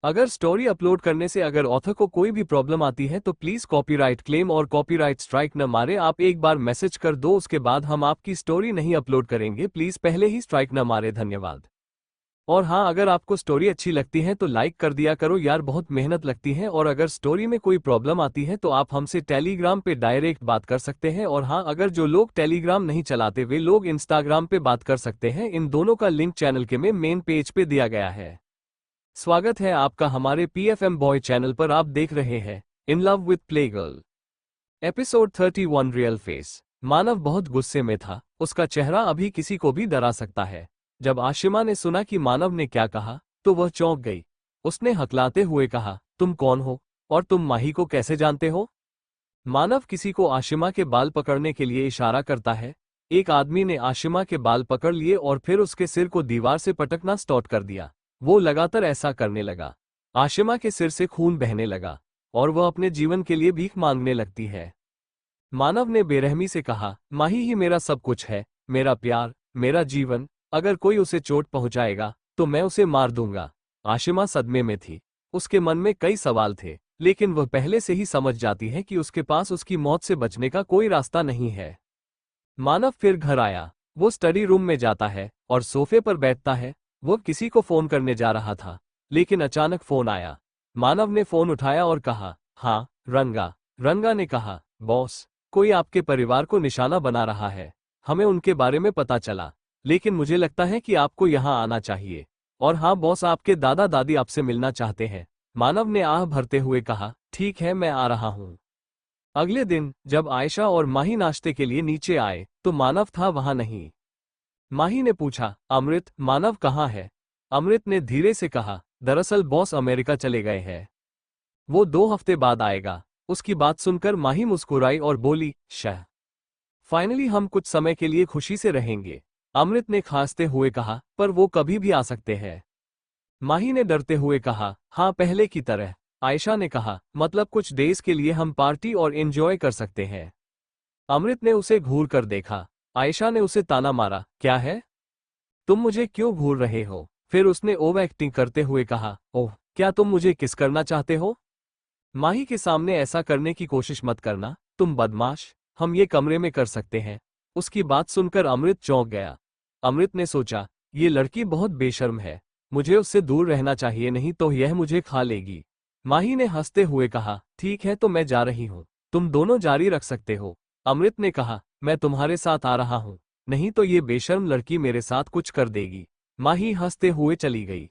अगर story upload करने से अगर ऑथर को कोई भी प्रॉब्लम आती है तो प्लीज कॉपीराइट क्लेम और कॉपीराइट स्ट्राइक न मारे। आप एक बार मैसेज कर दो, उसके बाद हम आपकी स्टोरी नहीं अपलोड करेंगे। प्लीज पहले ही स्ट्राइक न मारे। धन्यवाद। और हाँ, अगर आपको स्टोरी अच्छी लगती है तो लाइक कर दिया करो यार, बहुत मेहनत लगती है। और अगर स्टोरी में कोई प्रॉब्लम आती है तो आप हमसे टेलीग्राम पे डायरेक्ट बात कर सकते हैं। और हाँ, अगर जो लोग टेलीग्राम नहीं चलाते वे लोग इंस्टाग्राम पे बात कर सकते हैं। इन दोनों का लिंक चैनल के में मेन पेज पे दिया गया है। स्वागत है आपका हमारे PFM बॉय चैनल पर। आप देख रहे हैं in love with play girl episode 31 real face. Manav बहुत गुस्से में था। उसका चेहरा अभी किसी को भी डरा सकता है। जब आशिमा ने सुना कि मानव ने क्या कहा तो वह चौंक गई। उसने हकलाते हुए कहा, तुम कौन हो और तुम माही को कैसे जानते हो? मानव किसी को आशिमा के बाल पकड़ने के लिए इशारा करता है। एक आदमी ने आशिमा के बाल पकड़ लिए और फिर उसके सिर को दीवार से पटकना स्टार्ट कर दिया। वो लगातार ऐसा करने लगा। आशिमा के सिर से खून बहने लगा और वह अपने जीवन के लिए भीख मांगने लगती है। मानव ने बेरहमी से कहा, माही ही मेरा सब कुछ है, मेरा प्यार, मेरा जीवन। अगर कोई उसे चोट पहुंचाएगा तो मैं उसे मार दूंगा। आशिमा सदमे में थी। उसके मन में कई सवाल थे, लेकिन वह पहले से ही समझ जाती है कि उसके पास उसकी मौत से बचने का कोई रास्ता नहीं है। मानव फिर घर आया। वो स्टडी रूम में जाता है और सोफे पर बैठता है। वो किसी को फोन करने जा रहा था, लेकिन अचानक फोन आया। मानव ने फोन उठाया और कहा, हाँ रंगा। रंगा ने कहा, बॉस, कोई आपके परिवार को निशाना बना रहा है। हमें उनके बारे में पता चला, लेकिन मुझे लगता है कि आपको यहाँ आना चाहिए। और हाँ बॉस, आपके दादा दादी आपसे मिलना चाहते हैं। मानव ने आह भरते हुए कहा, ठीक है, मैं आ रहा हूँ। अगले दिन जब आयशा और माही नाश्ते के लिए नीचे आए तो मानव था वहां नहीं। माही ने पूछा, अमृत, मानव कहाँ है? अमृत ने धीरे से कहा, दरअसल बॉस अमेरिका चले गए हैं। वो 2 हफ्ते बाद आएगा। उसकी बात सुनकर माही मुस्कुराई और बोली, शाह, फाइनली हम कुछ समय के लिए खुशी से रहेंगे। अमृत ने खांसते हुए कहा, पर वो कभी भी आ सकते हैं। माही ने डरते हुए कहा, हाँ पहले की तरह। आयशा ने कहा, मतलब कुछ डेज के लिए हम पार्टी और एंजॉय कर सकते हैं। अमृत ने उसे घूर कर देखा। आयशा ने उसे ताना मारा, क्या है? तुम मुझे क्यों घूर रहे हो? फिर उसने ओवर एक्टिंग करते हुए कहा, ओह, क्या तुम मुझे किस करना चाहते हो? माही के सामने ऐसा करने की कोशिश मत करना, तुम बदमाश। हम ये कमरे में कर सकते हैं। उसकी बात सुनकर अमृत चौंक गया। अमृत ने सोचा, ये लड़की बहुत बेशर्म है। मुझे उससे दूर रहना चाहिए, नहीं तो यह मुझे खा लेगी। माही ने हंसते हुए कहा, ठीक है तो मैं जा रही हूँ, तुम दोनों जारी रख सकते हो। अमृत ने कहा, मैं तुम्हारे साथ आ रहा हूँ, नहीं तो ये बेशर्म लड़की मेरे साथ कुछ कर देगी। माही हंसते हुए चली गई।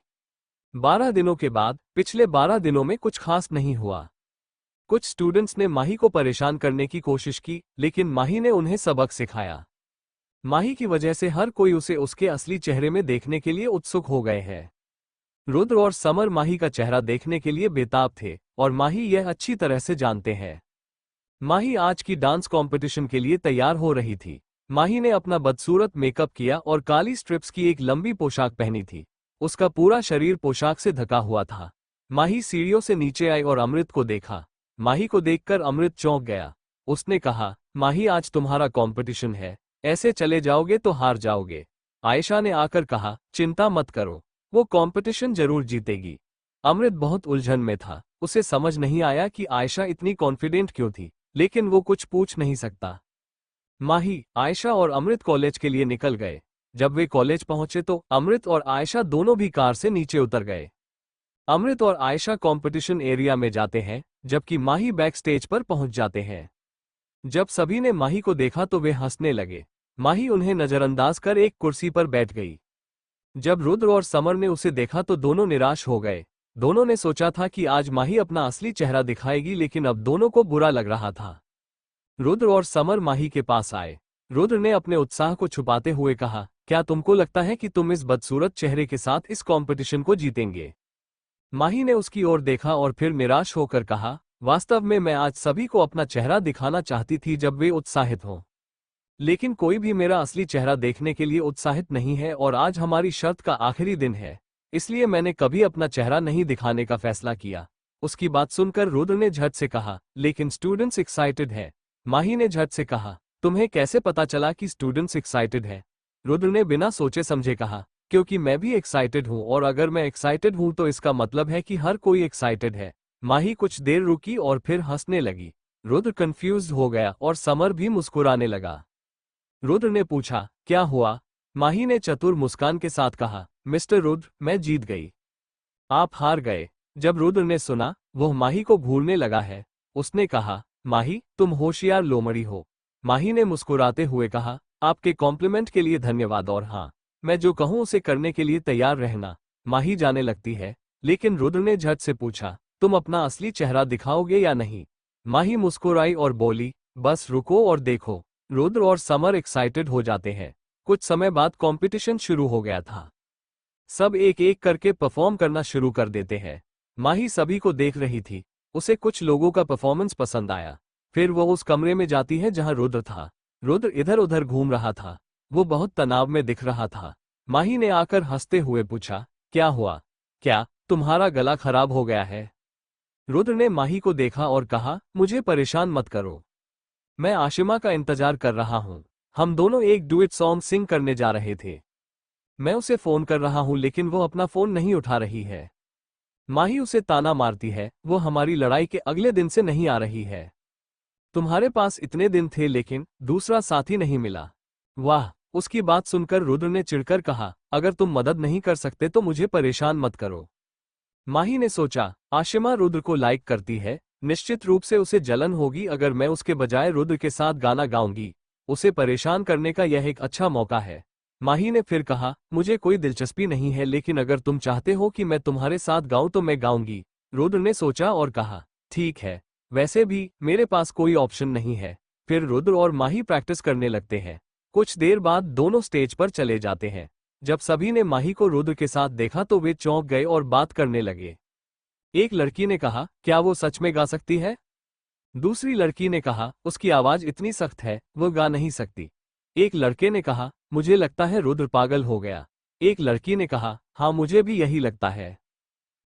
12 दिनों के बाद पिछले 12 दिनों में कुछ खास नहीं हुआ। कुछ स्टूडेंट्स ने माही को परेशान करने की कोशिश की, लेकिन माही ने उन्हें सबक सिखाया। माही की वजह से हर कोई उसे उसके असली चेहरे में देखने के लिए उत्सुक हो गए हैं। रुद्र और समर माही का चेहरा देखने के लिए बेताब थे और माही यह अच्छी तरह से जानते हैं। माही आज की डांस कंपटीशन के लिए तैयार हो रही थी। माही ने अपना बदसूरत मेकअप किया और काली स्ट्रिप्स की एक लंबी पोशाक पहनी थी। उसका पूरा शरीर पोशाक से ढका हुआ था। माही सीढ़ियों से नीचे आई और अमृत को देखा। माही को देखकर अमृत चौंक गया। उसने कहा, माही, आज तुम्हारा कंपटीशन है, ऐसे चले जाओगे तो हार जाओगे। आयशा ने आकर कहा, चिंता मत करो, वो कंपटीशन जरूर जीतेगी। अमृत बहुत उलझन में था। उसे समझ नहीं आया कि आयशा इतनी कॉन्फिडेंट क्यों थी, लेकिन वो कुछ पूछ नहीं सकता। माही, आयशा और अमृत कॉलेज के लिए निकल गए। जब वे कॉलेज पहुंचे तो अमृत और आयशा दोनों भी कार से नीचे उतर गए। अमृत और आयशा कंपटीशन एरिया में जाते हैं, जबकि माही बैक स्टेज पर पहुंच जाते हैं। जब सभी ने माही को देखा तो वे हंसने लगे। माही उन्हें नजरअंदाज कर एक कुर्सी पर बैठ गई। जब रुद्र और समर ने उसे देखा तो दोनों निराश हो गए। दोनों ने सोचा था कि आज माही अपना असली चेहरा दिखाएगी, लेकिन अब दोनों को बुरा लग रहा था। रुद्र और समर माही के पास आए। रुद्र ने अपने उत्साह को छुपाते हुए कहा, क्या तुमको लगता है कि तुम इस बदसूरत चेहरे के साथ इस कंपटीशन को जीतेंगे? माही ने उसकी ओर देखा और फिर निराश होकर कहा, वास्तव में मैं आज सभी को अपना चेहरा दिखाना चाहती थी जब वे उत्साहित हों, लेकिन कोई भी मेरा असली चेहरा देखने के लिए उत्साहित नहीं है और आज हमारी शर्त का आखिरी दिन है, इसलिए मैंने कभी अपना चेहरा नहीं दिखाने का फैसला किया। उसकी बात सुनकर रुद्र ने झट से कहा, लेकिन स्टूडेंट्स एक्साइटेड है। माही ने झट से कहा, तुम्हें कैसे पता चला कि स्टूडेंट्स एक्साइटेड है? रुद्र ने बिना सोचे समझे कहा, क्योंकि मैं भी एक्साइटेड हूँ और अगर मैं एक्साइटेड हूँ तो इसका मतलब है कि हर कोई एक्साइटेड है। माही कुछ देर रुकी और फिर हंसने लगी। रुद्र कंफ्यूज्ड हो गया और समर भी मुस्कुराने लगा। रुद्र ने पूछा, क्या हुआ? माही ने चतुर मुस्कान के साथ कहा, मिस्टर रुद्र, मैं जीत गई। आप हार गए। जब रुद्र ने सुना वह माही को घूरने लगा है, उसने कहा, माही तुम होशियार लोमड़ी हो। माही ने मुस्कुराते हुए कहा, आपके कॉम्प्लीमेंट के लिए धन्यवाद और हाँ, मैं जो कहूँ उसे करने के लिए तैयार रहना। माही जाने लगती है, लेकिन रुद्र ने झट से पूछा, तुम अपना असली चेहरा दिखाओगे या नहीं? माही मुस्कुराई और बोली, बस रुको और देखो। रुद्र और समर एक्साइटेड हो जाते हैं। कुछ समय बाद कंपटीशन शुरू हो गया था। सब एक एक करके परफॉर्म करना शुरू कर देते हैं। माही सभी को देख रही थी। उसे कुछ लोगों का परफॉर्मेंस पसंद आया। फिर वो उस कमरे में जाती है जहां रुद्र था। रुद्र इधर उधर घूम रहा था। वो बहुत तनाव में दिख रहा था। माही ने आकर हंसते हुए पूछा, क्या हुआ? क्या तुम्हारा गला खराब हो गया है? रुद्र ने माही को देखा और कहा, मुझे परेशान मत करो। मैं आशिमा का इंतजार कर रहा हूं। हम दोनों एक डुएट सॉन्ग सिंग करने जा रहे थे। मैं उसे फोन कर रहा हूं लेकिन वो अपना फोन नहीं उठा रही है। माही उसे ताना मारती है, वो हमारी लड़ाई के अगले दिन से नहीं आ रही है। तुम्हारे पास इतने दिन थे लेकिन दूसरा साथी नहीं मिला। वाह! उसकी बात सुनकर रुद्र ने चिढ़कर कहा, अगर तुम मदद नहीं कर सकते तो मुझे परेशान मत करो। माही ने सोचा, आशिमा रुद्र को लाइक करती है, निश्चित रूप से उसे जलन होगी अगर मैं उसके बजाय रुद्र के साथ गाना गाऊंगी। उसे परेशान करने का यह एक अच्छा मौका है। माही ने फिर कहा, मुझे कोई दिलचस्पी नहीं है लेकिन अगर तुम चाहते हो कि मैं तुम्हारे साथ गाऊं तो मैं गाऊंगी। रुद्र ने सोचा और कहा, ठीक है, वैसे भी मेरे पास कोई ऑप्शन नहीं है। फिर रुद्र और माही प्रैक्टिस करने लगते हैं। कुछ देर बाद दोनों स्टेज पर चले जाते हैं। जब सभी ने माही को रुद्र के साथ देखा तो वे चौंक गए और बात करने लगे। एक लड़की ने कहा, क्या वो सच में गा सकती है? दूसरी लड़की ने कहा, उसकी आवाज इतनी सख्त है, वो गा नहीं सकती। एक लड़के ने कहा, मुझे लगता है रुद्र पागल हो गया। एक लड़की ने कहा, हाँ मुझे भी यही लगता है।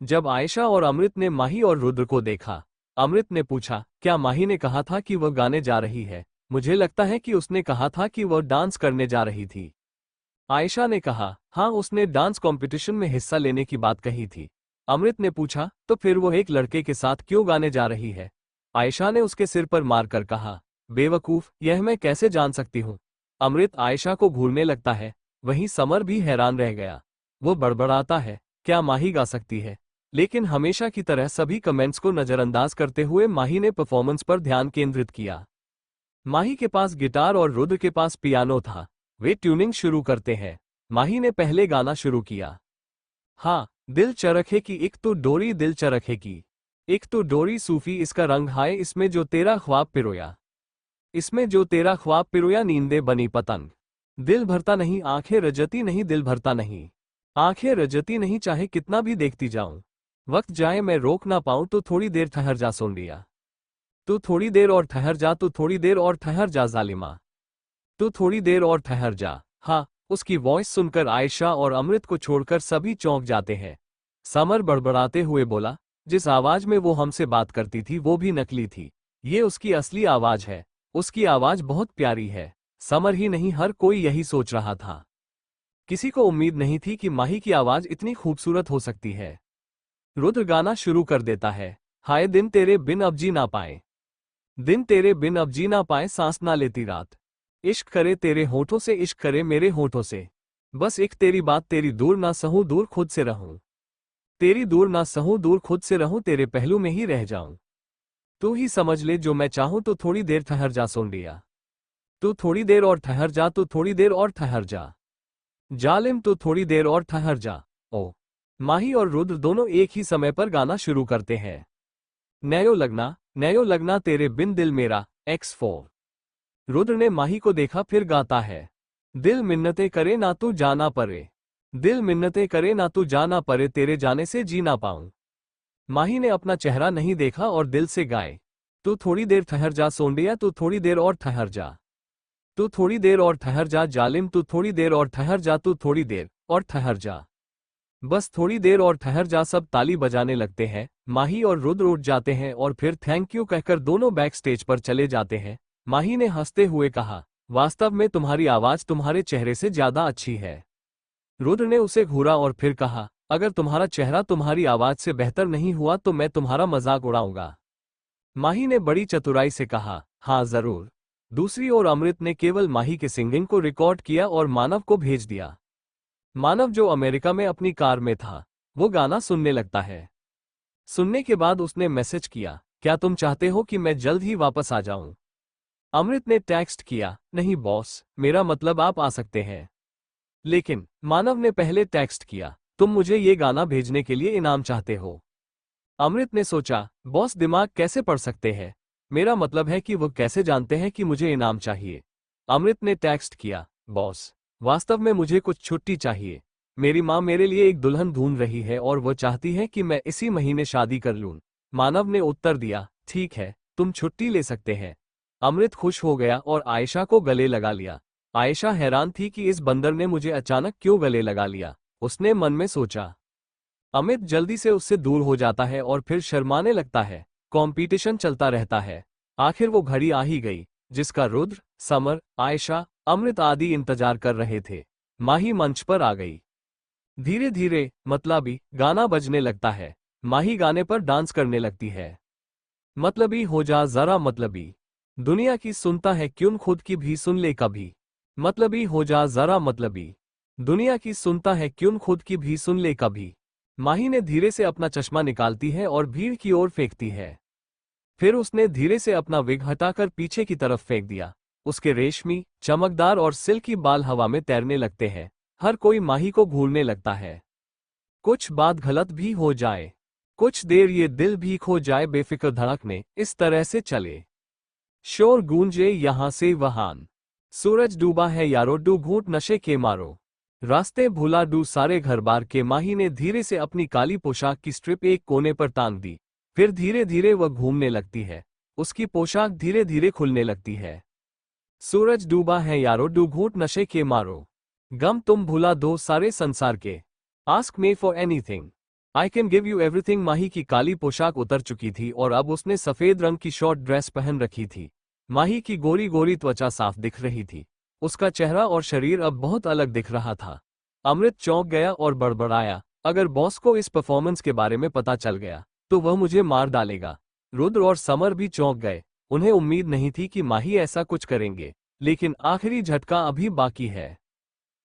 जब आयशा और अमृत ने माही और रुद्र को देखा, अमृत ने पूछा, क्या माही ने कहा था कि वह गाने जा रही है? मुझे लगता है कि उसने कहा था कि वह डांस करने जा रही थी। आयशा ने कहा, हाँ उसने डांस कॉम्पिटिशन में हिस्सा लेने की बात कही थी। अमृत ने पूछा, तो फिर वो एक लड़के के साथ क्यों गाने जा रही है? आयशा ने उसके सिर पर मारकर कहा, बेवकूफ, यह मैं कैसे जान सकती हूँ? अमृत आयशा को घूरने लगता है। वहीं समर भी हैरान रह गया। वो बड़बड़ाता है, क्या माही गा सकती है? लेकिन हमेशा की तरह सभी कमेंट्स को नजरअंदाज करते हुए माही ने परफॉर्मेंस पर ध्यान केंद्रित किया। माही के पास गिटार और रुद्र के पास पियानो था। वे ट्यूनिंग शुरू करते हैं। माही ने पहले गाना शुरू किया। हाँ, दिल चरखे की एक तो डोरी दिल चरखे की, एक तो डोरी सूफी इसका रंग हाय इसमें जो तेरा ख्वाब पिरोया, इसमें जो तेरा ख्वाब पिरोया नींदे बनी पतंग। दिल भरता नहीं आंखें रजती नहीं दिल भरता नहीं, आंखें रजती नहीं चाहे कितना भी देखती जाऊं। वक्त जाए मैं रोक ना पाऊं तो थोड़ी देर ठहर जा सोन लिया, तू थोड़ी देर और ठहर जा, तू थोड़ी देर और ठहर जा जालिमा, तू थोड़ी देर और ठहर जा। हाँ, उसकी वॉइस सुनकर आयशा और अमृत को छोड़कर सभी चौंक जाते हैं। समर बड़बड़ाते हुए बोला, जिस आवाज में वो हमसे बात करती थी वो भी नकली थी। ये उसकी असली आवाज है। उसकी आवाज बहुत प्यारी है। समर ही नहीं हर कोई यही सोच रहा था। किसी को उम्मीद नहीं थी कि माही की आवाज इतनी खूबसूरत हो सकती है। रुद्र गाना शुरू कर देता है। हाय दिन तेरे बिन अब जी ना पाए, दिन तेरे बिन अब जी ना पाए सांस ना लेती रात, इश्क करे तेरे होठों से इश्क करे मेरे होठों से, बस एक तेरी बात तेरी दूर ना सहूं दूर खुद से रहूं, तेरी दूर ना सहूं दूर खुद से रहूं तेरे पहलू में ही रह जाऊं। तू ही समझ ले जो मैं चाहूं तो थोड़ी देर ठहर जा सोन लिया, तू थोड़ी देर और ठहर जा, तू थोड़ी देर और ठहर जा जालिम, तू थोड़ी देर और ठहर जा। ओ माही और रुद्र दोनों एक ही समय पर गाना शुरू करते हैं। नयो लगना तेरे बिन दिल मेरा X4। रुद्र ने माही को देखा फिर गाता है, दिल मिन्नतें करे ना तू जाना परे, दिल मिन्नतें करे ना तू जाना परे तेरे जाने से जी ना पाऊं। माही ने अपना चेहरा नहीं देखा और दिल से गाए, तू थोड़ी देर ठहर जा सोंडिया, तू थोड़ी देर और ठहर जा, तू थोड़ी देर और ठहर जा जालिम, तू थोड़ी देर और ठहर जा, तू थोड़ी देर और ठहर जा, बस थोड़ी देर और ठहर जा। सब ताली बजाने लगते हैं। माही और रुद्र उठ जाते हैं और फिर थैंक यू कहकर दोनों बैक स्टेज पर चले जाते हैं। माही ने हंसते हुए कहा, वास्तव में तुम्हारी आवाज तुम्हारे चेहरे से ज्यादा अच्छी है। रुद्र ने उसे घूरा और फिर कहा, अगर तुम्हारा चेहरा तुम्हारी आवाज से बेहतर नहीं हुआ तो मैं तुम्हारा मजाक उड़ाऊंगा। माही ने बड़ी चतुराई से कहा, हाँ जरूर। दूसरी ओर अमृत ने केवल माही के सिंगिंग को रिकॉर्ड किया और मानव को भेज दिया। मानव, जो अमेरिका में अपनी कार में था, वो गाना सुनने लगता है। सुनने के बाद उसने मैसेज किया, क्या तुम चाहते हो कि मैं जल्द ही वापस आ जाऊं? अमृत ने टेक्स्ट किया, नहीं बॉस, मेरा मतलब आप आ सकते हैं। लेकिन मानव ने पहले टेक्स्ट किया, तुम मुझे ये गाना भेजने के लिए इनाम चाहते हो? अमृत ने सोचा, बॉस दिमाग कैसे पढ़ सकते हैं, मेरा मतलब है कि वो कैसे जानते हैं कि मुझे इनाम चाहिए। अमृत ने टेक्स्ट किया, बॉस, वास्तव में मुझे कुछ छुट्टी चाहिए। मेरी माँ मेरे लिए एक दुल्हन ढूंढ रही है और वो चाहती है कि मैं इसी महीने शादी कर लूं। मानव ने उत्तर दिया, ठीक है, तुम छुट्टी ले सकते हैं। अमृत खुश हो गया और आयशा को गले लगा लिया। आयशा हैरान थी कि इस बंदर ने मुझे अचानक क्यों गले लगा लिया। उसने मन में सोचा। अमित जल्दी से उससे दूर हो जाता है और फिर शर्माने लगता है। कंपटीशन चलता रहता है। आखिर वो घड़ी आ ही गई जिसका रुद्र, समर, आयशा, अमृत आदि इंतजार कर रहे थे। माही मंच पर आ गई। धीरे धीरे मतलबी गाना बजने लगता है। माही गाने पर डांस करने लगती है। मतलबी हो जा जरा मतलबी, दुनिया की सुनता है क्यों खुद की भी सुन ले कभी। मतलबी हो जा जरा मतलबी, दुनिया की सुनता है क्यों खुद की भी सुन ले कभी। माही ने धीरे से अपना चश्मा निकालती है और भीड़ की ओर फेंकती है। फिर उसने धीरे से अपना विग हटाकर पीछे की तरफ फेंक दिया। उसके रेशमी, चमकदार और सिल्की बाल हवा में तैरने लगते हैं। हर कोई माही को घूरने लगता है। कुछ बात गलत भी हो जाए, कुछ देर ये दिल भी खो जाए, बेफिक्र धड़कने इस तरह से चले। शोर गूंजे यहां से वहां। सूरज डूबा है यारो, डू घूंट नशे के मारो। रास्ते भूला डू सारे घर बार के। माही ने धीरे से अपनी काली पोशाक की स्ट्रिप एक कोने पर टांग दी। फिर धीरे धीरे वह घूमने लगती है। उसकी पोशाक धीरे धीरे खुलने लगती है। सूरज डूबा है यारो, डू घूंट नशे के मारो। गम तुम भुला दो सारे संसार के। Ask me for anything, I can give you everything. Mahi की काली पोशाक उतर चुकी थी और अब उसने सफेद रंग की शॉर्ट ड्रेस पहन रखी थी। माही की गोरी गोरी त्वचा साफ दिख रही थी। उसका चेहरा और शरीर अब बहुत अलग दिख रहा था। अमृत चौंक गया और बड़बड़ाया, अगर बॉस को इस परफॉर्मेंस के बारे में पता चल गया तो वह मुझे मार डालेगा। रुद्र और समर भी चौंक गए। उन्हें उम्मीद नहीं थी कि माही ऐसा कुछ करेंगे, लेकिन आखिरी झटका अभी बाकी है।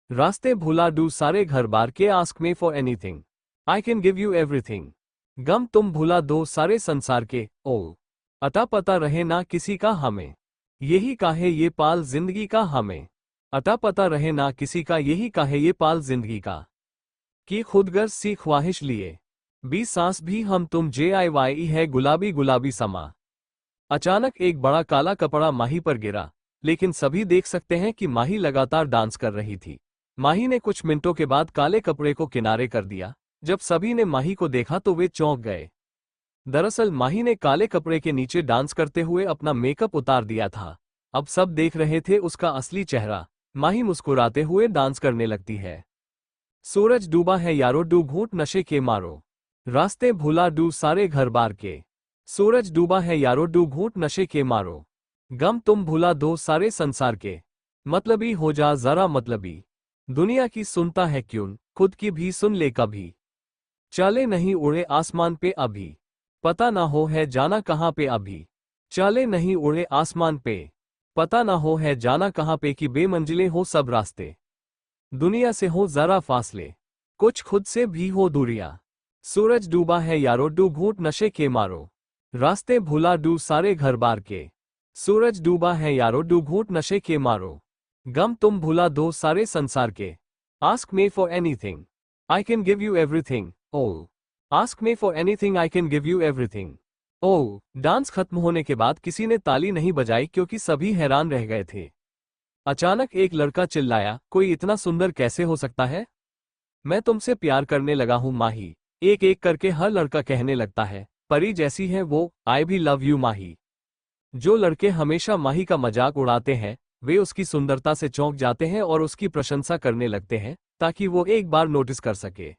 रास्ते भुला डू सारे घर बार के। Ask me for anything, I can give you everything. गम तुम भुला दो सारे संसार के। ओ अता पता रहे ना किसी का हमें, यही काहे ये पाल जिंदगी का हमें। अता पता रहे ना किसी का, यही काहे ये पाल जिंदगी का। कि खुदगर्ज सी ख्वाहिश लिए 20 सांस भी हम तुम JIYE है गुलाबी गुलाबी समा। अचानक एक बड़ा काला कपड़ा माही पर गिरा, लेकिन सभी देख सकते हैं कि माही लगातार डांस कर रही थी। माही ने कुछ मिनटों के बाद काले कपड़े को किनारे कर दिया। जब सभी ने माही को देखा तो वे चौंक गए। दरअसल माही ने काले कपड़े के नीचे डांस करते हुए अपना मेकअप उतार दिया था। अब सब देख रहे थे उसका असली चेहरा। माही मुस्कुराते हुए डांस करने लगती है। सूरज डूबा है यारो, डू घूंट नशे के मारो। रास्ते भूला डू सारे घर बार के। सूरज डूबा है यारो, डू घूंट नशे के मारो। गम तुम भुला दो सारे संसार के। मतलबी हो जा जरा मतलबी, दुनिया की सुनता है क्यों खुद की भी सुन ले कभी। चले नहीं उड़े आसमान पे अभी, पता ना हो है जाना कहाँ पे अभी। चले नहीं उड़े आसमान पे, पता ना हो है जाना कहाँ पे। कि बेमंजिले हो सब रास्ते, दुनिया से हो जरा फासले, कुछ खुद से भी हो दूरियां। सूरज डूबा है यारो, डू घूंट नशे के मारो। रास्ते भुला डू सारे घर बार के। सूरज डूबा है यारो, डू घूंट नशे के मारो। गम तुम भुला दो सारे संसार के। Ask me for anything, I can give you everything. Oh ask me for anything, I can give you everything. Oh dance खत्म होने के बाद किसी ने ताली नहीं बजाई क्योंकि सभी हैरान रह गए थे। अचानक एक लड़का चिल्लाया, कोई इतना सुंदर कैसे हो सकता है? मैं तुमसे प्यार करने लगा हूं माही। एक एक करके हर लड़का कहने लगता है, परी जैसी है वो, आई भी लव यू माही। जो लड़के हमेशा माही का मजाक उड़ाते हैं वे उसकी सुंदरता से चौंक जाते हैं और उसकी प्रशंसा करने लगते हैं ताकि वो एक बार नोटिस कर सके।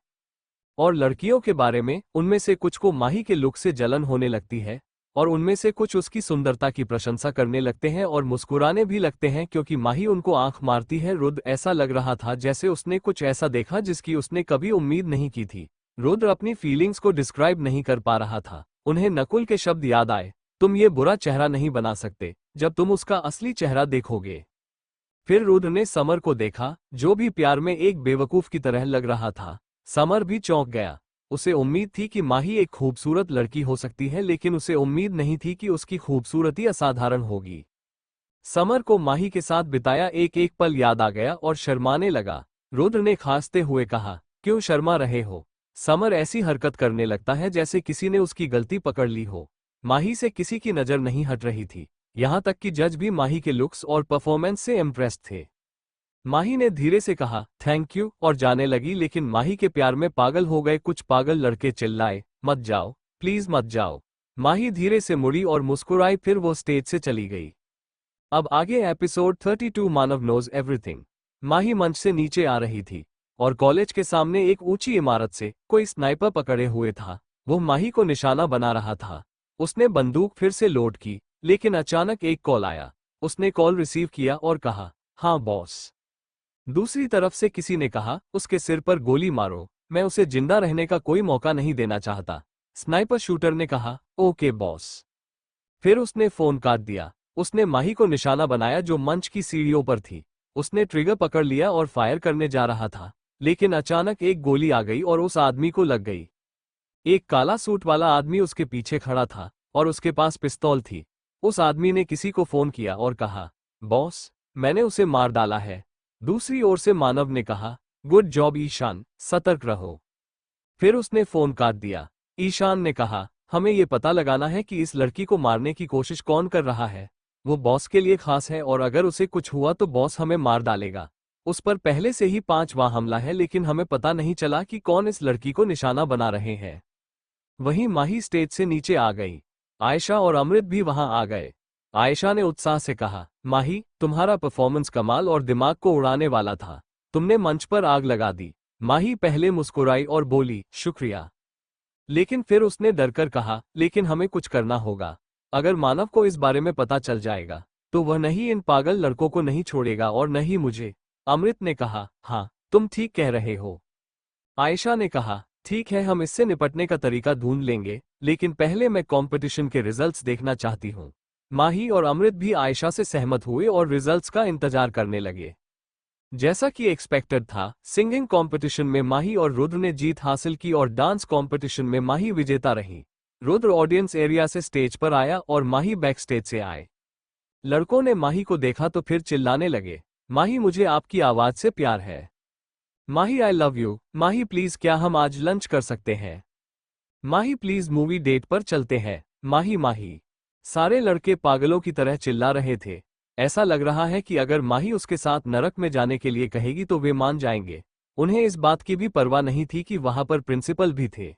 और लड़कियों के बारे में उनमें से कुछ को माही के लुक से जलन होने लगती है और उनमें से कुछ उसकी सुंदरता की प्रशंसा करने लगते हैं और मुस्कुराने भी लगते हैं क्योंकि माही उनको आंख मारती है। रुद्र ऐसा लग रहा था जैसे उसने कुछ ऐसा देखा जिसकी उसने कभी उम्मीद नहीं की थी। रुद्र अपनी फीलिंग्स को डिस्क्राइब नहीं कर पा रहा था। उन्हें नकुल के शब्द याद आए, तुम ये बुरा चेहरा नहीं बना सकते, जब तुम उसका असली चेहरा देखोगे। फिर रुद्र ने समर को देखा, जो भी प्यार में एक बेवकूफ की तरह लग रहा था। समर भी चौंक गया। उसे उम्मीद थी कि माही एक खूबसूरत लड़की हो सकती है, लेकिन उसे उम्मीद नहीं थी कि उसकी खूबसूरती असाधारण होगी। समर को माही के साथ बिताया एक एक पल याद आ गया और शर्माने लगा। रुद्र ने खांसते हुए कहा, क्यों शर्मा रहे हो? समर ऐसी हरकत करने लगता है जैसे किसी ने उसकी गलती पकड़ ली हो। माही से किसी की नजर नहीं हट रही थी, यहां तक कि जज भी माही के लुक्स और परफॉर्मेंस से इम्प्रेस्ड थे। माही ने धीरे से कहा, थैंक यू, और जाने लगी, लेकिन माही के प्यार में पागल हो गए कुछ पागल लड़के चिल्लाए, मत जाओ, प्लीज मत जाओ। माही धीरे से मुड़ी और मुस्कुराई, फिर वो स्टेज से चली गई। अब आगे एपिसोड 32 मानव नोज एवरीथिंग। माही मंच से नीचे आ रही थी और कॉलेज के सामने एक ऊंची इमारत से कोई स्नाइपर पकड़े हुए था। वो माही को निशाना बना रहा था। उसने बंदूक फिर से लोड की, लेकिन अचानक एक कॉल आया। उसने कॉल रिसीव किया और कहा, हाँ बॉस। दूसरी तरफ से किसी ने कहा, उसके सिर पर गोली मारो, मैं उसे जिंदा रहने का कोई मौका नहीं देना चाहता। स्नाइपर शूटर ने कहा, ओके बॉस। फिर उसने फोन काट दिया। उसने माही को निशाना बनाया जो मंच की सीढ़ियों पर थी। उसने ट्रिगर पकड़ लिया और फायर करने जा रहा था, लेकिन अचानक एक गोली आ गई और उस आदमी को लग गई। एक काला सूट वाला आदमी उसके पीछे खड़ा था और उसके पास पिस्तौल थी। उस आदमी ने किसी को फोन किया और कहा, बॉस, मैंने उसे मार डाला है। दूसरी ओर से मानव ने कहा, गुड जॉब ईशान, सतर्क रहो। फिर उसने फोन काट दिया। ईशान ने कहा, हमें ये पता लगाना है कि इस लड़की को मारने की कोशिश कौन कर रहा है। वो बॉस के लिए खास है और अगर उसे कुछ हुआ तो बॉस हमें मार डालेगा। उस पर पहले से ही 5वां हमला है, लेकिन हमें पता नहीं चला कि कौन इस लड़की को निशाना बना रहे हैं। वहीं माही स्टेज से नीचे आ गई। आयशा और अमृत भी वहां आ गए। आयशा ने उत्साह से कहा, माही, तुम्हारा परफॉर्मेंस कमाल और दिमाग को उड़ाने वाला था। तुमने मंच पर आग लगा दी। माही पहले मुस्कुराई और बोली, शुक्रिया। लेकिन फिर उसने डरकर कहा, लेकिन हमें कुछ करना होगा। अगर मानव को इस बारे में पता चल जाएगा तो वह नहीं इन पागल लड़कों को नहीं छोड़ेगा और न ही मुझे। अमृत ने कहा, हाँ, तुम ठीक कह रहे हो। आयशा ने कहा, ठीक है, हम इससे निपटने का तरीका ढूंढ लेंगे, लेकिन पहले मैं कंपटीशन के रिजल्ट्स देखना चाहती हूँ। माही और अमृत भी आयशा से सहमत हुए और रिजल्ट्स का इंतजार करने लगे। जैसा कि एक्सपेक्टेड था, सिंगिंग कंपटीशन में माही और रुद्र ने जीत हासिल की और डांस कंपटीशन में माही विजेता रही। रुद्र ऑडियंस एरिया से स्टेज पर आया और माही बैक स्टेज से आए। लड़कों ने माही को देखा तो फिर चिल्लाने लगे, माही, मुझे आपकी आवाज से प्यार है। Mahi, I love you. Mahi please, क्या हम आज लंच कर सकते हैं? माही प्लीज, मूवी डेट पर चलते हैं। माही माही। सारे लड़के पागलों की तरह चिल्ला रहे थे। ऐसा लग रहा है कि अगर माही उसके साथ नरक में जाने के लिए कहेगी तो वे मान जाएंगे। उन्हें इस बात की भी परवाह नहीं थी कि वहां पर प्रिंसिपल भी थे।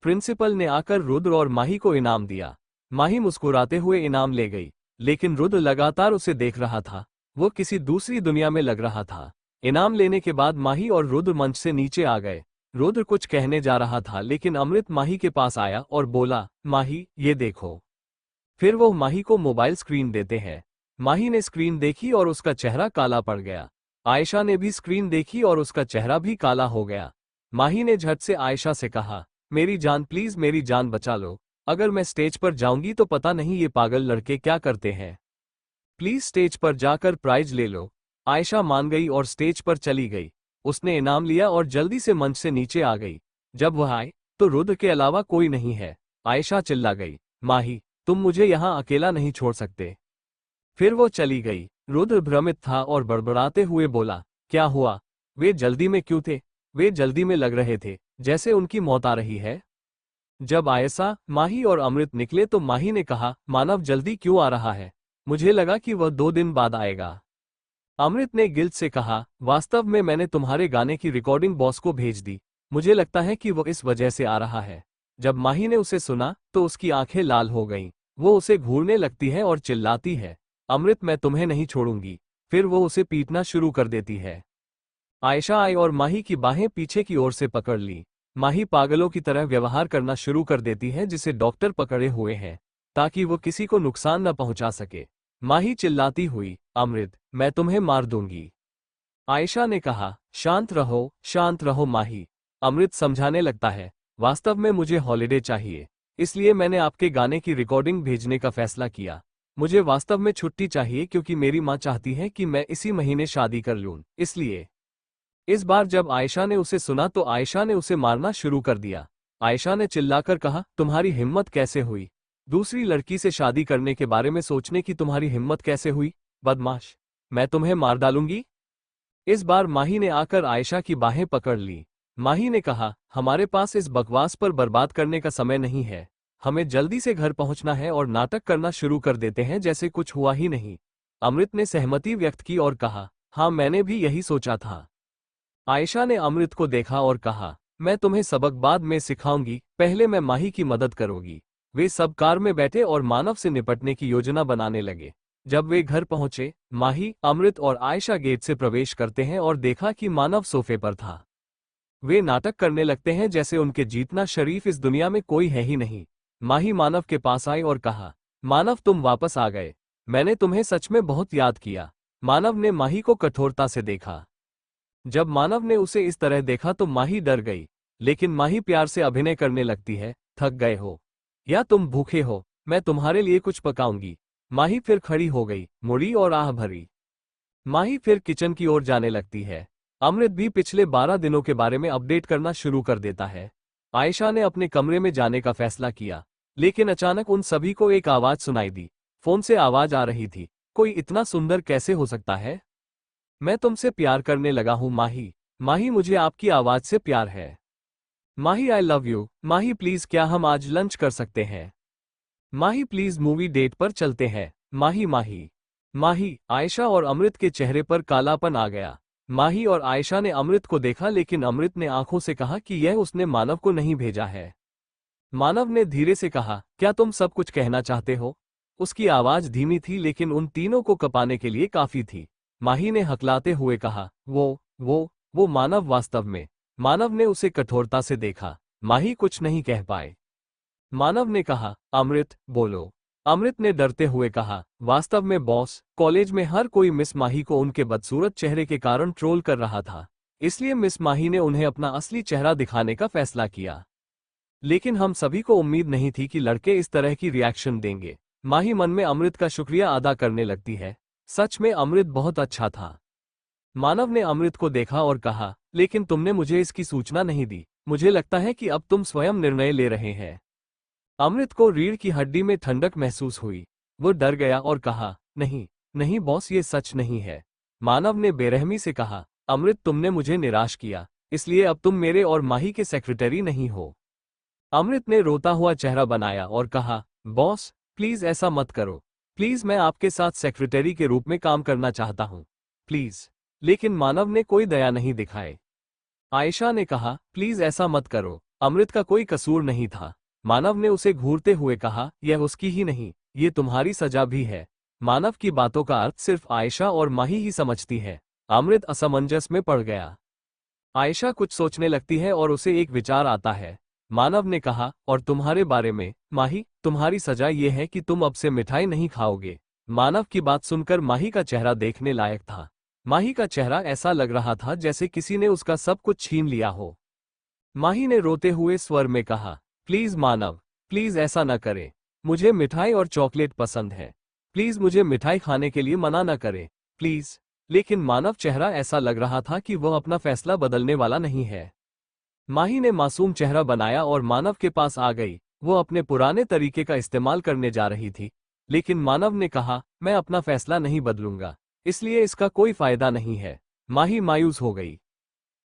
प्रिंसिपल ने आकर रुद्र और माही को इनाम दिया। माही मुस्कुराते हुए इनाम ले गई, लेकिन रुद्र लगातार उसे देख रहा था। वो किसी दूसरी दुनिया में लग रहा था। इनाम लेने के बाद माही और रुद्र मंच से नीचे आ गए। रुद्र कुछ कहने जा रहा था, लेकिन अमृत माही के पास आया और बोला, माही, ये देखो। फिर वो माही को मोबाइल स्क्रीन देते हैं। माही ने स्क्रीन देखी और उसका चेहरा काला पड़ गया। आयशा ने भी स्क्रीन देखी और उसका चेहरा भी काला हो गया। माही ने झट से आयशा से कहा, मेरी जान, प्लीज मेरी जान बचा लो। अगर मैं स्टेज पर जाऊंगी तो पता नहीं ये पागल लड़के क्या करते हैं। प्लीज स्टेज पर जाकर प्राइज ले लो। आयशा मान गई और स्टेज पर चली गई। उसने इनाम लिया और जल्दी से मंच से नीचे आ गई। जब वह आए तो रुद्र के अलावा कोई नहीं है। आयशा चिल्ला गई, माही, तुम मुझे यहाँ अकेला नहीं छोड़ सकते। फिर वो चली गई। रुद्र भ्रमित था और बड़बड़ाते हुए बोला, क्या हुआ? वे जल्दी में क्यों थे? वे जल्दी में लग रहे थे जैसे उनकी मौत आ रही है। जब आयशा, माही और अमृत निकले तो माही ने कहा, मानव जल्दी क्यों आ रहा है? मुझे लगा कि वह 2 दिन बाद आएगा। अमृत ने गिल्ट से कहा, वास्तव में मैंने तुम्हारे गाने की रिकॉर्डिंग बॉस को भेज दी। मुझे लगता है कि वो इस वजह से आ रहा है। जब माही ने उसे सुना तो उसकी आंखें लाल हो गईं। वो उसे घूरने लगती है और चिल्लाती है, अमृत, मैं तुम्हें नहीं छोड़ूंगी। फिर वो उसे पीटना शुरू कर देती है। आयशा आई और माही की बाहें पीछे की ओर से पकड़ ली। माही पागलों की तरह व्यवहार करना शुरू कर देती है, जिसे डॉक्टर पकड़े हुए हैं। ताकि वो किसी को नुकसान न पहुंचा सके। माही चिल्लाती हुई, अमृत, मैं तुम्हें मार दूंगी। आयशा ने कहा, शांत रहो माही। अमृत समझाने लगता है, वास्तव में मुझे हॉलिडे चाहिए, इसलिए मैंने आपके गाने की रिकॉर्डिंग भेजने का फैसला किया। मुझे वास्तव में छुट्टी चाहिए क्योंकि मेरी माँ चाहती है कि मैं इसी महीने शादी कर लूं, इसलिए। इस बार जब आयशा ने उसे सुना तो आयशा ने उसे मारना शुरू कर दिया। आयशा ने चिल्लाकर कहा, तुम्हारी हिम्मत कैसे हुई? दूसरी लड़की से शादी करने के बारे में सोचने की तुम्हारी हिम्मत कैसे हुई? बदमाश, मैं तुम्हें मार डालूंगी। इस बार माही ने आकर आयशा की बाहें पकड़ ली। माही ने कहा, हमारे पास इस बकवास पर बर्बाद करने का समय नहीं है। हमें जल्दी से घर पहुंचना है और नाटक करना शुरू कर देते हैं जैसे कुछ हुआ ही नहीं। अमृत ने सहमति व्यक्त की और कहा, हाँ मैंने भी यही सोचा था। आयशा ने अमृत को देखा और कहा, मैं तुम्हें सबक बाद में सिखाऊंगी, पहले मैं माही की मदद करूंगी। वे सब कार में बैठे और मानव से निपटने की योजना बनाने लगे। जब वे घर पहुंचे, माही, अमृत और आयशा गेट से प्रवेश करते हैं और देखा कि मानव सोफे पर था। वे नाटक करने लगते हैं जैसे उनके जीतना शरीफ इस दुनिया में कोई है ही नहीं। माही मानव के पास आई और कहा, मानव तुम वापस आ गए, मैंने तुम्हें सच में बहुत याद किया। मानव ने माही को कठोरता से देखा। जब मानव ने उसे इस तरह देखा तो माही डर गई, लेकिन माही प्यार से अभिनय करने लगती है, थक गए हो या तुम भूखे हो, मैं तुम्हारे लिए कुछ पकाऊंगी। माही फिर खड़ी हो गई, मुड़ी और आह भरी। माही फिर किचन की ओर जाने लगती है। अमृत भी पिछले 12 दिनों के बारे में अपडेट करना शुरू कर देता है। आयशा ने अपने कमरे में जाने का फैसला किया, लेकिन अचानक उन सभी को एक आवाज सुनाई दी। फोन से आवाज आ रही थी, कोई इतना सुंदर कैसे हो सकता है? मैं तुमसे प्यार करने लगा हूं माही। माही मुझे आपकी आवाज से प्यार है। Mahi I love you. Mahi please क्या हम आज लंच कर सकते हैं? माही प्लीज मूवी डेट पर चलते हैं। माही माही माही। आयशा और अमृत के चेहरे पर कालापन आ गया। माही और आयशा ने अमृत को देखा लेकिन अमृत ने आंखों से कहा कि यह उसने मानव को नहीं भेजा है। मानव ने धीरे से कहा, क्या तुम सब कुछ कहना चाहते हो? उसकी आवाज धीमी थी लेकिन उन तीनों को कपाने के लिए काफी थी। माही ने हकलाते हुए कहा, वो मानव वास्तव में। मानव ने उसे कठोरता से देखा। माही कुछ नहीं कह पाए। मानव ने कहा, अमृत बोलो। अमृत ने डरते हुए कहा, वास्तव में बॉस, कॉलेज में हर कोई मिस माही को उनके बदसूरत चेहरे के कारण ट्रोल कर रहा था, इसलिए मिस माही ने उन्हें अपना असली चेहरा दिखाने का फैसला किया। लेकिन हम सभी को उम्मीद नहीं थी कि लड़के इस तरह की रिएक्शन देंगे। माही मन में अमृत का शुक्रिया अदा करने लगती है। सच में अमृत बहुत अच्छा था। मानव ने अमृत को देखा और कहा, लेकिन तुमने मुझे इसकी सूचना नहीं दी। मुझे लगता है कि अब तुम स्वयं निर्णय ले रहे हैं। अमृत को रीढ़ की हड्डी में ठंडक महसूस हुई। वो डर गया और कहा, नहीं नहीं बॉस, ये सच नहीं है। मानव ने बेरहमी से कहा, अमृत तुमने मुझे निराश किया, इसलिए अब तुम मेरे और माही के सेक्रेटरी नहीं हो। अमृत ने रोता हुआ चेहरा बनाया और कहा, बॉस प्लीज ऐसा मत करो। प्लीज मैं आपके साथ सेक्रेटरी के रूप में काम करना चाहता हूँ, प्लीज। लेकिन मानव ने कोई दया नहीं दिखाए। आयशा ने कहा, प्लीज ऐसा मत करो, अमृत का कोई कसूर नहीं था। मानव ने उसे घूरते हुए कहा, यह उसकी ही नहीं, ये तुम्हारी सजा भी है। मानव की बातों का अर्थ सिर्फ आयशा और माही ही समझती है। अमृत असमंजस में पड़ गया। आयशा कुछ सोचने लगती है और उसे एक विचार आता है। मानव ने कहा, और तुम्हारे बारे में माही, तुम्हारी सजा ये है कि तुम अब से मिठाई नहीं खाओगे। मानव की बात सुनकर माही का चेहरा देखने लायक था। माही का चेहरा ऐसा लग रहा था जैसे किसी ने उसका सब कुछ छीन लिया हो। माही ने रोते हुए स्वर में कहा, प्लीज मानव, प्लीज ऐसा न करे। मुझे मिठाई और चॉकलेट पसंद है। प्लीज मुझे मिठाई खाने के लिए मना न करे, प्लीज। लेकिन मानव चेहरा ऐसा लग रहा था कि वह अपना फैसला बदलने वाला नहीं है। माही ने मासूम चेहरा बनाया और मानव के पास आ गई। वो अपने पुराने तरीके का इस्तेमाल करने जा रही थी, लेकिन मानव ने कहा, मैं अपना फैसला नहीं बदलूंगा, इसलिए इसका कोई फायदा नहीं है। माही मायूस हो गई।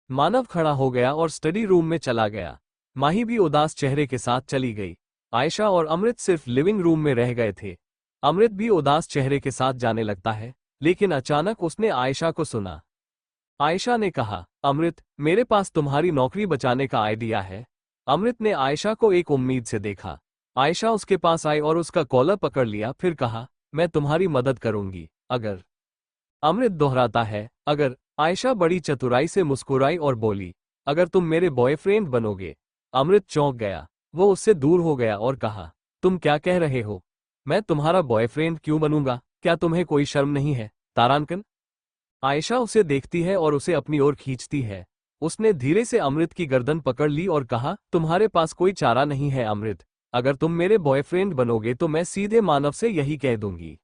मानव खड़ा हो गया और स्टडी रूम में चला गया। माही भी उदास चेहरे के साथ चली गई। आयशा और अमृत सिर्फ लिविंग रूम में रह गए थे। अमृत भी उदास चेहरे के साथ जाने लगता है, लेकिन अचानक उसने आयशा को सुना। आयशा ने कहा, अमृत, मेरे पास तुम्हारी नौकरी बचाने का आइडिया है। अमृत ने आयशा को एक उम्मीद से देखा। आयशा उसके पास आई और उसका कॉलर पकड़ लिया, फिर कहा, मैं तुम्हारी मदद करूंगी अगर। अमृत दोहराता है, अगर। आयशा बड़ी चतुराई से मुस्कुराई और बोली, अगर तुम मेरे बॉयफ्रेंड बनोगे। अमृत चौंक गया। वो उससे दूर हो गया और कहा, तुम क्या कह रहे हो? मैं तुम्हारा बॉयफ्रेंड क्यों बनूंगा? क्या तुम्हें कोई शर्म नहीं है, तारांकन? आयशा उसे देखती है और उसे अपनी ओर खींचती है। उसने धीरे से अमृत की गर्दन पकड़ ली और कहा, तुम्हारे पास कोई चारा नहीं है अमृत। अगर तुम मेरे बॉयफ्रेंड बनोगे तो मैं सीधे मानव से यही कह दूंगी।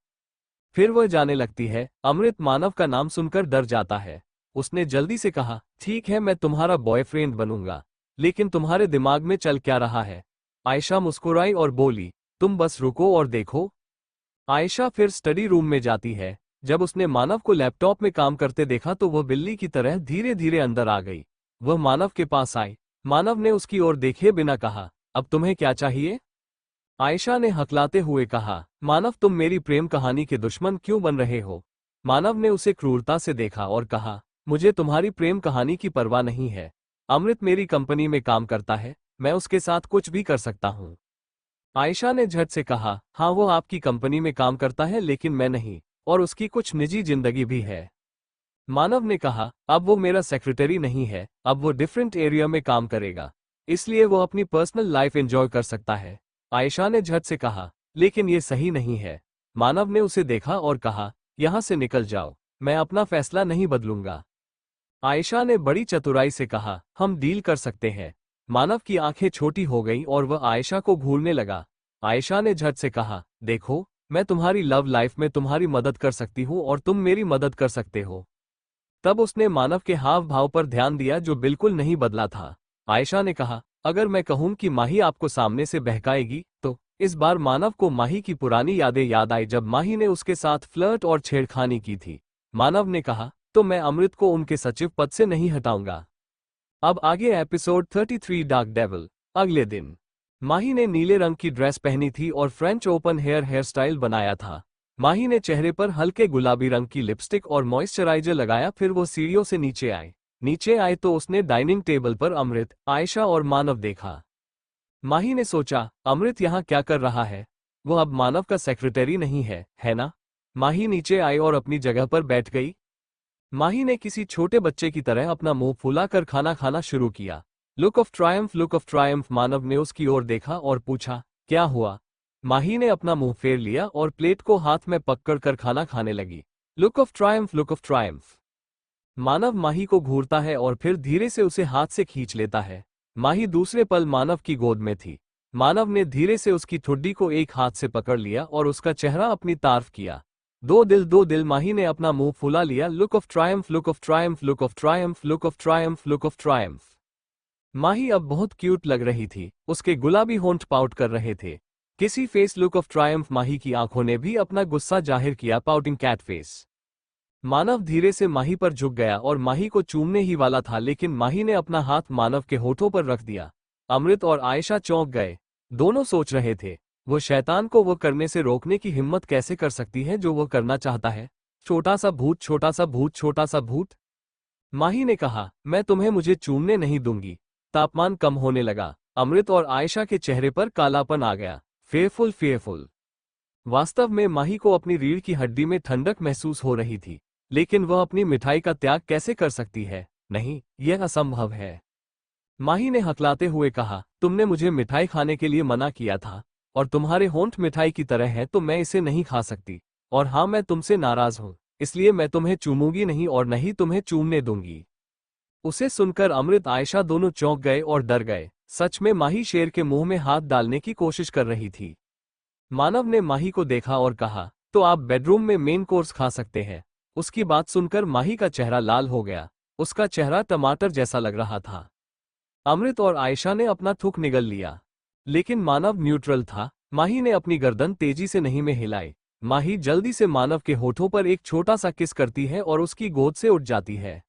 फिर वह जाने लगती है। अमृत मानव का नाम सुनकर डर जाता है। उसने जल्दी से कहा, ठीक है मैं तुम्हारा बॉयफ्रेंड बनूंगा, लेकिन तुम्हारे दिमाग में चल क्या रहा है? आयशा मुस्कुराई और बोली, तुम बस रुको और देखो। आयशा फिर स्टडी रूम में जाती है। जब उसने मानव को लैपटॉप में काम करते देखा तो वह बिल्ली की तरह धीरे धीरे अंदर आ गई। वह मानव के पास आई। मानव ने उसकी ओर देखे बिना कहा, अब तुम्हें क्या चाहिए? आयशा ने हकलाते हुए कहा, मानव तुम मेरी प्रेम कहानी के दुश्मन क्यों बन रहे हो? मानव ने उसे क्रूरता से देखा और कहा, मुझे तुम्हारी प्रेम कहानी की परवाह नहीं है। अमृत मेरी कंपनी में काम करता है, मैं उसके साथ कुछ भी कर सकता हूँ। आयशा ने झट से कहा, हाँ वो आपकी कंपनी में काम करता है लेकिन मैं नहीं, और उसकी कुछ निजी जिंदगी भी है। मानव ने कहा, अब वो मेरा सेक्रेटरी नहीं है, अब वो डिफरेंट एरिया में काम करेगा, इसलिए वो अपनी पर्सनल लाइफ एंजॉय कर सकता है। आयशा ने झट से कहा, लेकिन ये सही नहीं है। मानव ने उसे देखा और कहा, यहां से निकल जाओ, मैं अपना फैसला नहीं बदलूंगा। आयशा ने बड़ी चतुराई से कहा, हम डील कर सकते हैं। मानव की आंखें छोटी हो गईं और वह आयशा को घूरने लगा। आयशा ने झट से कहा, देखो मैं तुम्हारी लव लाइफ में तुम्हारी मदद कर सकती हूँ और तुम मेरी मदद कर सकते हो। तब उसने मानव के हाव भाव पर ध्यान दिया जो बिल्कुल नहीं बदला था। आयशा ने कहा, अगर मैं कहूं कि माही आपको सामने से बहकाएगी तो? इस बार मानव को माही की पुरानी यादें याद आई जब माही ने उसके साथ फ्लर्ट और छेड़खानी की थी। मानव ने कहा, तो मैं अमृत को उनके सचिव पद से नहीं हटाऊंगा। अब आगे एपिसोड 33 डार्क डेविल। अगले दिन माही ने नीले रंग की ड्रेस पहनी थी और फ्रेंच ओपन हेयर स्टाइल बनाया था। माही ने चेहरे पर हल्के गुलाबी रंग की लिपस्टिक और मॉइस्चराइजर लगाया। फिर वो सीढ़ियों से नीचे आए तो उसने डाइनिंग टेबल पर अमृत, आयशा और मानव देखा। माही ने सोचा, अमृत यहाँ क्या कर रहा है? वो अब मानव का सेक्रेटरी नहीं है, है ना? माही नीचे आई और अपनी जगह पर बैठ गई। माही ने किसी छोटे बच्चे की तरह अपना मुंह फुलाकर खाना खाना शुरू किया। Look of triumph. मानव ने उसकी ओर देखा और पूछा, क्या हुआ? माही ने अपना मुंह फेर लिया और प्लेट को हाथ में पकड़कर खाना खाने लगी। Look of triumph. Manav Mahi को घूरता है और फिर धीरे से उसे हाथ से खींच लेता है। माही दूसरे पल मानव की गोद में थी। मानव ने धीरे से उसकी ठुड्डी को एक हाथ से पकड़ लिया और उसका चेहरा अपनी तारीफ किया। दो दिल। माही ने अपना मुंह फुला लिया। Look of Triumph. माही अब बहुत क्यूट लग रही थी। उसके गुलाबी होंठ पाउट कर रहे थे। किसी फेस लुक ऑफ ट्रायम्फ। माही की आंखों ने भी अपना गुस्सा जाहिर किया, पाउटिंग कैट फेस। मानव धीरे से माही पर झुक गया और माही को चूमने ही वाला था, लेकिन माही ने अपना हाथ मानव के होठों पर रख दिया। अमृत और आयशा चौंक गए। दोनों सोच रहे थे, वो शैतान को वो करने से रोकने की हिम्मत कैसे कर सकती है जो वो करना चाहता है? छोटा सा भूत। माही ने कहा, मैं तुम्हें मुझे चूमने नहीं दूंगी। तापमान कम होने लगा। अमृत और आयशा के चेहरे पर कालापन आ गया। फेयरफुल। वास्तव में माही को अपनी रीढ़ की हड्डी में ठंडक महसूस हो रही थी, लेकिन वह अपनी मिठाई का त्याग कैसे कर सकती है? नहीं, यह असंभव है। माही ने हकलाते हुए कहा, तुमने मुझे मिठाई खाने के लिए मना किया था, और तुम्हारे होंठ मिठाई की तरह है तो मैं इसे नहीं खा सकती। और हाँ, मैं तुमसे नाराज हूँ, इसलिए मैं तुम्हें चूमूंगी नहीं और नहीं तुम्हें चूमने दूंगी। उसे सुनकर अमृत आयशा दोनों चौंक गए और डर गए। सच में माही शेर के मुंह में हाथ डालने की कोशिश कर रही थी। मानव ने माही को देखा और कहा, तो आप बेडरूम में मेन कोर्स खा सकते हैं। उसकी बात सुनकर माही का चेहरा लाल हो गया। उसका चेहरा टमाटर जैसा लग रहा था। अमृत और आयशा ने अपना थूक निगल लिया, लेकिन मानव न्यूट्रल था। माही ने अपनी गर्दन तेजी से नहीं में हिलाई। माही जल्दी से मानव के होठों पर एक छोटा सा किस करती है और उसकी गोद से उठ जाती है।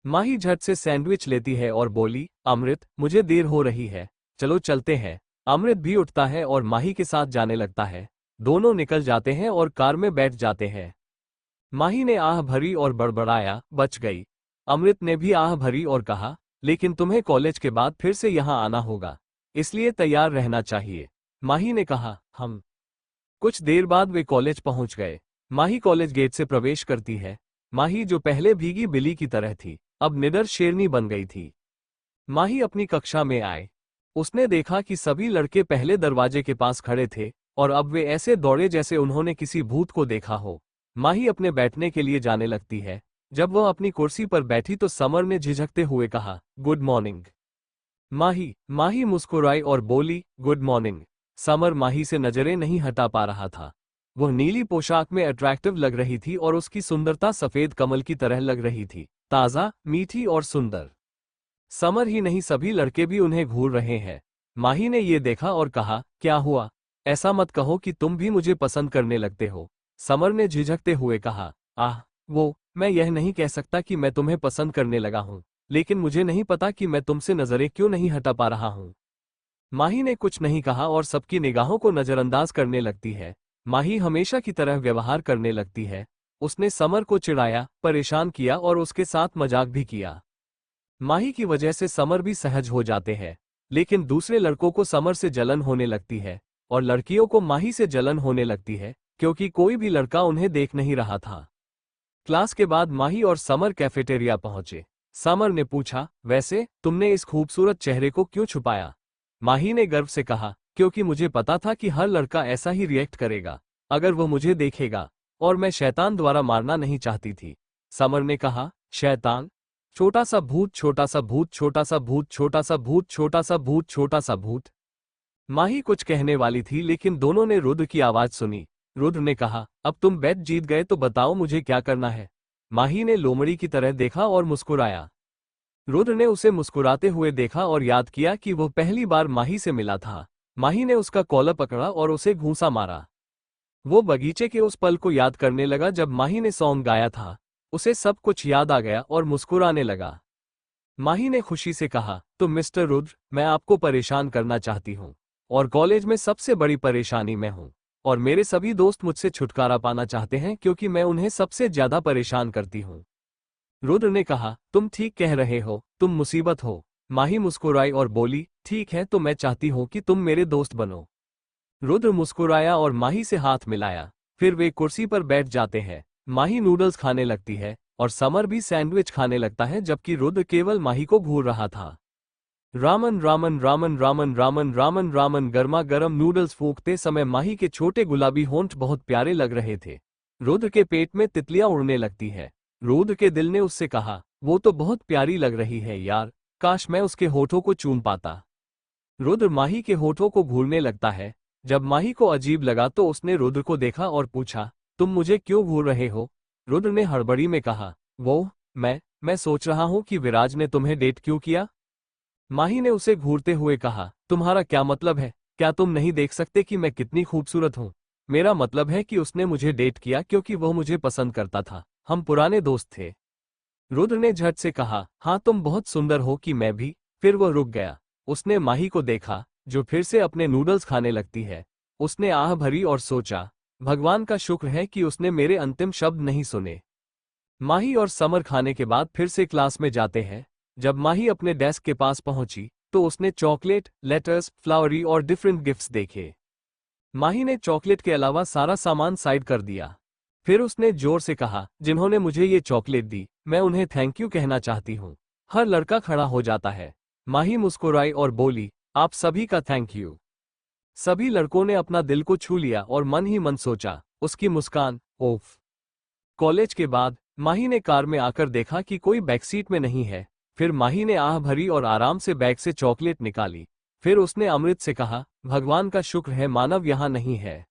माही झट से सैंडविच लेती है और बोली, अमृत मुझे देर हो रही है, चलो चलते हैं। अमृत भी उठता है और माही के साथ जाने लगता है। दोनों निकल जाते हैं और कार में बैठ जाते हैं। माही ने आह भरी और बड़बड़ाया, बच गई। अमृत ने भी आह भरी और कहा, लेकिन तुम्हें कॉलेज के बाद फिर से यहाँ आना होगा, इसलिए तैयार रहना चाहिए। माही ने कहा, हम। कुछ देर बाद वे कॉलेज पहुंच गए। माही कॉलेज गेट से प्रवेश करती है। माही जो पहले भीगी बिल्ली की तरह थी, अब निडर शेरनी बन गई थी। माही अपनी कक्षा में आए। उसने देखा कि सभी लड़के पहले दरवाजे के पास खड़े थे। और अब वे ऐसे दौड़े जैसे उन्होंने किसी भूत को देखा हो। माही अपने बैठने के लिए जाने लगती है। जब वह अपनी कुर्सी पर बैठी तो समर ने झिझकते हुए कहा, गुड मॉर्निंग माही। माही मुस्कुराई और बोली, गुड मॉर्निंग। समर माही से नजरें नहीं हटा पा रहा था। वह नीली पोशाक में अट्रैक्टिव लग रही थी और उसकी सुंदरता सफेद कमल की तरह लग रही थी, ताजा, मीठी और सुंदर। समर ही नहीं, सभी लड़के भी उन्हें घूर रहे हैं। माही ने ये देखा और कहा, क्या हुआ? ऐसा मत कहो कि तुम भी मुझे पसंद करने लगते हो। समर ने झिझकते हुए कहा, आह, मैं यह नहीं कह सकता कि मैं तुम्हें पसंद करने लगा हूं, लेकिन मुझे नहीं पता कि मैं तुमसे नजरें क्यों नहीं हटा पा रहा हूं। माही ने कुछ नहीं कहा और सबकी निगाहों को नजरअंदाज करने लगती है। माही हमेशा की तरह व्यवहार करने लगती है। उसने समर को चिढ़ाया, परेशान किया और उसके साथ मजाक भी किया। माही की वजह से समर भी सहज हो जाते हैं, लेकिन दूसरे लड़कों को समर से जलन होने लगती है और लड़कियों को माही से जलन होने लगती है, क्योंकि कोई भी लड़का उन्हें देख नहीं रहा था। क्लास के बाद माही और समर कैफेटेरिया पहुंचे। समर ने पूछा, वैसे तुमने इस खूबसूरत चेहरे को क्यों छुपाया? माही ने गर्व से कहा, क्योंकि मुझे पता था कि हर लड़का ऐसा ही रिएक्ट करेगा अगर वो मुझे देखेगा, और मैं शैतान द्वारा मारना नहीं चाहती थी। समर ने कहा, शैतान? छोटा सा भूत, छोटा सा भूत, छोटा सा भूत, छोटा सा भूत, छोटा सा भूत, छोटा सा भूत। माही कुछ कहने वाली थी, लेकिन दोनों ने रुद्र की आवाज सुनी। रुद्र ने कहा, अब तुम बेट जीत गए तो बताओ मुझे क्या करना है? माही ने लोमड़ी की तरह देखा और मुस्कुराया। रुद्र ने उसे मुस्कुराते हुए देखा और याद किया कि वो पहली बार माही से मिला था। माही ने उसका कॉलर पकड़ा और उसे घूंसा मारा। वो बगीचे के उस पल को याद करने लगा जब माही ने सॉन्ग गाया था। उसे सब कुछ याद आ गया और मुस्कुराने लगा। माही ने खुशी से कहा, तो मिस्टर रुद्र, मैं आपको परेशान करना चाहती हूँ, और कॉलेज में सबसे बड़ी परेशानी मैं हूँ, और मेरे सभी दोस्त मुझसे छुटकारा पाना चाहते हैं क्योंकि मैं उन्हें सबसे ज्यादा परेशान करती हूँ। रुद्र ने कहा, तुम ठीक कह रहे हो, तुम मुसीबत हो। माही मुस्कुराई और बोली, ठीक है, तो मैं चाहती हूँ कि तुम मेरे दोस्त बनो। रुद्र मुस्कुराया और माही से हाथ मिलाया। फिर वे कुर्सी पर बैठ जाते हैं। माही नूडल्स खाने लगती है और समर भी सैंडविच खाने लगता है, जबकि रुद्र केवल माही को घूर रहा था। रामन रामन रामन रामन रामन रामन रामन। गर्मा गर्म नूडल्स फूंकते समय माही के छोटे गुलाबी होंठ बहुत प्यारे लग रहे थे। रुद्र के पेट में तितलियां उड़ने लगती है। रुद्र के दिल ने उससे कहा, वो तो बहुत प्यारी लग रही है यार, काश मैं उसके होठों को चूम पाता। रुद्र माही के होठों को घूरने लगता है। जब माही को अजीब लगा तो उसने रुद्र को देखा और पूछा, तुम मुझे क्यों घूर रहे हो? रुद्र ने हड़बड़ी में कहा, मैं सोच रहा हूं कि विराज ने तुम्हें डेट क्यों किया। माही ने उसे घूरते हुए कहा, तुम्हारा क्या मतलब है? क्या तुम नहीं देख सकते कि मैं कितनी खूबसूरत हूं? मेरा मतलब है कि उसने मुझे डेट किया क्योंकि वह मुझे पसंद करता था, हम पुराने दोस्त थे। रुद्र ने झट से कहा, हाँ तुम बहुत सुंदर हो कि मैं भी। फिर वह रुक गया। उसने माही को देखा, जो फिर से अपने नूडल्स खाने लगती है। उसने आह भरी और सोचा, भगवान का शुक्र है कि उसने मेरे अंतिम शब्द नहीं सुने। माही और समर खाने के बाद फिर से क्लास में जाते हैं। जब माही अपने डेस्क के पास पहुंची तो उसने चॉकलेट, लेटर्स, फ्लावरी और डिफरेंट गिफ्ट्स देखे। माही ने चॉकलेट के अलावा सारा सामान साइड कर दिया। फिर उसने जोर से कहा, जिन्होंने मुझे ये चॉकलेट दी, मैं उन्हें थैंक यू कहना चाहती हूँ। हर लड़का खड़ा हो जाता है। माही मुस्कुराई और बोली, आप सभी का थैंक यू। सभी लड़कों ने अपना दिल को छू लिया और मन ही मन सोचा, उसकी मुस्कान, ओफ। कॉलेज के बाद माही ने कार में आकर देखा कि कोई बैकसीट में नहीं है। फिर माही ने आह भरी और आराम से बैग से चॉकलेट निकाली। फिर उसने अमृत से कहा, भगवान का शुक्र है मानव यहाँ नहीं है।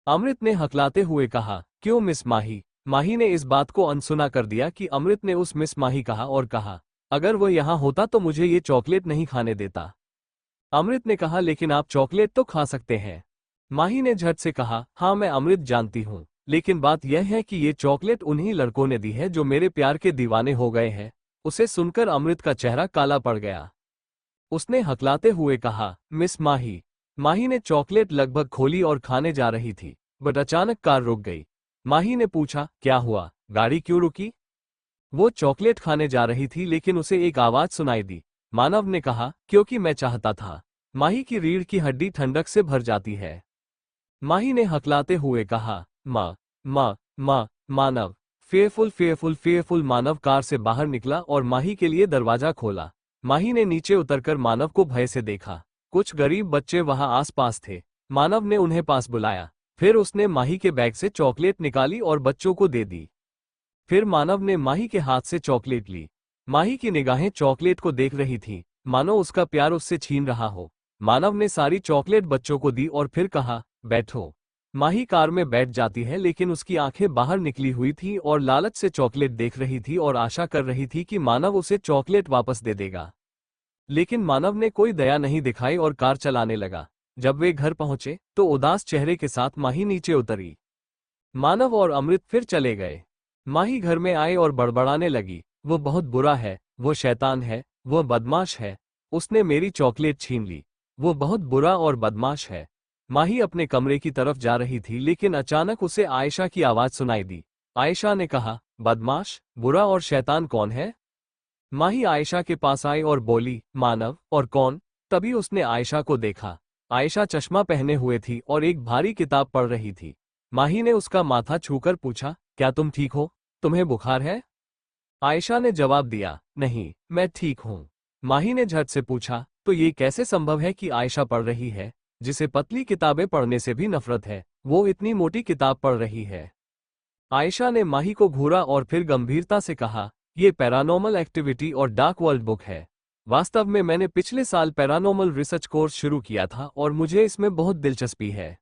अमृत ने हकलाते हुए कहा, क्यों मिस माही? माही ने इस बात को अनसुना कर दिया कि अमृत ने उस मिस माही कहा और कहा, अगर वह यहाँ होता तो मुझे ये चॉकलेट नहीं खाने देता। अमृत ने कहा, लेकिन आप चॉकलेट तो खा सकते हैं। माही ने झट से कहा, हाँ मैं अमृत जानती हूँ, लेकिन बात यह है कि ये चॉकलेट उन्हीं लड़कों ने दी है जो मेरे प्यार के दीवाने हो गए हैं। उसे सुनकर अमृत का चेहरा काला पड़ गया। उसने हकलाते हुए कहा, मिस माही। माही ने चॉकलेट लगभग खोली और खाने जा रही थी, बट अचानक कार रुक गई। माही ने पूछा, क्या हुआ, गाड़ी क्यों रुकी? वो चॉकलेट खाने जा रही थी, लेकिन उसे एक आवाज सुनाई दी। मानव ने कहा, क्योंकि मैं चाहता था। माही की रीढ़ की हड्डी ठंडक से भर जाती है। माही ने हकलाते हुए कहा, Manav. Fearful fearful fearful. Manav car से बाहर निकला और माही के लिए दरवाजा खोला। माही ने नीचे उतरकर मानव को भय से देखा। कुछ गरीब बच्चे वहां आसपास थे। मानव ने उन्हें पास बुलाया। फिर उसने माही के बैग से चॉकलेट निकाली और बच्चों को दे दी। फिर मानव ने माही के हाथ से चॉकलेट ली। माही की निगाहें चॉकलेट को देख रही थीं, मानो उसका प्यार उससे छीन रहा हो। मानव ने सारी चॉकलेट बच्चों को दी और फिर कहा, बैठो। माही कार में बैठ जाती है, लेकिन उसकी आंखें बाहर निकली हुई थीं और लालच से चॉकलेट देख रही थी और आशा कर रही थी कि मानव उसे चॉकलेट वापस दे देगा। लेकिन मानव ने कोई दया नहीं दिखाई और कार चलाने लगा। जब वे घर पहुंचे तो उदास चेहरे के साथ माही नीचे उतरी। मानव और अमृत फिर चले गए। माही घर में आए और बड़बड़ाने लगी, वो बहुत बुरा है, वो शैतान है, वो बदमाश है, उसने मेरी चॉकलेट छीन ली, वो बहुत बुरा और बदमाश है। माही अपने कमरे की तरफ जा रही थी, लेकिन अचानक उसे आयशा की आवाज सुनाई दी। आयशा ने कहा, बदमाश, बुरा और शैतान कौन है? माही आयशा के पास आई और बोली, मानव। और कौन? तभी उसने आयशा को देखा। आयशा चश्मा पहने हुए थी और एक भारी किताब पढ़ रही थी। माही ने उसका माथा छूकर पूछा, क्या तुम ठीक हो? तुम्हें बुखार है? आयशा ने जवाब दिया, नहीं, मैं ठीक हूँ। माही ने झट से पूछा, तो ये कैसे संभव है कि आयशा पढ़ रही है, जिसे पतली किताबें पढ़ने से भी नफरत है, वो इतनी मोटी किताब पढ़ रही है? आयशा ने माही को घूरा और फिर गंभीरता से कहा, ये पैरानॉर्मल एक्टिविटी और डार्क वर्ल्ड बुक है। वास्तव में मैंने पिछले साल पैरानॉर्मल रिसर्च कोर्स शुरू किया था और मुझे इसमें बहुत दिलचस्पी है।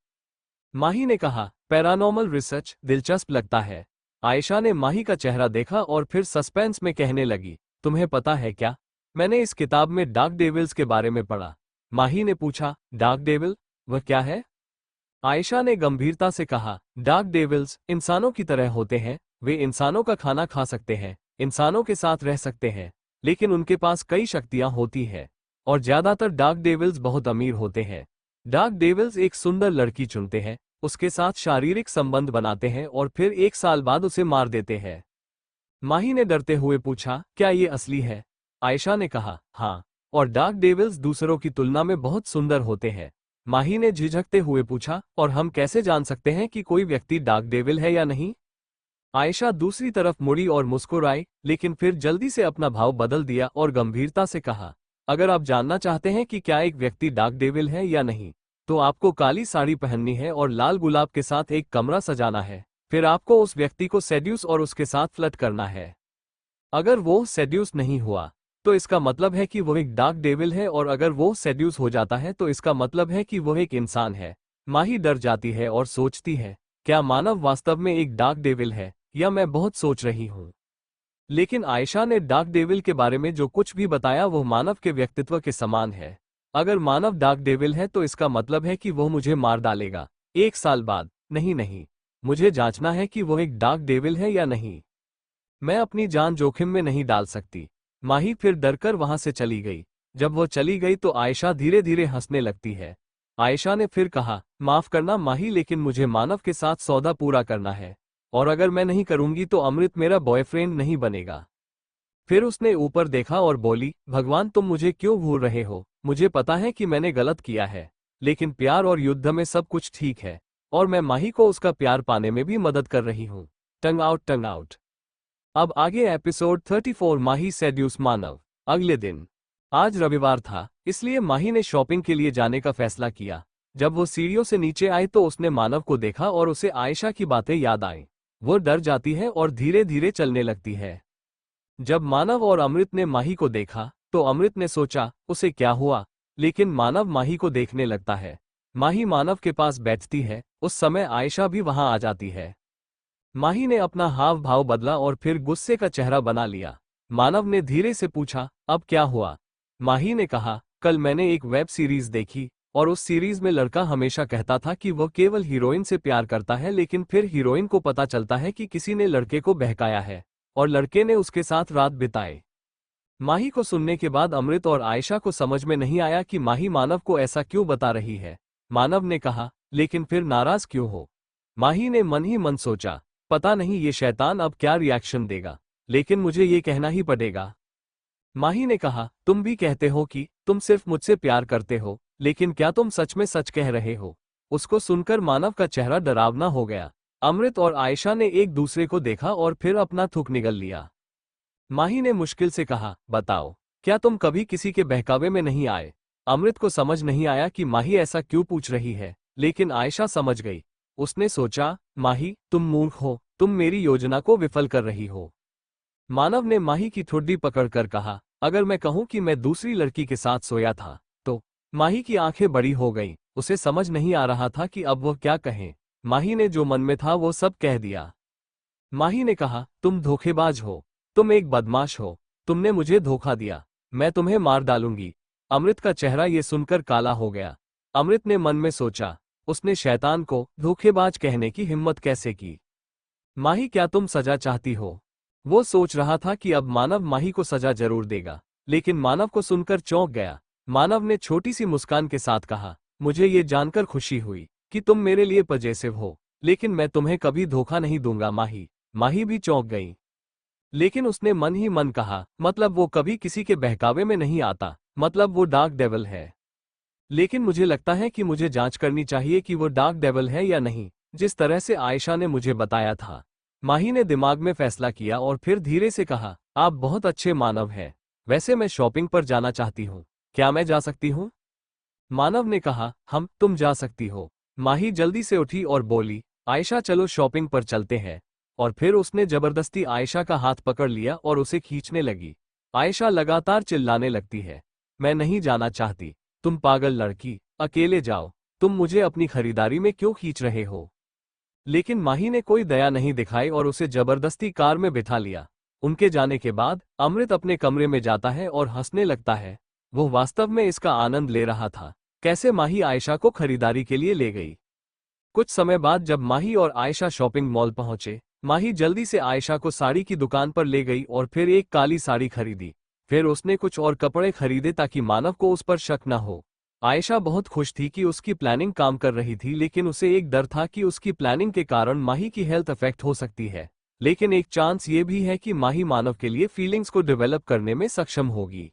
माही ने कहा, पैरानॉर्मल रिसर्च दिलचस्प लगता है। आयशा ने माही का चेहरा देखा और फिर सस्पेंस में कहने लगी, तुम्हें पता है क्या, मैंने इस किताब में डार्क डेविल्स के बारे में पढ़ा। माही ने पूछा, डार्क डेविल? वह क्या है? आयशा ने गंभीरता से कहा, डार्क डेविल्स इंसानों की तरह होते हैं, वे इंसानों का खाना खा सकते हैं, इंसानों के साथ रह सकते हैं, लेकिन उनके पास कई शक्तियां होती हैं। और ज्यादातर डार्क डेविल्स बहुत अमीर होते हैं। डार्क डेविल्स एक सुंदर लड़की चुनते हैं, उसके साथ शारीरिक संबंध बनाते हैं और फिर 1 साल बाद उसे मार देते हैं। माही ने डरते हुए पूछा, क्या ये असली है? आयशा ने कहा, हाँ, और डार्क डेविल्स दूसरों की तुलना में बहुत सुंदर होते हैं। माही ने झिझकते हुए पूछा, और हम कैसे जान सकते हैं कि कोई व्यक्ति डार्क डेविल है या नहीं? आयशा दूसरी तरफ मुड़ी और मुस्कुराई, लेकिन फिर जल्दी से अपना भाव बदल दिया और गंभीरता से कहा, अगर आप जानना चाहते हैं कि क्या एक व्यक्ति डार्क डेविल है या नहीं, तो आपको काली साड़ी पहननी है और लाल गुलाब के साथ एक कमरा सजाना है। फिर आपको उस व्यक्ति को सेड्यूस और उसके साथ फ्लर्ट करना है। अगर वो सेड्यूस नहीं हुआ, तो इसका मतलब है कि वो एक डार्क डेविल है, और अगर वो सेड्यूस हो जाता है तो इसका मतलब है कि वो एक इंसान है। माही डर जाती है और सोचती है, क्या मानव वास्तव में एक डार्क डेविल है, या मैं बहुत सोच रही हूँ? लेकिन आयशा ने डार्क डेविल के बारे में जो कुछ भी बताया वो मानव के व्यक्तित्व के समान है। अगर मानव डार्क डेविल है तो इसका मतलब है कि वो मुझे मार डालेगा 1 साल बाद। नहीं नहीं, मुझे जांचना है कि वो एक डार्क डेविल है या नहीं। मैं अपनी जान जोखिम में नहीं डाल सकती। माही फिर डरकर वहां से चली गई। जब वो चली गई तो आयशा धीरे धीरे हंसने लगती है। आयशा ने फिर कहा, माफ करना माही, लेकिन मुझे मानव के साथ सौदा पूरा करना है, और अगर मैं नहीं करूंगी तो अमृत मेरा बॉयफ्रेंड नहीं बनेगा। फिर उसने ऊपर देखा और बोली, भगवान तुम मुझे क्यों भूल रहे हो? मुझे पता है कि मैंने गलत किया है, लेकिन प्यार और युद्ध में सब कुछ ठीक है, और मैं माही को उसका प्यार पाने में भी मदद कर रही हूँ। टंग आउट टंग आउट। अब आगे एपिसोड 34, माही सेड्यूस मानव। अगले दिन, आज रविवार था, इसलिए माही ने शॉपिंग के लिए जाने का फैसला किया। जब वो सीढ़ियों से नीचे आई तो उसने मानव को देखा और उसे आयशा की बातें याद आईं। वो डर जाती है और धीरे धीरे चलने लगती है। जब मानव और अमृत ने माही को देखा तो अमृत ने सोचा, उसे क्या हुआ, लेकिन मानव माही को देखने लगता है। माही मानव के पास बैठती है, उस समय आयशा भी वहां आ जाती है। माही ने अपना हाव भाव बदला और फिर गुस्से का चेहरा बना लिया। मानव ने धीरे से पूछा, अब क्या हुआ? माही ने कहा, कल मैंने एक वेब सीरीज देखी, और उस सीरीज में लड़का हमेशा कहता था कि वह केवल हीरोइन से प्यार करता है, लेकिन फिर हीरोइन को पता चलता है कि किसी ने लड़के को बहकाया है, और लड़के ने उसके साथ रात बिताई। माही को सुनने के बाद अमृत और आयशा को समझ में नहीं आया कि माही मानव को ऐसा क्यों बता रही है। मानव ने कहा, लेकिन फिर नाराज क्यों हो? माही ने मन ही मन सोचा, पता नहीं ये शैतान अब क्या रिएक्शन देगा, लेकिन मुझे ये कहना ही पड़ेगा। माही ने कहा, तुम भी कहते हो कि तुम सिर्फ मुझसे प्यार करते हो, लेकिन क्या तुम सच में सच कह रहे हो? उसको सुनकर मानव का चेहरा डरावना हो गया। अमृत और आयशा ने एक दूसरे को देखा और फिर अपना थूक निगल लिया। माही ने मुश्किल से कहा, बताओ, क्या तुम कभी किसी के बहकावे में नहीं आए? अमृत को समझ नहीं आया कि माही ऐसा क्यों पूछ रही है। लेकिन आयशा समझ गई। उसने सोचा, माही तुम मूर्ख हो, तुम मेरी योजना को विफल कर रही हो। मानव ने माही की ठुड्डी पकड़कर कहा, अगर मैं कहूं कि मैं दूसरी लड़की के साथ सोया था तो। माही की आंखें बड़ी हो गईं, उसे समझ नहीं आ रहा था कि अब वह क्या कहे। माही ने जो मन में था वो सब कह दिया। माही ने कहा, तुम धोखेबाज हो, तुम एक बदमाश हो, तुमने मुझे धोखा दिया, मैं तुम्हें मार डालूंगी। अमृत का चेहरा ये सुनकर काला हो गया। अमृत ने मन में सोचा, उसने शैतान को धोखेबाज कहने की हिम्मत कैसे की। माही क्या तुम सजा चाहती हो? वो सोच रहा था कि अब मानव माही को सजा जरूर देगा, लेकिन मानव को सुनकर चौंक गया। मानव ने छोटी सी मुस्कान के साथ कहा, मुझे ये जानकर खुशी हुई कि तुम मेरे लिए पजेसिव हो, लेकिन मैं तुम्हें कभी धोखा नहीं दूंगा माही। माही भी चौंक गई, लेकिन उसने मन ही मन कहा, मतलब वो कभी किसी के बहकावे में नहीं आता, मतलब वो डार्क डेविल है। लेकिन मुझे लगता है कि मुझे जांच करनी चाहिए कि वो डार्क डेविल है या नहीं, जिस तरह से आयशा ने मुझे बताया था। माही ने दिमाग में फैसला किया और फिर धीरे से कहा, आप बहुत अच्छे मानव हैं। वैसे मैं शॉपिंग पर जाना चाहती हूँ, क्या मैं जा सकती हूँ? मानव ने कहा, तुम जा सकती हो। माही जल्दी से उठी और बोली, आयशा चलो शॉपिंग पर चलते हैं। और फिर उसने जबरदस्ती आयशा का हाथ पकड़ लिया और उसे खींचने लगी। आयशा लगातार चिल्लाने लगती है, मैं नहीं जाना चाहती, तुम पागल लड़की, अकेले जाओ, तुम मुझे अपनी खरीदारी में क्यों खींच रहे हो? लेकिन माही ने कोई दया नहीं दिखाई और उसे जबरदस्ती कार में बिठा लिया। उनके जाने के बाद अमृत अपने कमरे में जाता है और हंसने लगता है। वो वास्तव में इसका आनंद ले रहा था, कैसे माही आयशा को खरीदारी के लिए ले गई। कुछ समय बाद जब माही और आयशा शॉपिंग मॉल पहुंचे, माही जल्दी से आयशा को साड़ी की दुकान पर ले गई और फिर एक काली साड़ी खरीदी। फिर उसने कुछ और कपड़े खरीदे ताकि मानव को उस पर शक न हो। आयशा बहुत खुश थी कि उसकी प्लानिंग काम कर रही थी, लेकिन उसे एक डर था कि उसकी प्लानिंग के कारण माही की हेल्थ अफेक्ट हो सकती है। लेकिन एक चांस ये भी है कि माही मानव के लिए फीलिंग्स को डेवलप करने में सक्षम होगी।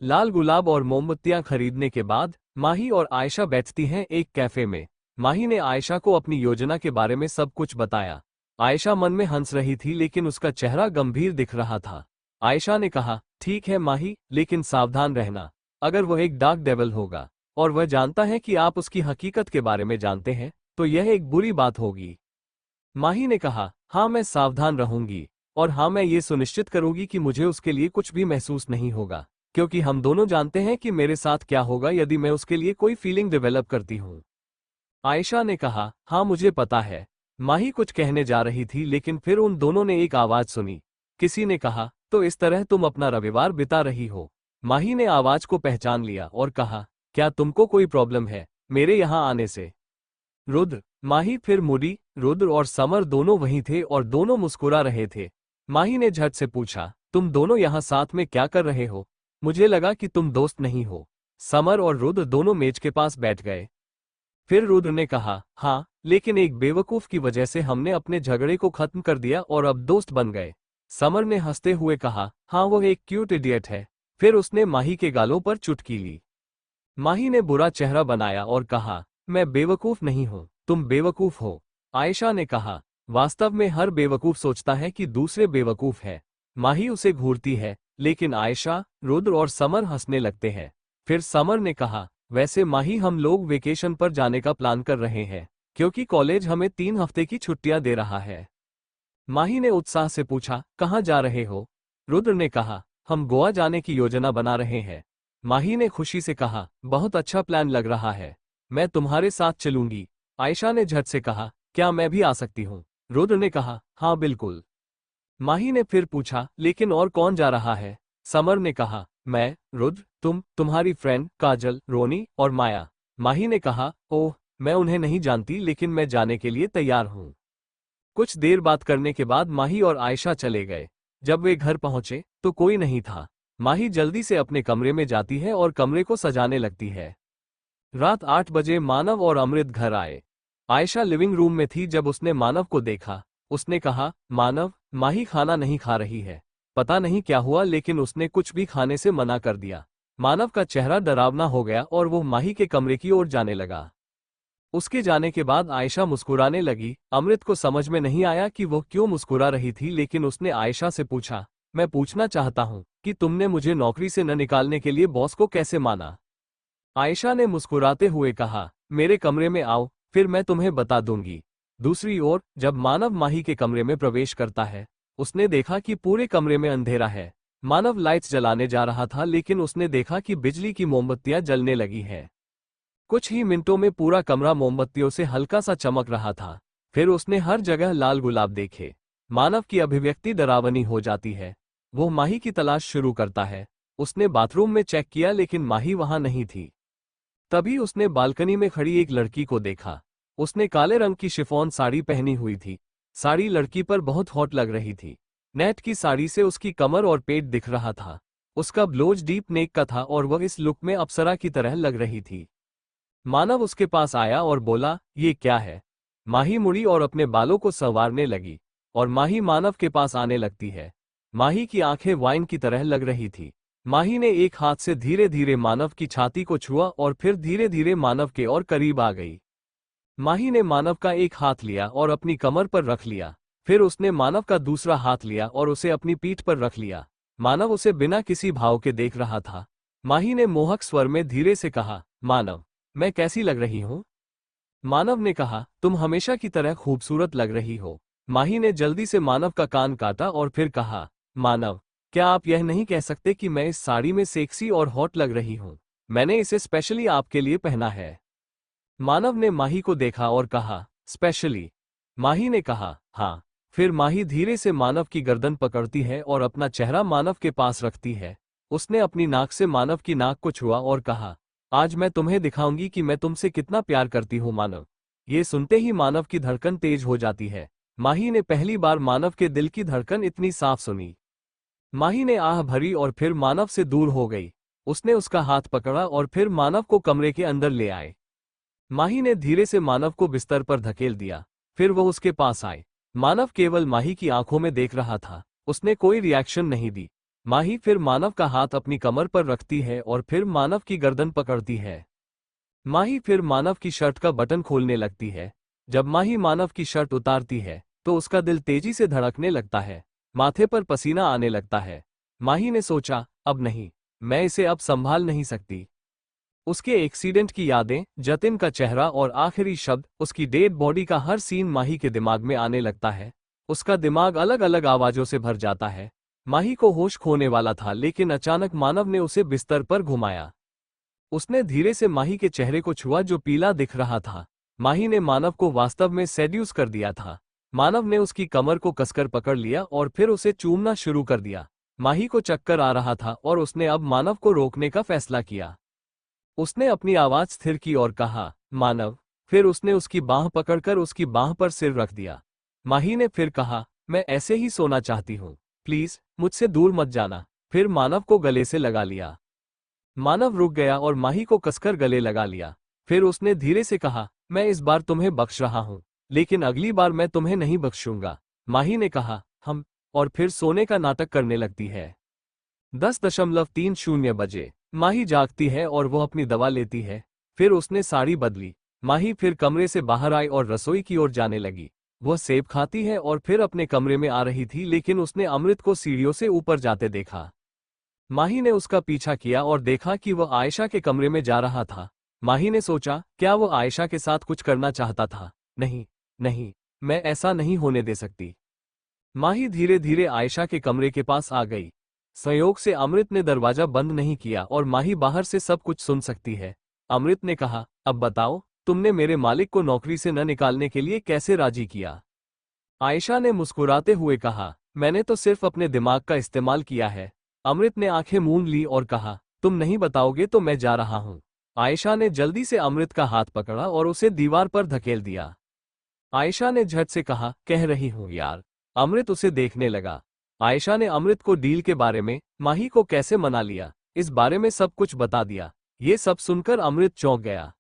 लाल गुलाब और मोमबत्तियां खरीदने के बाद माही और आयशा बैठती हैं एक कैफे में। माही ने आयशा को अपनी योजना के बारे में सब कुछ बताया। आयशा मन में हंस रही थी, लेकिन उसका चेहरा गंभीर दिख रहा था। आयशा ने कहा, ठीक है माही, लेकिन सावधान रहना, अगर वह एक डार्क डेविल होगा और वह जानता है कि आप उसकी हकीकत के बारे में जानते हैं, तो यह एक बुरी बात होगी। माही ने कहा, हाँ मैं सावधान रहूंगी, और हाँ मैं ये सुनिश्चित करूंगी कि मुझे उसके लिए कुछ भी महसूस नहीं होगा, क्योंकि हम दोनों जानते हैं कि मेरे साथ क्या होगा यदि मैं उसके लिए कोई फीलिंग डेवलप करती हूँ। आयशा ने कहा, हाँ मुझे पता है। माही कुछ कहने जा रही थी, लेकिन फिर उन दोनों ने एक आवाज सुनी। किसी ने कहा, तो इस तरह तुम अपना रविवार बिता रही हो? माही ने आवाज को पहचान लिया और कहा, क्या तुमको कोई प्रॉब्लम है मेरे यहाँ आने से? रुद्र, माही फिर मुड़ी। रुद्र और समर दोनों वहीं थे और दोनों मुस्कुरा रहे थे। माही ने झट से पूछा, तुम दोनों यहाँ साथ में क्या कर रहे हो? मुझे लगा कि तुम दोस्त नहीं हो। समर और रुद्र दोनों मेज के पास बैठ गए। फिर रुद्र ने कहा, हाँ, लेकिन एक बेवकूफ की वजह से हमने अपने झगड़े को खत्म कर दिया और अब दोस्त बन गए। समर ने हंसते हुए कहा, हाँ वो एक क्यूट इडियट है। फिर उसने माही के गालों पर चुटकी ली। माही ने बुरा चेहरा बनाया और कहा, मैं बेवकूफ नहीं हूं, तुम बेवकूफ हो। आयशा ने कहा, वास्तव में हर बेवकूफ सोचता है कि दूसरे बेवकूफ है। माही उसे घूरती है, लेकिन आयशा, रुद्र और समर हंसने लगते हैं। फिर समर ने कहा, वैसे माही हम लोग वेकेशन पर जाने का प्लान कर रहे हैं, क्योंकि कॉलेज हमें 3 हफ्ते की छुट्टियां दे रहा है। माही ने उत्साह से पूछा, कहाँ जा रहे हो? रुद्र ने कहा, हम गोवा जाने की योजना बना रहे हैं। माही ने खुशी से कहा, बहुत अच्छा प्लान लग रहा है, मैं तुम्हारे साथ चलूंगी। आयशा ने झट से कहा, क्या मैं भी आ सकती हूँ? रुद्र ने कहा, हाँ बिल्कुल। माही ने फिर पूछा, लेकिन और कौन जा रहा है? समर ने कहा, मैं, रुद्र, तुम्हारी फ्रेंड काजल, रोनी और माया। माही ने कहा, ओह, मैं उन्हें नहीं जानती, लेकिन मैं जाने के लिए तैयार हूँ। कुछ देर बात करने के बाद माही और आयशा चले गए। जब वे घर पहुंचे तो कोई नहीं था। माही जल्दी से अपने कमरे में जाती है और कमरे को सजाने लगती है। रात 8 बजे मानव और अमृत घर आए। आयशा लिविंग रूम में थी जब उसने मानव को देखा। उसने कहा, मानव, माही खाना नहीं खा रही है। पता नहीं क्या हुआ, लेकिन उसने कुछ भी खाने से मना कर दिया। मानव का चेहरा डरावना हो गया और वो माही के कमरे की ओर जाने लगा। उसके जाने के बाद आयशा मुस्कुराने लगी। अमृत को समझ में नहीं आया कि वो क्यों मुस्कुरा रही थी, लेकिन उसने आयशा से पूछा, मैं पूछना चाहता हूँ कि तुमने मुझे नौकरी से न निकालने के लिए बॉस को कैसे माना? आयशा ने मुस्कुराते हुए कहा, मेरे कमरे में आओ, फिर मैं तुम्हें बता दूंगी। दूसरी ओर जब मानव माही के कमरे में प्रवेश करता है, उसने देखा कि पूरे कमरे में अंधेरा है। मानव लाइट्स जलाने जा रहा था लेकिन उसने देखा कि बिजली की मोमबत्तियां जलने लगी हैं। कुछ ही मिनटों में पूरा कमरा मोमबत्तियों से हल्का सा चमक रहा था। फिर उसने हर जगह लाल गुलाब देखे। मानव की अभिव्यक्ति डरावनी हो जाती है। वो माही की तलाश शुरू करता है। उसने बाथरूम में चेक किया लेकिन माही वहां नहीं थी। तभी उसने बालकनी में खड़ी एक लड़की को देखा। उसने काले रंग की शिफॉन साड़ी पहनी हुई थी। साड़ी लड़की पर बहुत हॉट लग रही थी। नेट की साड़ी से उसकी कमर और पेट दिख रहा था। उसका ब्लाउज डीप नेक का था और वह इस लुक में अप्सरा की तरह लग रही थी। मानव उसके पास आया और बोला, ये क्या है? माही मुड़ी और अपने बालों को संवारने लगी और माही मानव के पास आने लगती है। माही की आंखें वाइन की तरह लग रही थी। माही ने एक हाथ से धीरे धीरे मानव की छाती को छुआ और फिर धीरे धीरे मानव के और करीब आ गई। माही ने मानव का एक हाथ लिया और अपनी कमर पर रख लिया। फिर उसने मानव का दूसरा हाथ लिया और उसे अपनी पीठ पर रख लिया। मानव उसे बिना किसी भाव के देख रहा था। माही ने मोहक स्वर में धीरे से कहा, मानव, मैं कैसी लग रही हूं? मानव ने कहा, तुम हमेशा की तरह खूबसूरत लग रही हो। माही ने जल्दी से मानव का कान काटा और फिर कहा, मानव, क्या आप यह नहीं कह सकते कि मैं इस साड़ी में सेक्सी और हॉट लग रही हूं? मैंने इसे स्पेशली आपके लिए पहना है। मानव ने माही को देखा और कहा, स्पेशली? माही ने कहा, हाँ। फिर माही धीरे से मानव की गर्दन पकड़ती है और अपना चेहरा मानव के पास रखती है। उसने अपनी नाक से मानव की नाक को छुआ और कहा, आज मैं तुम्हें दिखाऊंगी कि मैं तुमसे कितना प्यार करती हूं मानव। ये सुनते ही मानव की धड़कन तेज हो जाती है। माही ने पहली बार मानव के दिल की धड़कन इतनी साफ सुनी। माही ने आह भरी और फिर मानव से दूर हो गई। उसने उसका हाथ पकड़ा और फिर मानव को कमरे के अंदर ले आए। माही ने धीरे से मानव को बिस्तर पर धकेल दिया। फिर वह उसके पास आए। मानव केवल माही की आंखों में देख रहा था। उसने कोई रिएक्शन नहीं दी। माही फिर मानव का हाथ अपनी कमर पर रखती है और फिर मानव की गर्दन पकड़ती है। माही फिर मानव की शर्ट का बटन खोलने लगती है। जब माही मानव की शर्ट उतारती है तो उसका दिल तेजी से धड़कने लगता है। माथे पर पसीना आने लगता है। माही ने सोचा, अब नहीं, मैं इसे अब संभाल नहीं सकती। उसके एक्सीडेंट की यादें, जतिन का चेहरा और आखिरी शब्द, उसकी डेड बॉडी का हर सीन माही के दिमाग में आने लगता है। उसका दिमाग अलग अलग आवाजों से भर जाता है। माही को होश खोने वाला था लेकिन अचानक मानव ने उसे बिस्तर पर घुमाया। उसने धीरे से माही के चेहरे को छुआ जो पीला दिख रहा था। माही ने मानव को वास्तव में सेड्यूस कर दिया था। मानव ने उसकी कमर को कसकर पकड़ लिया और फिर उसे चूमना शुरू कर दिया। माही को चक्कर आ रहा था और उसने अब मानव को रोकने का फैसला किया। उसने अपनी आवाज स्थिर की और कहा, मानव। फिर उसने उसकी बांह पकड़कर उसकी बांह पर सिर रख दिया। माही ने फिर कहा, मैं ऐसे ही सोना चाहती हूँ, प्लीज मुझसे दूर मत जाना। फिर मानव को गले से लगा लिया। मानव रुक गया और माही को कसकर गले लगा लिया। फिर उसने धीरे से कहा, मैं इस बार तुम्हें बख्श रहा हूँ, लेकिन अगली बार मैं तुम्हें नहीं बख्शूंगा। माही ने कहा, हम, और फिर सोने का नाटक करने लगती है। 10:30 बजे माही जागती है और वो अपनी दवा लेती है। फिर उसने साड़ी बदली। माही फिर कमरे से बाहर आई और रसोई की ओर जाने लगी। वह सेब खाती है और फिर अपने कमरे में आ रही थी लेकिन उसने अमृत को सीढ़ियों से ऊपर जाते देखा। माही ने उसका पीछा किया और देखा कि वह आयशा के कमरे में जा रहा था। माही ने सोचा, क्या वह आयशा के साथ कुछ करना चाहता था? नहीं, नहीं, मैं ऐसा नहीं होने दे सकती। माही धीरे धीरे आयशा के कमरे के पास आ गई। संयोग से अमृत ने दरवाजा बंद नहीं किया और माही बाहर से सब कुछ सुन सकती है। अमृत ने कहा, अब बताओ, तुमने मेरे मालिक को नौकरी से न निकालने के लिए कैसे राजी किया? आयशा ने मुस्कुराते हुए कहा, मैंने तो सिर्फ अपने दिमाग का इस्तेमाल किया है। अमृत ने आंखें मूंद ली और कहा, तुम नहीं बताओगे तो मैं जा रहा हूं। आयशा ने जल्दी से अमृत का हाथ पकड़ा और उसे दीवार पर धकेल दिया। आयशा ने झट से कहा, कह रही हूं यार। अमृत उसे देखने लगा। आयशा ने अमृत को डील के बारे में, माही को कैसे मना लिया, इस बारे में सब कुछ बता दिया। ये सब सुनकर अमृत चौंक गया।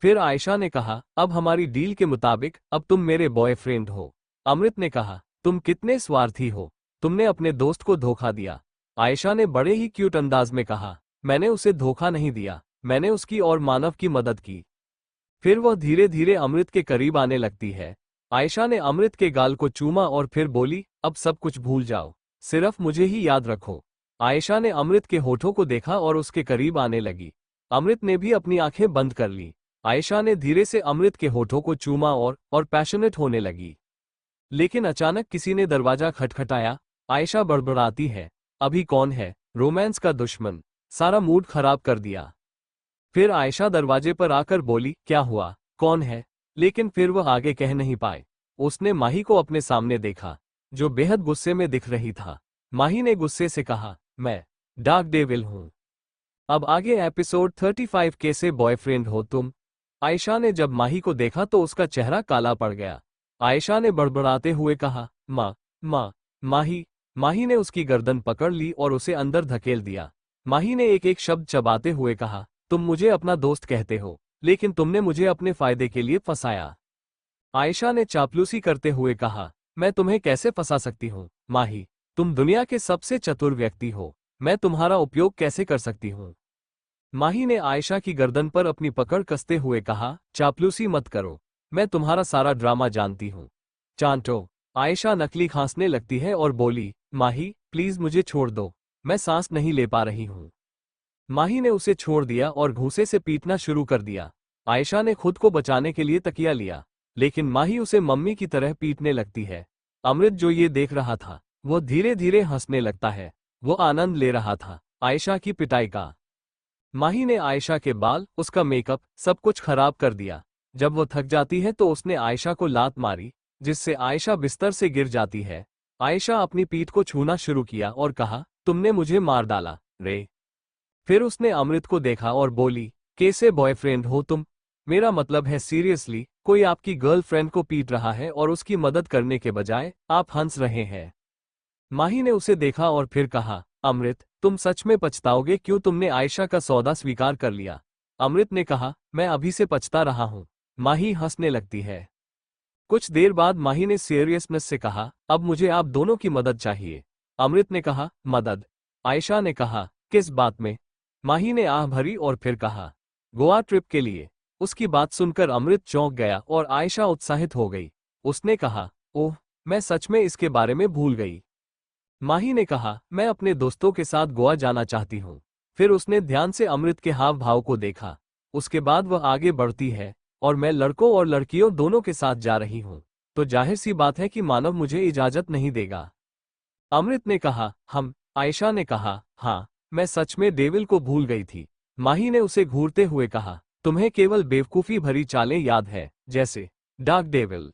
फिर आयशा ने कहा, अब हमारी डील के मुताबिक अब तुम मेरे बॉयफ्रेंड हो। अमृत ने कहा, तुम कितने स्वार्थी हो, तुमने अपने दोस्त को धोखा दिया। आयशा ने बड़े ही क्यूट अंदाज में कहा, मैंने उसे धोखा नहीं दिया, मैंने उसकी और मानव की मदद की। फिर वह धीरे धीरे अमृत के करीब आने लगती है। आयशा ने अमृत के गाल को चूमा और फिर बोली, अब सब कुछ भूल जाओ, सिर्फ मुझे ही याद रखो। आयशा ने अमृत के होठों को देखा और उसके करीब आने लगी। अमृत ने भी अपनी आंखें बंद कर ली। आयशा ने धीरे से अमृत के होठों को चूमा और पैशनेट होने लगी। लेकिन अचानक किसी ने दरवाजा खटखटाया। आयशा बड़बड़ाती है, अभी कौन है? रोमांस का दुश्मन, सारा मूड खराब कर दिया। फिर आयशा दरवाजे पर आकर बोली, क्या हुआ, कौन है? लेकिन फिर वह आगे कह नहीं पाए। उसने माही को अपने सामने देखा, जो बेहद गुस्से में दिख रही था। माही ने गुस्से से कहा, मैं डार्क डेविल हूं। अब आगे एपिसोड 35 कैसे बॉयफ्रेंड हो तुम? आयशा ने जब माही को देखा तो उसका चेहरा काला पड़ गया। आयशा ने बड़बड़ाते हुए कहा, माँ, माही। माही ने उसकी गर्दन पकड़ ली और उसे अंदर धकेल दिया। माही ने एक एक शब्द चबाते हुए कहा, तुम मुझे अपना दोस्त कहते हो, लेकिन तुमने मुझे अपने फायदे के लिए फंसाया। आयशा ने चापलूसी करते हुए कहा, मैं तुम्हें कैसे फंसा सकती हूँ? माही, तुम दुनिया के सबसे चतुर व्यक्ति हो, मैं तुम्हारा उपयोग कैसे कर सकती हूँ? माही ने आयशा की गर्दन पर अपनी पकड़ कसते हुए कहा, चापलूसी मत करो, मैं तुम्हारा सारा ड्रामा जानती हूँ। चांटो। आयशा नकली खांसने लगती है और बोली, माही प्लीज मुझे छोड़ दो, मैं सांस नहीं ले पा रही हूँ। माही ने उसे छोड़ दिया और घूंसे से पीटना शुरू कर दिया। आयशा ने खुद को बचाने के लिए तकिया लिया, लेकिन माही उसे मम्मी की तरह पीटने लगती है। अमृत जो ये देख रहा था, वो धीरे धीरे हंसने लगता है। वो आनंद ले रहा था आयशा की पिटाई का। माही ने आयशा के बाल, उसका मेकअप, सब कुछ खराब कर दिया। जब वो थक जाती है तो उसने आयशा को लात मारी, जिससे आयशा बिस्तर से गिर जाती है। आयशा अपनी पीठ को छूना शुरू किया और कहा, तुमने मुझे मार डाला रे। फिर उसने अमृत को देखा और बोली, कैसे बॉयफ्रेंड हो तुम? मेरा मतलब है सीरियसली, कोई आपकी गर्लफ्रेंड को पीट रहा है और उसकी मदद करने के बजाय आप हंस रहे हैं। माही ने उसे देखा और फिर कहा, अमृत तुम सच में पछताओगे क्यों तुमने आयशा का सौदा स्वीकार कर लिया? अमृत ने कहा, मैं अभी से पछता रहा हूं। माही हंसने लगती है। कुछ देर बाद माही ने सीरियसनेस से कहा, अब मुझे आप दोनों की मदद चाहिए। अमृत ने कहा, मदद? आयशा ने कहा, किस बात में? माही ने आह भरी और फिर कहा, गोवा ट्रिप के लिए। उसकी बात सुनकर अमृत चौंक गया और आयशा उत्साहित हो गई। उसने कहा, ओह, मैं सच में इसके बारे में भूल गई। माही ने कहा, मैं अपने दोस्तों के साथ गोवा जाना चाहती हूँ। फिर उसने ध्यान से अमृत के हाव भाव को देखा। उसके बाद वह आगे बढ़ती है, और मैं लड़कों और लड़कियों दोनों के साथ जा रही हूँ, तो जाहिर सी बात है कि मानव मुझे इजाजत नहीं देगा। अमृत ने कहा, हम? आयशा ने कहा, हाँ, मैं सच में डेविल को भूल गई थी। माही ने उसे घूरते हुए कहा, तुम्हें केवल बेवकूफ़ी भरी चालें याद है, जैसे डार्क डेविल।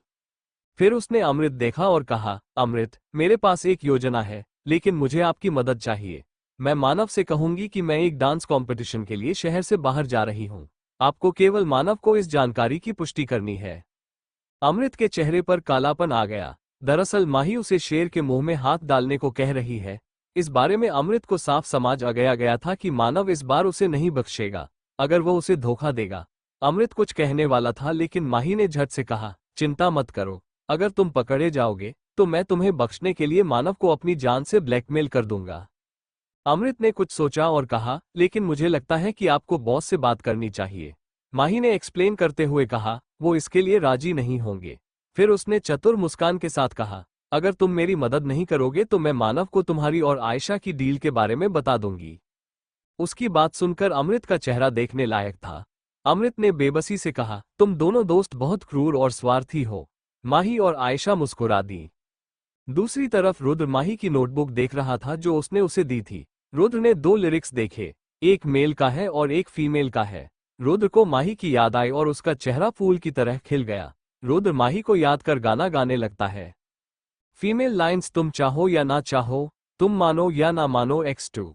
फिर उसने अमृत देखा और कहा, अमृत मेरे पास एक योजना है, लेकिन मुझे आपकी मदद चाहिए। मैं मानव से कहूंगी कि मैं एक डांस कॉम्पिटिशन के लिए शहर से बाहर जा रही हूँ। आपको केवल मानव को इस जानकारी की पुष्टि करनी है। अमृत के चेहरे पर कालापन आ गया। दरअसल माही उसे शेर के मुंह में हाथ डालने को कह रही है। इस बारे में अमृत को साफ समझ आ गया था कि मानव इस बार उसे नहीं बख्शेगा, अगर वो उसे धोखा देगा। अमृत कुछ कहने वाला था, लेकिन माही ने झट से कहा, चिंता मत करो, अगर तुम पकड़े जाओगे तो मैं तुम्हें बख्शने के लिए मानव को अपनी जान से ब्लैकमेल कर दूंगा। अमृत ने कुछ सोचा और कहा, लेकिन मुझे लगता है कि आपको बॉस से बात करनी चाहिए। माही ने एक्सप्लेन करते हुए कहा, वो इसके लिए राजी नहीं होंगे। फिर उसने चतुर मुस्कान के साथ कहा, अगर तुम मेरी मदद नहीं करोगे तो मैं मानव को तुम्हारी और आयशा की डील के बारे में बता दूंगी। उसकी बात सुनकर अमृत का चेहरा देखने लायक था। अमृत ने बेबसी से कहा, तुम दोनों दोस्त बहुत क्रूर और स्वार्थी हो। माही और आयशा मुस्कुरा दी। दूसरी तरफ रुद्र माही की नोटबुक देख रहा था जो उसने उसे दी थी। रुद्र ने दो लिरिक्स देखे, एक मेल का है और एक फीमेल का है। रुद्र को माही की याद आई और उसका चेहरा फूल की तरह खिल गया। रुद्र माही को याद कर गाना गाने लगता है। फीमेल लाइंस, तुम चाहो या ना चाहो, तुम मानो या ना मानो X2।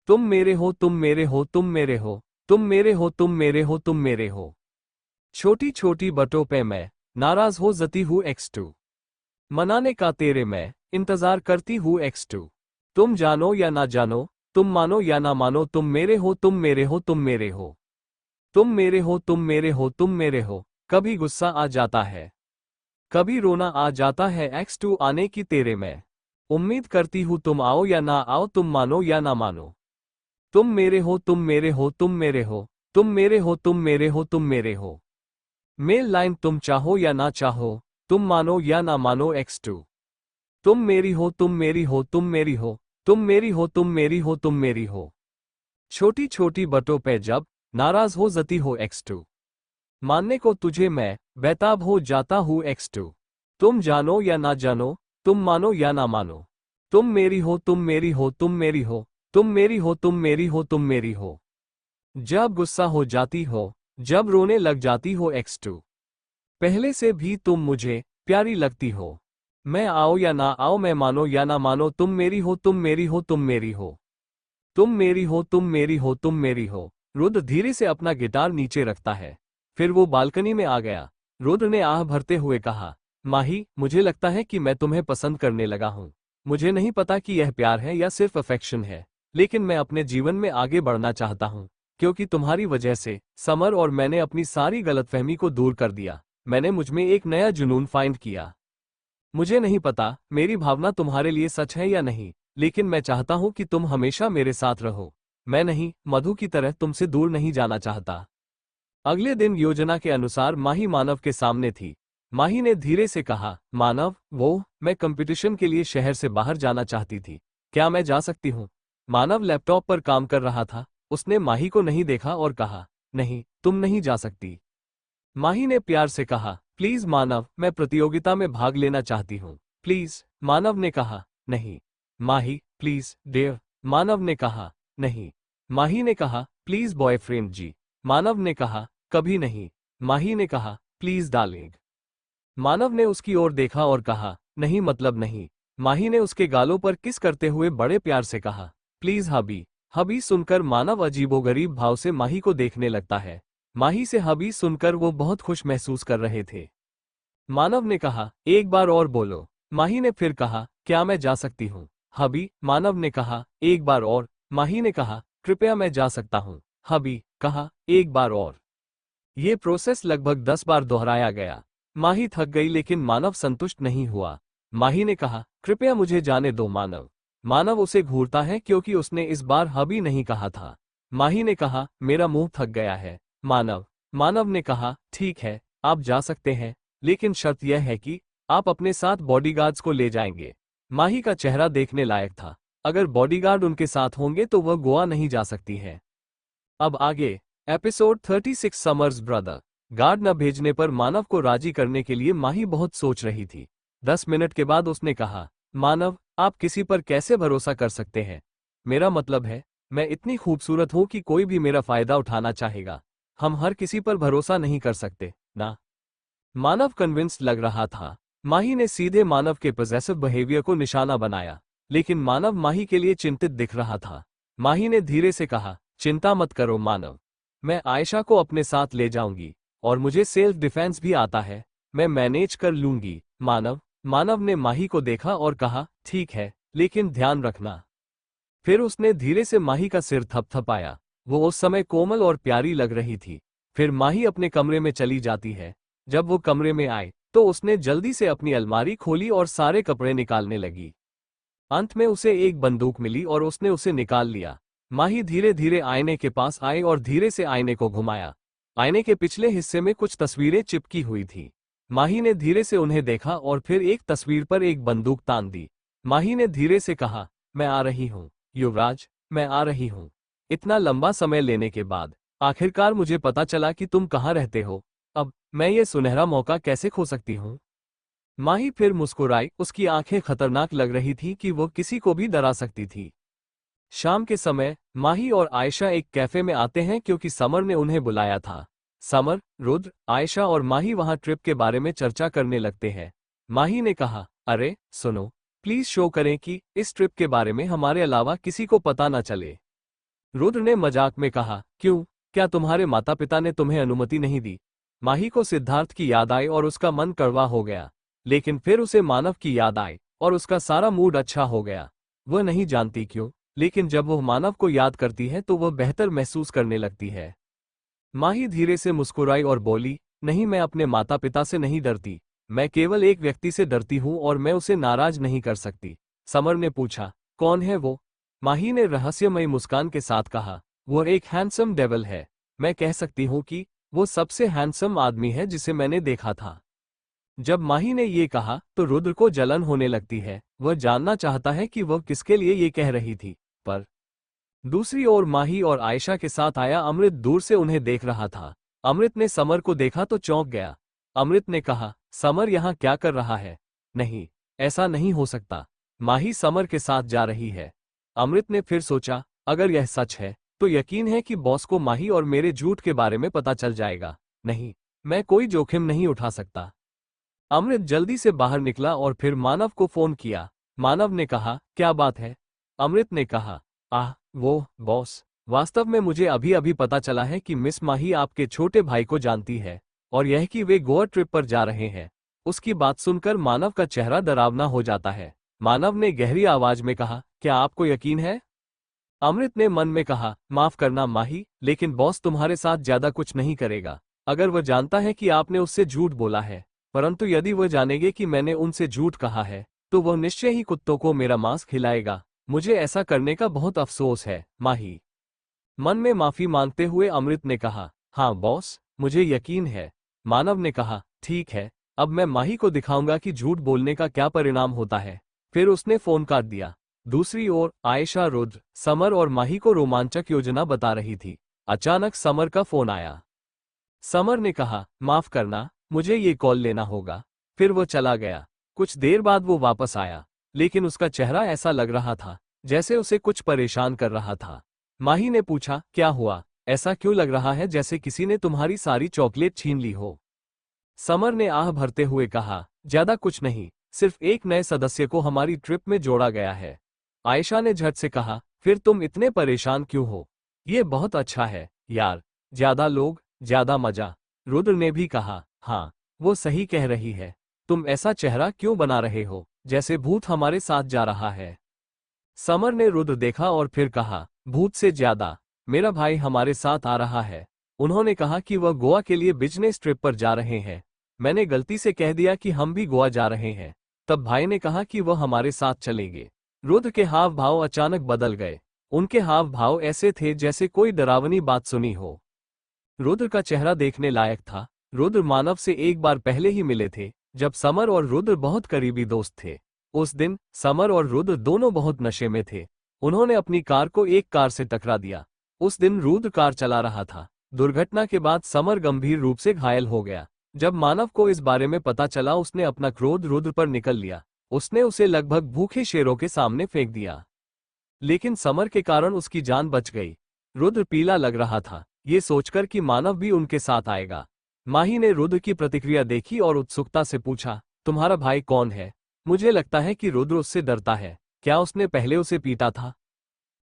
तुम मेरे हो, तुम मेरे हो, तुम मेरे हो, तुम मेरे हो, तुम मेरे हो, तुम मेरे हो। छोटी छोटी बातों पे मैं नाराज हो जाती हूँ X2। मनाने का तेरे मैं इंतजार करती हूँ X2। तुम जानो या ना जानो, तुम मानो या ना मानो, तुम मेरे हो, तुम मेरे हो, तुम मेरे हो। तुम मेरे हो, तुम मेरे हो, तुम मेरे हो। कभी गुस्सा आ जाता है, कभी रोना आ जाता है X2 आने की तेरे में। उम्मीद करती हूँ तुम आओ या ना आओ, तुम मानो या ना मानो। तुम मेरे हो, तुम मेरे हो, तुम मेरे हो, तुम मेरे हो, तुम मेरे हो, तुम मेरे हो। मेल लाइन, तुम चाहो या ना चाहो, तुम मानो या ना मानो X2। तुम मेरी हो, तुम मेरी हो, तुम मेरी हो, तुम मेरी हो, तुम मेरी हो, तुम मेरी हो। छोटी छोटी बातों पे जब नाराज हो जती हो x2। मानने को तुझे मैं बेताब हो जाता हूँ x2। तुम जानो या ना जानो, तुम मानो या ना मानो, तुम मेरी हो तुम मेरी हो तुम मेरी हो, तुम मेरी हो तुम मेरी हो तुम मेरी हो। जब गुस्सा हो जाती हो, जब रोने लग जाती हो x2। पहले से भी तुम मुझे प्यारी लगती हो। मैं आओ या ना आओ, मैं मानो या ना मानो, तुम मेरी हो तुम मेरी हो तुम मेरी हो, तुम मेरी हो तुम मेरी हो तुम मेरी हो। रुद्र धीरे से अपना गिटार नीचे रखता है। फिर वो बालकनी में आ गया। रुद्र ने आह भरते हुए कहा, माही, मुझे लगता है कि मैं तुम्हें पसंद करने लगा हूं। मुझे नहीं पता कि यह प्यार है या सिर्फ अफेक्शन है, लेकिन मैं अपने जीवन में आगे बढ़ना चाहता हूं, क्योंकि तुम्हारी वजह से समर और मैंने अपनी सारी गलतफहमी को दूर कर दिया। मैंने मुझमें एक नया जुनून फाइंड किया। मुझे नहीं पता मेरी भावना तुम्हारे लिए सच है या नहीं, लेकिन मैं चाहता हूं कि तुम हमेशा मेरे साथ रहो। मैं नहीं, मधु की तरह तुमसे दूर नहीं जाना चाहता। अगले दिन योजना के अनुसार माही मानव के सामने थी। माही ने धीरे से कहा, मानव, मैं कंपटीशन के लिए शहर से बाहर जाना चाहती थी। क्या मैं जा सकती हूँ? मानव लैपटॉप पर काम कर रहा था। उसने माही को नहीं देखा और कहा, नहीं, तुम नहीं जा सकती। माही ने प्यार से कहा, प्लीज मानव, मैं प्रतियोगिता में भाग लेना चाहती हूँ। प्लीज। मानव ने कहा, नहीं। माही, प्लीज डेव। मानव ने कहा, नहीं। माही ने कहा, प्लीज बॉयफ्रेंड जी। मानव ने कहा, कभी नहीं। माही ने कहा, प्लीज डार्लिंग। मानव ने उसकी ओर देखा और कहा, नहीं, मतलब नहीं। माही ने उसके गालों पर किस करते हुए बड़े प्यार से कहा, प्लीज हबी। हबी सुनकर मानव अजीबोगरीब भाव से माही को देखने लगता है। माही से हबी सुनकर वो बहुत खुश महसूस कर रहे थे। मानव ने कहा, एक बार और बोलो। माही ने फिर कहा, क्या मैं जा सकती हूँ हबी? मानव ने कहा, एक बार और। माही ने कहा, कृपया मैं जा सकता हूँ हबी? कहा, एक बार और। ये प्रोसेस लगभग 10 बार दोहराया गया। माही थक गई, लेकिन मानव संतुष्ट नहीं हुआ। माही ने कहा, कृपया मुझे जाने दो मानव। मानव उसे घूरता है क्योंकि उसने इस बार हबी नहीं कहा था। माही ने कहा, मेरा मुंह थक गया है मानव। मानव ने कहा, ठीक है, आप जा सकते हैं, लेकिन शर्त यह है कि आप अपने साथ बॉडीगार्ड्स को ले जाएंगे। माही का चेहरा देखने लायक था। अगर बॉडीगार्ड उनके साथ होंगे तो वह गोवा नहीं जा सकती है। अब आगे एपिसोड 36 समर्स ब्रदर। गार्ड न भेजने पर मानव को राजी करने के लिए माही बहुत सोच रही थी। 10 मिनट के बाद उसने कहा, मानव, आप किसी पर कैसे भरोसा कर सकते हैं? मेरा मतलब है, मैं इतनी खूबसूरत हूं कि कोई भी मेरा फायदा उठाना चाहेगा। हम हर किसी पर भरोसा नहीं कर सकते ना। मानव कन्विंस्ड लग रहा था। माही ने सीधे मानव के पॉसेसिव बिहेवियर को निशाना बनाया, लेकिन मानव माही के लिए चिंतित दिख रहा था। माही ने धीरे से कहा, चिंता मत करो मानव, मैं आयशा को अपने साथ ले जाऊंगी, और मुझे सेल्फ डिफेंस भी आता है, मैं मैनेज कर लूंगी। मानव। मानव ने माही को देखा और कहा, ठीक है, लेकिन ध्यान रखना। फिर उसने धीरे से माही का सिर थपथपाया। वो उस समय कोमल और प्यारी लग रही थी। फिर माही अपने कमरे में चली जाती है। जब वो कमरे में आए तो उसने जल्दी से अपनी अलमारी खोली और सारे कपड़े निकालने लगी। अंत में उसे एक बंदूक मिली और उसने उसे निकाल लिया। माही धीरे धीरे आईने के पास आए और धीरे से आईने को घुमाया। आईने के पिछले हिस्से में कुछ तस्वीरें चिपकी हुई थी। माही ने धीरे से उन्हें देखा और फिर एक तस्वीर पर एक बंदूक तान दी। माही ने धीरे से कहा, मैं आ रही हूँ युवराज, मैं आ रही हूँ। इतना लंबा समय लेने के बाद आखिरकार मुझे पता चला कि तुम कहाँ रहते हो। अब मैं ये सुनहरा मौका कैसे खो सकती हूँ? माही फिर मुस्कुराई। उसकी आंखें खतरनाक लग रही थी कि वो किसी को भी डरा सकती थी। शाम के समय माही और आयशा एक कैफे में आते हैं क्योंकि समर ने उन्हें बुलाया था। समर, रुद्र, आयशा और माही वहां ट्रिप के बारे में चर्चा करने लगते हैं। माही ने कहा, अरे सुनो, प्लीज शो करें कि इस ट्रिप के बारे में हमारे अलावा किसी को पता न चले। रुद्र ने मजाक में कहा, क्यों, क्या तुम्हारे माता पिता ने तुम्हें अनुमति नहीं दी? माही को सिद्धार्थ की याद आई और उसका मन कड़वा हो गया, लेकिन फिर उसे मानव की याद आई और उसका सारा मूड अच्छा हो गया। वह नहीं जानती क्यों, लेकिन जब वह मानव को याद करती है तो वह बेहतर महसूस करने लगती है। माही धीरे से मुस्कुराई और बोली, नहीं, मैं अपने माता पिता से नहीं डरती, मैं केवल एक व्यक्ति से डरती हूँ और मैं उसे नाराज नहीं कर सकती। समर ने पूछा, कौन है वो? माही ने रहस्यमयी मुस्कान के साथ कहा, वो एक हैंडसम डेविल है। मैं कह सकती हूँ कि वो सबसे हैंडसम आदमी है जिसे मैंने देखा था। जब माही ने ये कहा तो रुद्र को जलन होने लगती है। वह जानना चाहता है कि वह किसके लिए ये कह रही थी, पर दूसरी ओर माही और आयशा के साथ आया अमृत दूर से उन्हें देख रहा था। अमृत ने समर को देखा तो चौंक गया। अमृत ने कहा, समर यहाँ क्या कर रहा है? नहीं, ऐसा नहीं हो सकता। माही समर के साथ जा रही है। अमृत ने फिर सोचा, अगर यह सच है तो यकीन है कि बॉस को माही और मेरे झूठ के बारे में पता चल जाएगा। नहीं, मैं कोई जोखिम नहीं उठा सकता। अमृत जल्दी से बाहर निकला और फिर मानव को फोन किया। मानव ने कहा, क्या बात है? अमृत ने कहा, वो बॉस, वास्तव में मुझे अभी अभी पता चला है कि मिस माही आपके छोटे भाई को जानती है, और यह कि वे गोवा ट्रिप पर जा रहे हैं। उसकी बात सुनकर मानव का चेहरा डरावना हो जाता है। मानव ने गहरी आवाज में कहा, क्या आपको यकीन है? अमृत ने मन में कहा, माफ करना माही, लेकिन बॉस तुम्हारे साथ ज्यादा कुछ नहीं करेगा। अगर वह जानता है कि आपने उससे झूठ बोला है, परंतु यदि वह जानेंगे कि मैंने उनसे झूठ कहा है, तो वह निश्चय ही कुत्तों को मेरा मांस खिलाएगा। मुझे ऐसा करने का बहुत अफसोस है, माही। मन में माफी मांगते हुए अमृत ने कहा, हाँ बॉस, मुझे यकीन है। मानव ने कहा, ठीक है, अब मैं माही को दिखाऊंगा कि झूठ बोलने का क्या परिणाम होता है। फिर उसने फोन काट दिया। दूसरी ओर आयशा, रुद्र, समर और माही को रोमांचक योजना बता रही थी। अचानक समर का फोन आया। समर ने कहा, माफ करना, मुझे ये कॉल लेना होगा। फिर वो चला गया। कुछ देर बाद वो वापस आया, लेकिन उसका चेहरा ऐसा लग रहा था जैसे उसे कुछ परेशान कर रहा था। माही ने पूछा, क्या हुआ? ऐसा क्यों लग रहा है जैसे किसी ने तुम्हारी सारी चॉकलेट छीन ली हो? समर ने आह भरते हुए कहा, ज्यादा कुछ नहीं, सिर्फ एक नए सदस्य को हमारी ट्रिप में जोड़ा गया है। आयशा ने झट से कहा, फिर तुम इतने परेशान क्यों हो? ये बहुत अच्छा है यार, ज्यादा लोग, ज्यादा मजा। रुद्र ने भी कहा, हाँ, वो सही कह रही है। तुम ऐसा चेहरा क्यों बना रहे हो जैसे भूत हमारे साथ जा रहा है? समर ने रुद्र देखा और फिर कहा, भूत से ज्यादा, मेरा भाई हमारे साथ आ रहा है। उन्होंने कहा कि वह गोवा के लिए बिजनेस ट्रिप पर जा रहे हैं। मैंने गलती से कह दिया कि हम भी गोवा जा रहे हैं। तब भाई ने कहा कि वह हमारे साथ चलेंगे। रुद्र के हाव भाव अचानक बदल गए। उनके हाव भाव ऐसे थे जैसे कोई डरावनी बात सुनी हो। रुद्र का चेहरा देखने लायक था। रुद्र मानव से एक बार पहले ही मिले थे, जब समर और रुद्र बहुत करीबी दोस्त थे। उस दिन समर और रुद्र दोनों बहुत नशे में थे। उन्होंने अपनी कार को एक कार से टकरा दिया। उस दिन रुद्र कार चला रहा था। दुर्घटना के बाद समर गंभीर रूप से घायल हो गया। जब मानव को इस बारे में पता चला, उसने अपना क्रोध रुद्र पर निकल लिया। उसने उसे लगभग भूखे शेरों के सामने फेंक दिया, लेकिन समर के कारण उसकी जान बच गई। रुद्र पीला लग रहा था, ये सोचकर कि मानव भी उनके साथ आएगा। माही ने रुद्र की प्रतिक्रिया देखी और उत्सुकता से पूछा, तुम्हारा भाई कौन है? मुझे लगता है कि रुद्र उससे डरता है। क्या उसने पहले उसे पीटा था?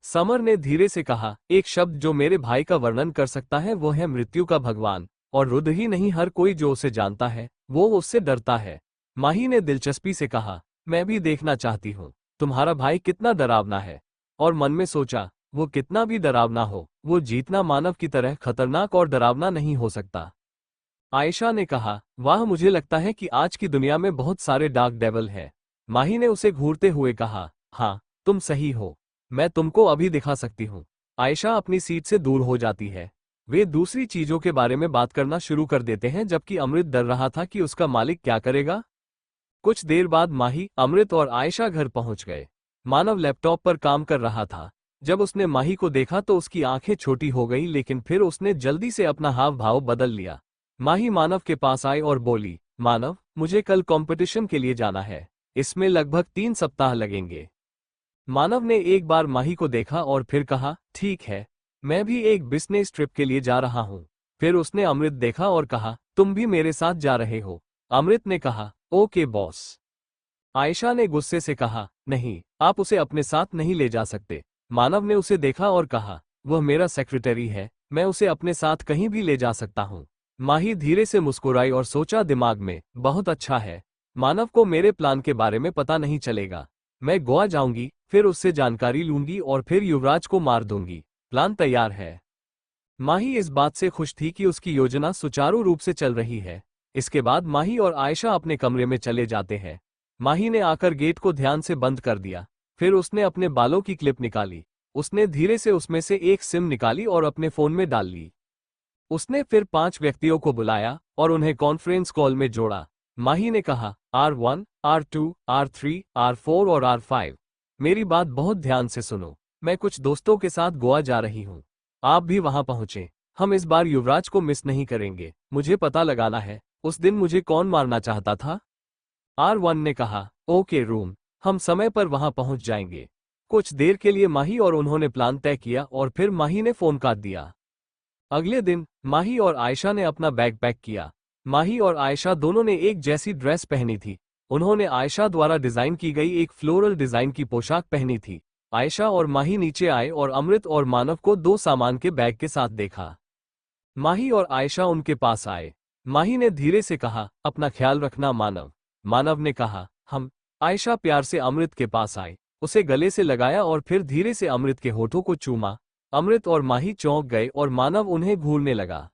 समर ने धीरे से कहा, एक शब्द जो मेरे भाई का वर्णन कर सकता है वो है मृत्यु का भगवान। और रुद्र ही नहीं, हर कोई जो उसे जानता है वो उससे डरता है। माही ने दिलचस्पी से कहा, मैं भी देखना चाहती हूँ तुम्हारा भाई कितना डरावना है। और मन में सोचा, वो कितना भी डरावना हो, वो जीतना मानव की तरह खतरनाक और डरावना नहीं हो सकता। आयशा ने कहा, वाह, मुझे लगता है कि आज की दुनिया में बहुत सारे डार्क डेविल हैं। माही ने उसे घूरते हुए कहा, हाँ, तुम सही हो, मैं तुमको अभी दिखा सकती हूँ। आयशा अपनी सीट से दूर हो जाती है। वे दूसरी चीजों के बारे में बात करना शुरू कर देते हैं, जबकि अमृत डर रहा था कि उसका मालिक क्या करेगा। कुछ देर बाद माही, अमृत और आयशा घर पहुंच गए। मानव लैपटॉप पर काम कर रहा था। जब उसने माही को देखा तो उसकी आंखें छोटी हो गई, लेकिन फिर उसने जल्दी से अपना हाव भाव बदल लिया। माही मानव के पास आई और बोली, मानव, मुझे कल कंपटीशन के लिए जाना है। इसमें लगभग 3 सप्ताह लगेंगे। मानव ने एक बार माही को देखा और फिर कहा, ठीक है, मैं भी एक बिजनेस ट्रिप के लिए जा रहा हूँ। फिर उसने अमृत देखा और कहा, तुम भी मेरे साथ जा रहे हो? अमृत ने कहा, ओके बॉस। आयशा ने गुस्से से कहा, नहीं, आप उसे अपने साथ नहीं ले जा सकते। मानव ने उसे देखा और कहा, वह मेरा सेक्रेटरी है, मैं उसे अपने साथ कहीं भी ले जा सकता हूँ। माही धीरे से मुस्कुराई और सोचा दिमाग में, बहुत अच्छा है, मानव को मेरे प्लान के बारे में पता नहीं चलेगा। मैं गोवा जाऊंगी, फिर उससे जानकारी लूंगी और फिर युवराज को मार दूंगी। प्लान तैयार है। माही इस बात से खुश थी कि उसकी योजना सुचारू रूप से चल रही है। इसके बाद माही और आयशा अपने कमरे में चले जाते हैं। माही ने आकर गेट को ध्यान से बंद कर दिया। फिर उसने अपने बालों की क्लिप निकाली। उसने धीरे से उसमें से एक सिम निकाली और अपने फोन में डाल ली। उसने फिर 5 व्यक्तियों को बुलाया और उन्हें कॉन्फ्रेंस कॉल में जोड़ा। माही ने कहा, R1, R2, R3, R4 और R5। मेरी बात बहुत ध्यान से सुनो। मैं कुछ दोस्तों के साथ गोवा जा रही हूँ। आप भी वहां पहुंचे। हम इस बार युवराज को मिस नहीं करेंगे। मुझे पता लगाना है उस दिन मुझे कौन मारना चाहता था। R1 ने कहा, ओके रूम, हम समय पर वहां पहुंच जाएंगे। कुछ देर के लिए माही और उन्होंने प्लान तय किया और फिर माही ने फोन काट दिया। अगले दिन माही और आयशा ने अपना बैग पैक किया। माही और आयशा दोनों ने एक जैसी ड्रेस पहनी थी। उन्होंने आयशा द्वारा डिजाइन की गई एक फ्लोरल डिजाइन की पोशाक पहनी थी। आयशा और माही नीचे आए और अमृत और मानव को 2 सामान के बैग के साथ देखा। माही और आयशा उनके पास आए। माही ने धीरे से कहा, अपना ख्याल रखना मानव। मानव ने कहा, हम। आयशा प्यार से अमृत के पास आई, उसे गले से लगाया और फिर धीरे से अमृत के होठों को चूमा। अमृत और माही चौंक गए और मानव उन्हें घूरने लगा।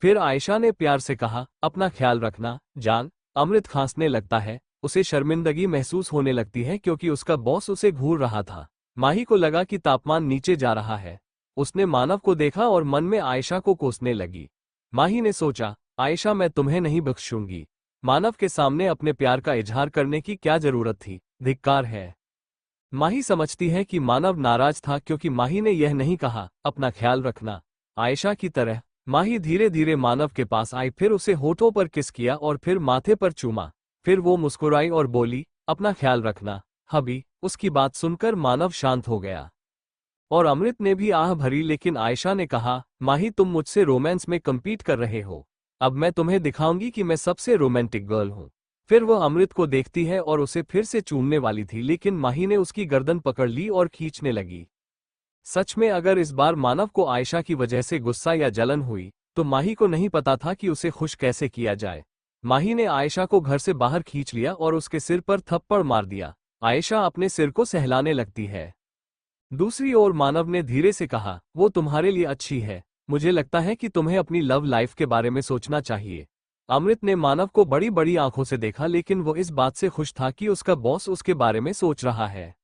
फिर आयशा ने प्यार से कहा, अपना ख्याल रखना जान। अमृत खांसने लगता है, उसे शर्मिंदगी महसूस होने लगती है क्योंकि उसका बॉस उसे घूर रहा था। माही को लगा कि तापमान नीचे जा रहा है। उसने मानव को देखा और मन में आयशा को कोसने लगी। माही ने सोचा, आयशा मैं तुम्हें नहीं बख्शूंगी। मानव के सामने अपने प्यार का इजहार करने की क्या जरूरत थी, धिक्कार है। माही समझती है कि मानव नाराज था क्योंकि माही ने यह नहीं कहा, अपना ख्याल रखना। आयशा की तरह माही धीरे धीरे मानव के पास आई, फिर उसे होठों पर किस किया और फिर माथे पर चूमा। फिर वो मुस्कुराई और बोली, अपना ख्याल रखना हबी। उसकी बात सुनकर मानव शांत हो गया और अमृत ने भी आह भरी, लेकिन आयशा ने कहा, माही तुम मुझसे रोमांस में कम्पीट कर रहे हो। अब मैं तुम्हें दिखाऊंगी कि मैं सबसे रोमांटिक गर्ल हूं। फिर वह अमृत को देखती है और उसे फिर से चूमने वाली थी, लेकिन माही ने उसकी गर्दन पकड़ ली और खींचने लगी। सच में अगर इस बार मानव को आयशा की वजह से गुस्सा या जलन हुई तो माही को नहीं पता था कि उसे खुश कैसे किया जाए। माही ने आयशा को घर से बाहर खींच लिया और उसके सिर पर थप्पड़ मार दिया। आयशा अपने सिर को सहलाने लगती है। दूसरी ओर मानव ने धीरे से कहा, वो तुम्हारे लिए अच्छी है। मुझे लगता है कि तुम्हें अपनी लव लाइफ के बारे में सोचना चाहिए। अमृत ने मानव को बड़ी बड़ी आंखों से देखा, लेकिन वो इस बात से खुश था कि उसका बॉस उसके बारे में सोच रहा है।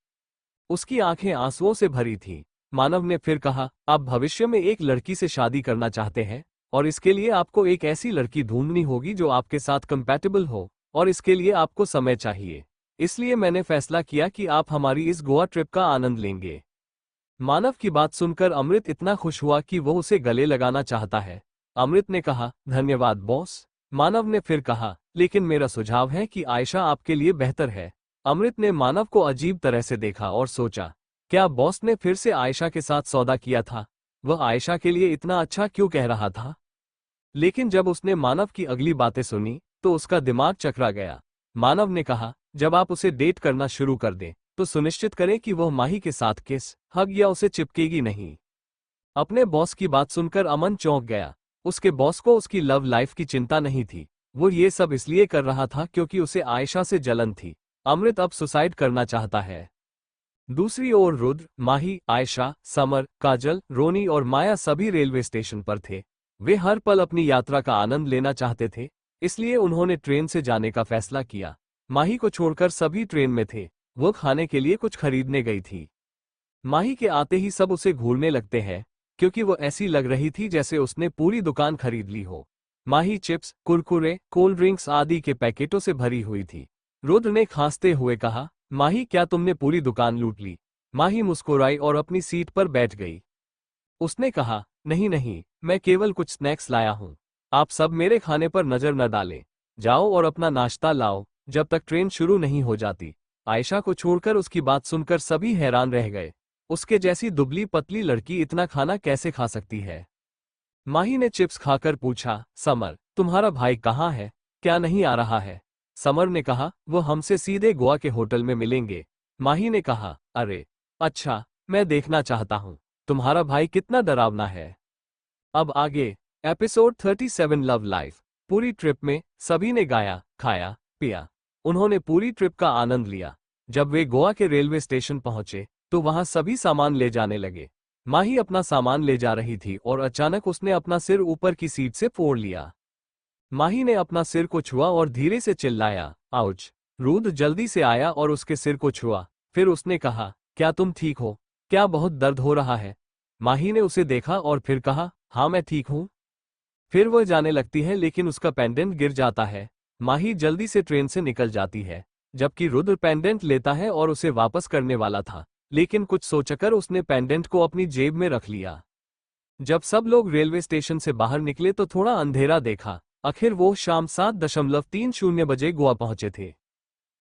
उसकी आंखें आंसुओं से भरी थीं। मानव ने फिर कहा, आप भविष्य में एक लड़की से शादी करना चाहते हैं और इसके लिए आपको एक ऐसी लड़की ढूंढनी होगी जो आपके साथ कंपैटिबल हो, और इसके लिए आपको समय चाहिए। इसलिए मैंने फैसला किया कि आप हमारी इस गोवा ट्रिप का आनंद लेंगे। मानव की बात सुनकर अमृत इतना खुश हुआ कि वो उसे गले लगाना चाहता है। अमृत ने कहा, धन्यवाद बॉस। मानव ने फिर कहा, लेकिन मेरा सुझाव है कि आयशा आपके लिए बेहतर है। अमृत ने मानव को अजीब तरह से देखा और सोचा, क्या बॉस ने फिर से आयशा के साथ सौदा किया था? वह आयशा के लिए इतना अच्छा क्यों कह रहा था? लेकिन जब उसने मानव की अगली बातें सुनी तो उसका दिमाग चकरा गया। मानव ने कहा, जब आप उसे डेट करना शुरू कर दें तो सुनिश्चित करें कि वह माही के साथ किस, हग या उसे चिपकेगी नहीं। अपने बॉस की बात सुनकर अमन चौंक गया। उसके बॉस को उसकी लव लाइफ की चिंता नहीं थी। वो ये सब इसलिए कर रहा था क्योंकि उसे आयशा से जलन थी। अमृत अब सुसाइड करना चाहता है। दूसरी ओर रुद्र, माही, आयशा, समर, काजल, रोनी और माया सभी रेलवे स्टेशन पर थे। वे हर पल अपनी यात्रा का आनंद लेना चाहते थे, इसलिए उन्होंने ट्रेन से जाने का फैसला किया। माही को छोड़कर सभी ट्रेन में थे। वो खाने के लिए कुछ खरीदने गई थी। माही के आते ही सब उसे घूरने लगते हैं क्योंकि वो ऐसी लग रही थी जैसे उसने पूरी दुकान खरीद ली हो। माही चिप्स, कुरकुरे, कोल्ड ड्रिंक्स आदि के पैकेटों से भरी हुई थी। रुद्र ने खांसते हुए कहा, माही क्या तुमने पूरी दुकान लूट ली? माही मुस्कुराई और अपनी सीट पर बैठ गई। उसने कहा, नहीं नहीं, मैं केवल कुछ स्नैक्स लाया हूं। आप सब मेरे खाने पर नजर न डालें। जाओ और अपना नाश्ता लाओ जब तक ट्रेन शुरू नहीं हो जाती। आयशा को छोड़कर उसकी बात सुनकर सभी हैरान रह गए। उसके जैसी दुबली पतली लड़की इतना खाना कैसे खा सकती है? माही ने चिप्स खाकर पूछा, समर तुम्हारा भाई कहाँ है? क्या नहीं आ रहा है? समर ने कहा, वो हमसे सीधे गोवा के होटल में मिलेंगे। माही ने कहा, अरे अच्छा, मैं देखना चाहता हूँ तुम्हारा भाई कितना डरावना है। अब आगे एपिसोड 37 लव लाइफ। पूरी ट्रिप में सभी ने गाया, खाया, पिया। उन्होंने पूरी ट्रिप का आनंद लिया। जब वे गोवा के रेलवे स्टेशन पहुंचे तो वहां सभी सामान ले जाने लगे। माही अपना सामान ले जा रही थी और अचानक उसने अपना सिर ऊपर की सीट से फोड़ लिया। माही ने अपना सिर को छुआ और धीरे से चिल्लाया, आउच। रुद्र जल्दी से आया और उसके सिर को छुआ। फिर उसने कहा, क्या तुम ठीक हो? क्या बहुत दर्द हो रहा है? माही ने उसे देखा और फिर कहा, हाँ मैं ठीक हूँ। फिर वह जाने लगती है लेकिन उसका पेंडेंट गिर जाता है। माही जल्दी से ट्रेन से निकल जाती है, जबकि रुद्र पेंडेंट लेता है और उसे वापस करने वाला था। लेकिन कुछ सोचकर उसने पेंडेंट को अपनी जेब में रख लिया। जब सब लोग रेलवे स्टेशन से बाहर निकले तो थोड़ा अंधेरा देखा। आखिर वो शाम 7:30 बजे गोवा पहुंचे थे।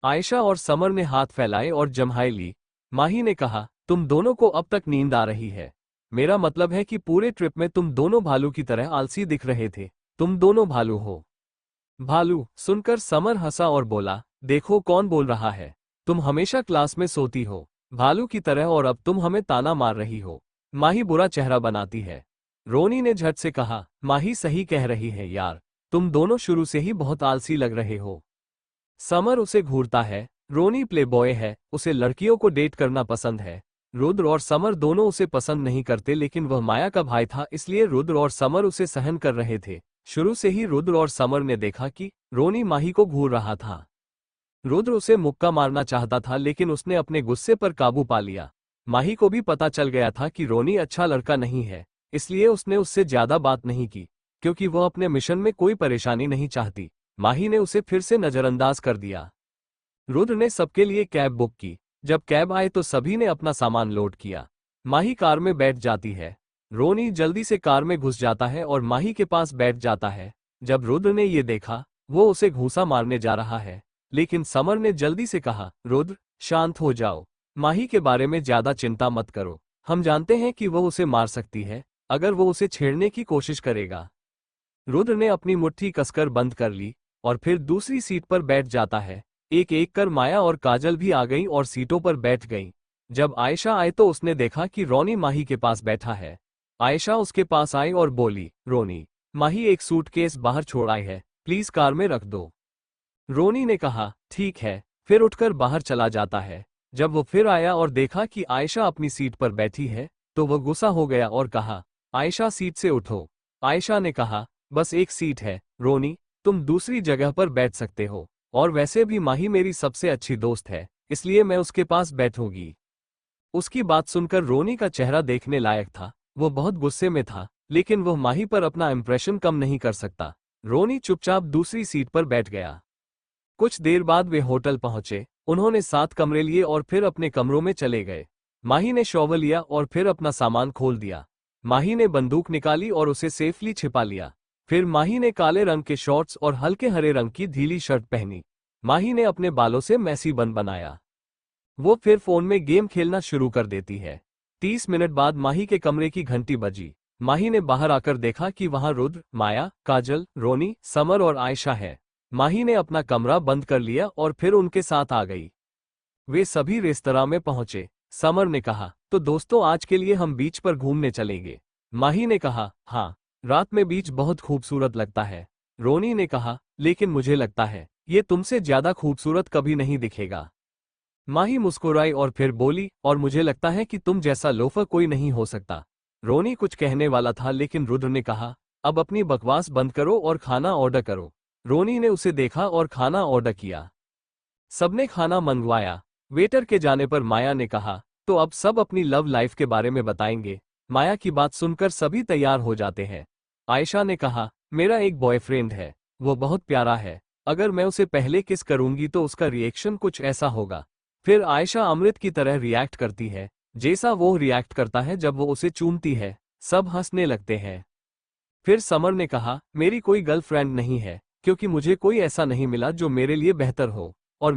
आयशा और समर ने हाथ फैलाए और जम्हाई ली। माही ने कहा, तुम दोनों को अब तक नींद आ रही है। मेरा मतलब है कि पूरे ट्रिप में तुम दोनों भालू की तरह आलसी दिख रहे थे। तुम दोनों भालू हो। भालू सुनकर समर हंसा और बोला, देखो कौन बोल रहा है। तुम हमेशा क्लास में सोती हो भालू की तरह, और अब तुम हमें ताना मार रही हो। माही बुरा चेहरा बनाती है। रोनी ने झट से कहा, माही सही कह रही है यार, तुम दोनों शुरू से ही बहुत आलसी लग रहे हो। समर उसे घूरता है। रोनी प्लेबॉय है, उसे लड़कियों को डेट करना पसंद है। रुद्र और समर दोनों उसे पसंद नहीं करते, लेकिन वह माया का भाई था, इसलिए रुद्र और समर उसे सहन कर रहे थे। शुरू से ही रुद्र और समर ने देखा कि रोनी माही को घूर रहा था। रुद्र उसे मुक्का मारना चाहता था, लेकिन उसने अपने गुस्से पर काबू पा लिया। माही को भी पता चल गया था कि रोनी अच्छा लड़का नहीं है, इसलिए उसने उससे ज्यादा बात नहीं की, क्योंकि वह अपने मिशन में कोई परेशानी नहीं चाहती। माही ने उसे फिर से नजरअंदाज कर दिया। रुद्र ने सबके लिए कैब बुक की। जब कैब आए तो सभी ने अपना सामान लोड किया। माही कार में बैठ जाती है। रोनी जल्दी से कार में घुस जाता है और माही के पास बैठ जाता है। जब रुद्र ने ये देखा, वो उसे घूंसा मारने जा रहा है, लेकिन समर ने जल्दी से कहा, रुद्र शांत हो जाओ। माही के बारे में ज्यादा चिंता मत करो। हम जानते हैं कि वह उसे मार सकती है अगर वो उसे छेड़ने की कोशिश करेगा। रुद्र ने अपनी मुट्ठी कसकर बंद कर ली और फिर दूसरी सीट पर बैठ जाता है। एक एक कर माया और काजल भी आ गईं और सीटों पर बैठ गईं। जब आयशा आई तो उसने देखा कि रोनी माही के पास बैठा है। आयशा उसके पास आई और बोली, रोनी, माही एक सूटकेस बाहर छोड़ आई है, प्लीज कार में रख दो। रोनी ने कहा, ठीक है, फिर उठकर बाहर चला जाता है। जब वो फिर आया और देखा कि आयशा अपनी सीट पर बैठी है, तो वह गुस्सा हो गया और कहा, आयशा सीट से उठो। आयशा ने कहा, बस एक सीट है रोनी, तुम दूसरी जगह पर बैठ सकते हो, और वैसे भी माही मेरी सबसे अच्छी दोस्त है, इसलिए मैं उसके पास बैठूंगी। उसकी बात सुनकर रोनी का चेहरा देखने लायक था। वो बहुत गुस्से में था, लेकिन वह माही पर अपना इंप्रेशन कम नहीं कर सकता। रोनी चुपचाप दूसरी सीट पर बैठ गया। कुछ देर बाद वे होटल पहुंचे। उन्होंने 7 कमरे लिए और फिर अपने कमरों में चले गए। माही ने शॉवर लिया और फिर अपना सामान खोल दिया। माही ने बंदूक निकाली और उसे सेफली छिपा लिया। फिर माही ने काले रंग के शॉर्ट्स और हल्के हरे रंग की ढीली शर्ट पहनी। माही ने अपने बालों से मैसी बन बनाया। वो फिर फोन में गेम खेलना शुरू कर देती है। 30 मिनट बाद माही के कमरे की घंटी बजी। माही ने बाहर आकर देखा कि वहां रुद्र, माया, काजल, रोनी, समर और आयशा है। माही ने अपना कमरा बंद कर लिया और फिर उनके साथ आ गई। वे सभी रेस्तरां में पहुंचे। समर ने कहा, तो दोस्तों आज के लिए हम बीच पर घूमने चलेंगे। माही ने कहा, हाँ, रात में बीच बहुत खूबसूरत लगता है। रोनी ने कहा, लेकिन मुझे लगता है ये तुमसे ज्यादा खूबसूरत कभी नहीं दिखेगा। माही मुस्कुराई और फिर बोली, और मुझे लगता है कि तुम जैसा लोफर कोई नहीं हो सकता। रोनी कुछ कहने वाला था, लेकिन रुद्र ने कहा, अब अपनी बकवास बंद करो और खाना ऑर्डर करो। रोनी ने उसे देखा और खाना ऑर्डर किया। सबने खाना मंगवाया। वेटर के जाने पर माया ने कहा, तो अब सब अपनी लव लाइफ के बारे में बताएंगे। माया की बात सुनकर सभी तैयार हो जाते हैं। आयशा ने कहा, मेरा एक बॉयफ्रेंड है, वो बहुत प्यारा है। अगर मैं उसे पहले किस करूंगी तो उसका रिएक्शन कुछ ऐसा होगा। फिर आयशा अमृत की तरह रिएक्ट करती है, जैसा वो रिएक्ट करता है जब वो उसे चूमती है। सब हंसने लगते हैं। फिर समर ने कहा, मेरी कोई गर्लफ्रेंड नहीं है, क्योंकि मुझे कोई ऐसा नहीं मिला जो मेरे लिए बेहतर हो, और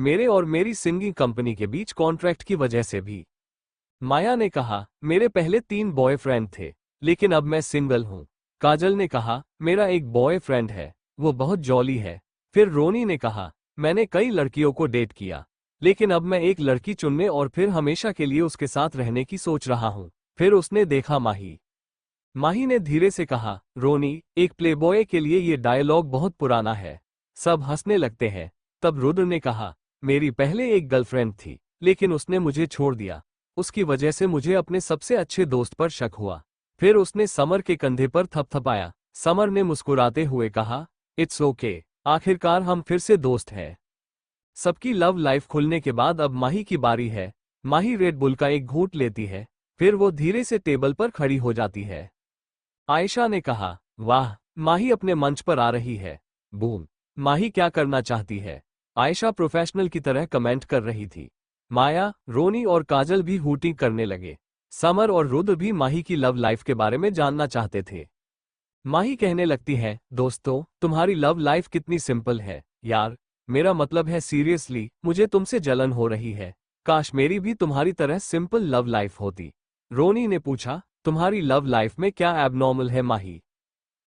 मेरी सिंगिंग कंपनी के बीच कॉन्ट्रैक्ट की वजह से भी। माया ने कहा, मेरे पहले 3 बॉयफ्रेंड थे, लेकिन अब मैं सिंगल हूँ। काजल ने कहा, मेरा एक बॉयफ्रेंड है, वो बहुत जॉली है। फिर रोनी ने कहा, मैंने कई लड़कियों को डेट किया, लेकिन अब मैं एक लड़की चुनने और फिर हमेशा के लिए उसके साथ रहने की सोच रहा हूँ। फिर उसने देखा माही। माही ने धीरे से कहा, रोनी, एक प्लेबॉय के लिए ये डायलॉग बहुत पुराना है। सब हंसने लगते हैं। तब रुद्र ने कहा, मेरी पहले एक गर्लफ्रेंड थी, लेकिन उसने मुझे छोड़ दिया। उसकी वजह से मुझे अपने सबसे अच्छे दोस्त पर शक हुआ। फिर उसने समर के कंधे पर थपथपाया। समर ने मुस्कुराते हुए कहा, इट्स ओके, आखिरकार हम फिर से दोस्त हैं। सबकी लव लाइफ खुलने के बाद अब माही की बारी है। माही रेड बुल का एक घूंट लेती है, फिर वो धीरे से टेबल पर खड़ी हो जाती है। आयशा ने कहा, वाह, माही अपने मंच पर आ रही है। बूम। माही क्या करना चाहती है? आयशा प्रोफेशनल की तरह कमेंट कर रही थी। माया, रोनी और काजल भी हूटिंग करने लगे। समर और रुद्र भी माही की लव लाइफ के बारे में जानना चाहते थे। माही कहने लगती है, दोस्तों, तुम्हारी लव लाइफ कितनी सिंपल है यार। मेरा मतलब है सीरियसली, मुझे तुमसे जलन हो रही है। काश मेरी भी तुम्हारी तरह सिंपल लव लाइफ होती। रोनी ने पूछा, तुम्हारी लव लाइफ में क्या एबनॉर्मल है माही?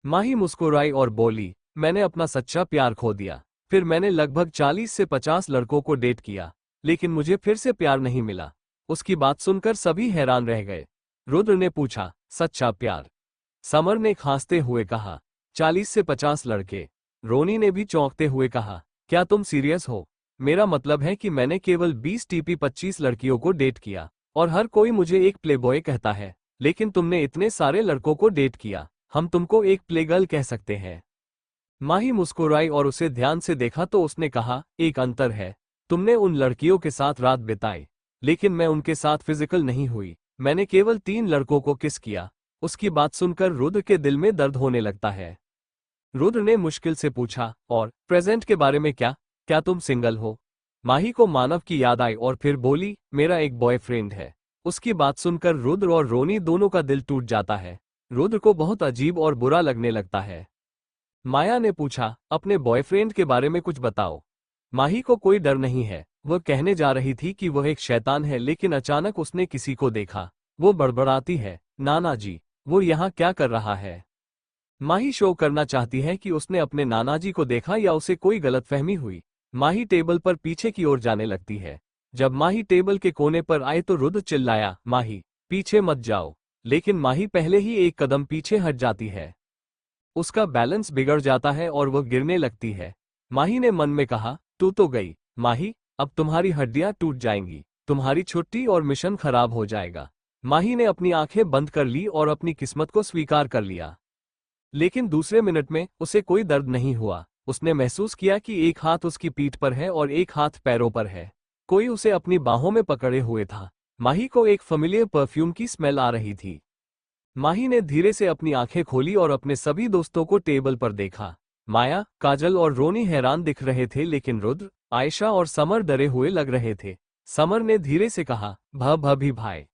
माही मुस्कुराई और बोली, मैंने अपना सच्चा प्यार खो दिया। फिर मैंने लगभग 40 से 50 लड़कों को डेट किया, लेकिन मुझे फिर से प्यार नहीं मिला। उसकी बात सुनकर सभी हैरान रह गए। रुद्र ने पूछा, सच्चा प्यार? समर ने खांसते हुए कहा, 40 से 50 लड़के। रोनी ने भी चौंकते हुए कहा, क्या तुम सीरियस हो? मेरा मतलब है कि मैंने केवल 20 टीपी 25 लड़कियों को डेट किया, और हर कोई मुझे एक प्लेबॉय कहता है। लेकिन तुमने इतने सारे लड़कों को डेट किया, हम तुमको एक प्लेगर्ल कह सकते हैं। माही मुस्कुराई और उसे ध्यान से देखा तो उसने कहा, एक अंतर है। तुमने उन लड़कियों के साथ रात बिताई, लेकिन मैं उनके साथ फिजिकल नहीं हुई। मैंने केवल 3 लड़कों को किस किया। उसकी बात सुनकर रुद्र के दिल में दर्द होने लगता है। रुद्र ने मुश्किल से पूछा, और प्रेजेंट के बारे में क्या? क्या तुम सिंगल हो? माही को मानव की याद आई और फिर बोली, मेरा एक बॉयफ्रेंड है। उसकी बात सुनकर रुद्र और रोनी दोनों का दिल टूट जाता है। रुद्र को बहुत अजीब और बुरा लगने लगता है। माया ने पूछा, अपने बॉयफ्रेंड के बारे में कुछ बताओ। माही को कोई डर नहीं है। वह कहने जा रही थी कि वह एक शैतान है, लेकिन अचानक उसने किसी को देखा। वो बड़बड़ाती है, नाना जी, वो यहाँ क्या कर रहा है? माही शो करना चाहती है कि उसने अपने नाना जी को देखा या उसे कोई गलतफहमी हुई। माही टेबल पर पीछे की ओर जाने लगती है। जब माही टेबल के कोने पर आए तो रुद्र चिल्लाया, माही, पीछे मत जाओ। लेकिन माही पहले ही एक कदम पीछे हट जाती है। उसका बैलेंस बिगड़ जाता है और वह गिरने लगती है। माही ने मन में कहा, तू तो गई माही, अब तुम्हारी हड्डियां टूट जाएंगी, तुम्हारी छुट्टी और मिशन खराब हो जाएगा। माही ने अपनी आंखें बंद कर ली और अपनी किस्मत को स्वीकार कर लिया। लेकिन दूसरे मिनट में उसे कोई दर्द नहीं हुआ। उसने महसूस किया कि एक हाथ उसकी पीठ पर है और एक हाथ पैरों पर है। कोई उसे अपनी बाहों में पकड़े हुए था। माही को एक फेमिलियर परफ्यूम की स्मेल आ रही थी। माही ने धीरे से अपनी आंखें खोली और अपने सभी दोस्तों को टेबल पर देखा। माया, काजल और रोनी हैरान दिख रहे थे, लेकिन रुद्र, आयशा और समर डरे हुए लग रहे थे। समर ने धीरे से कहा, भाभी भाई।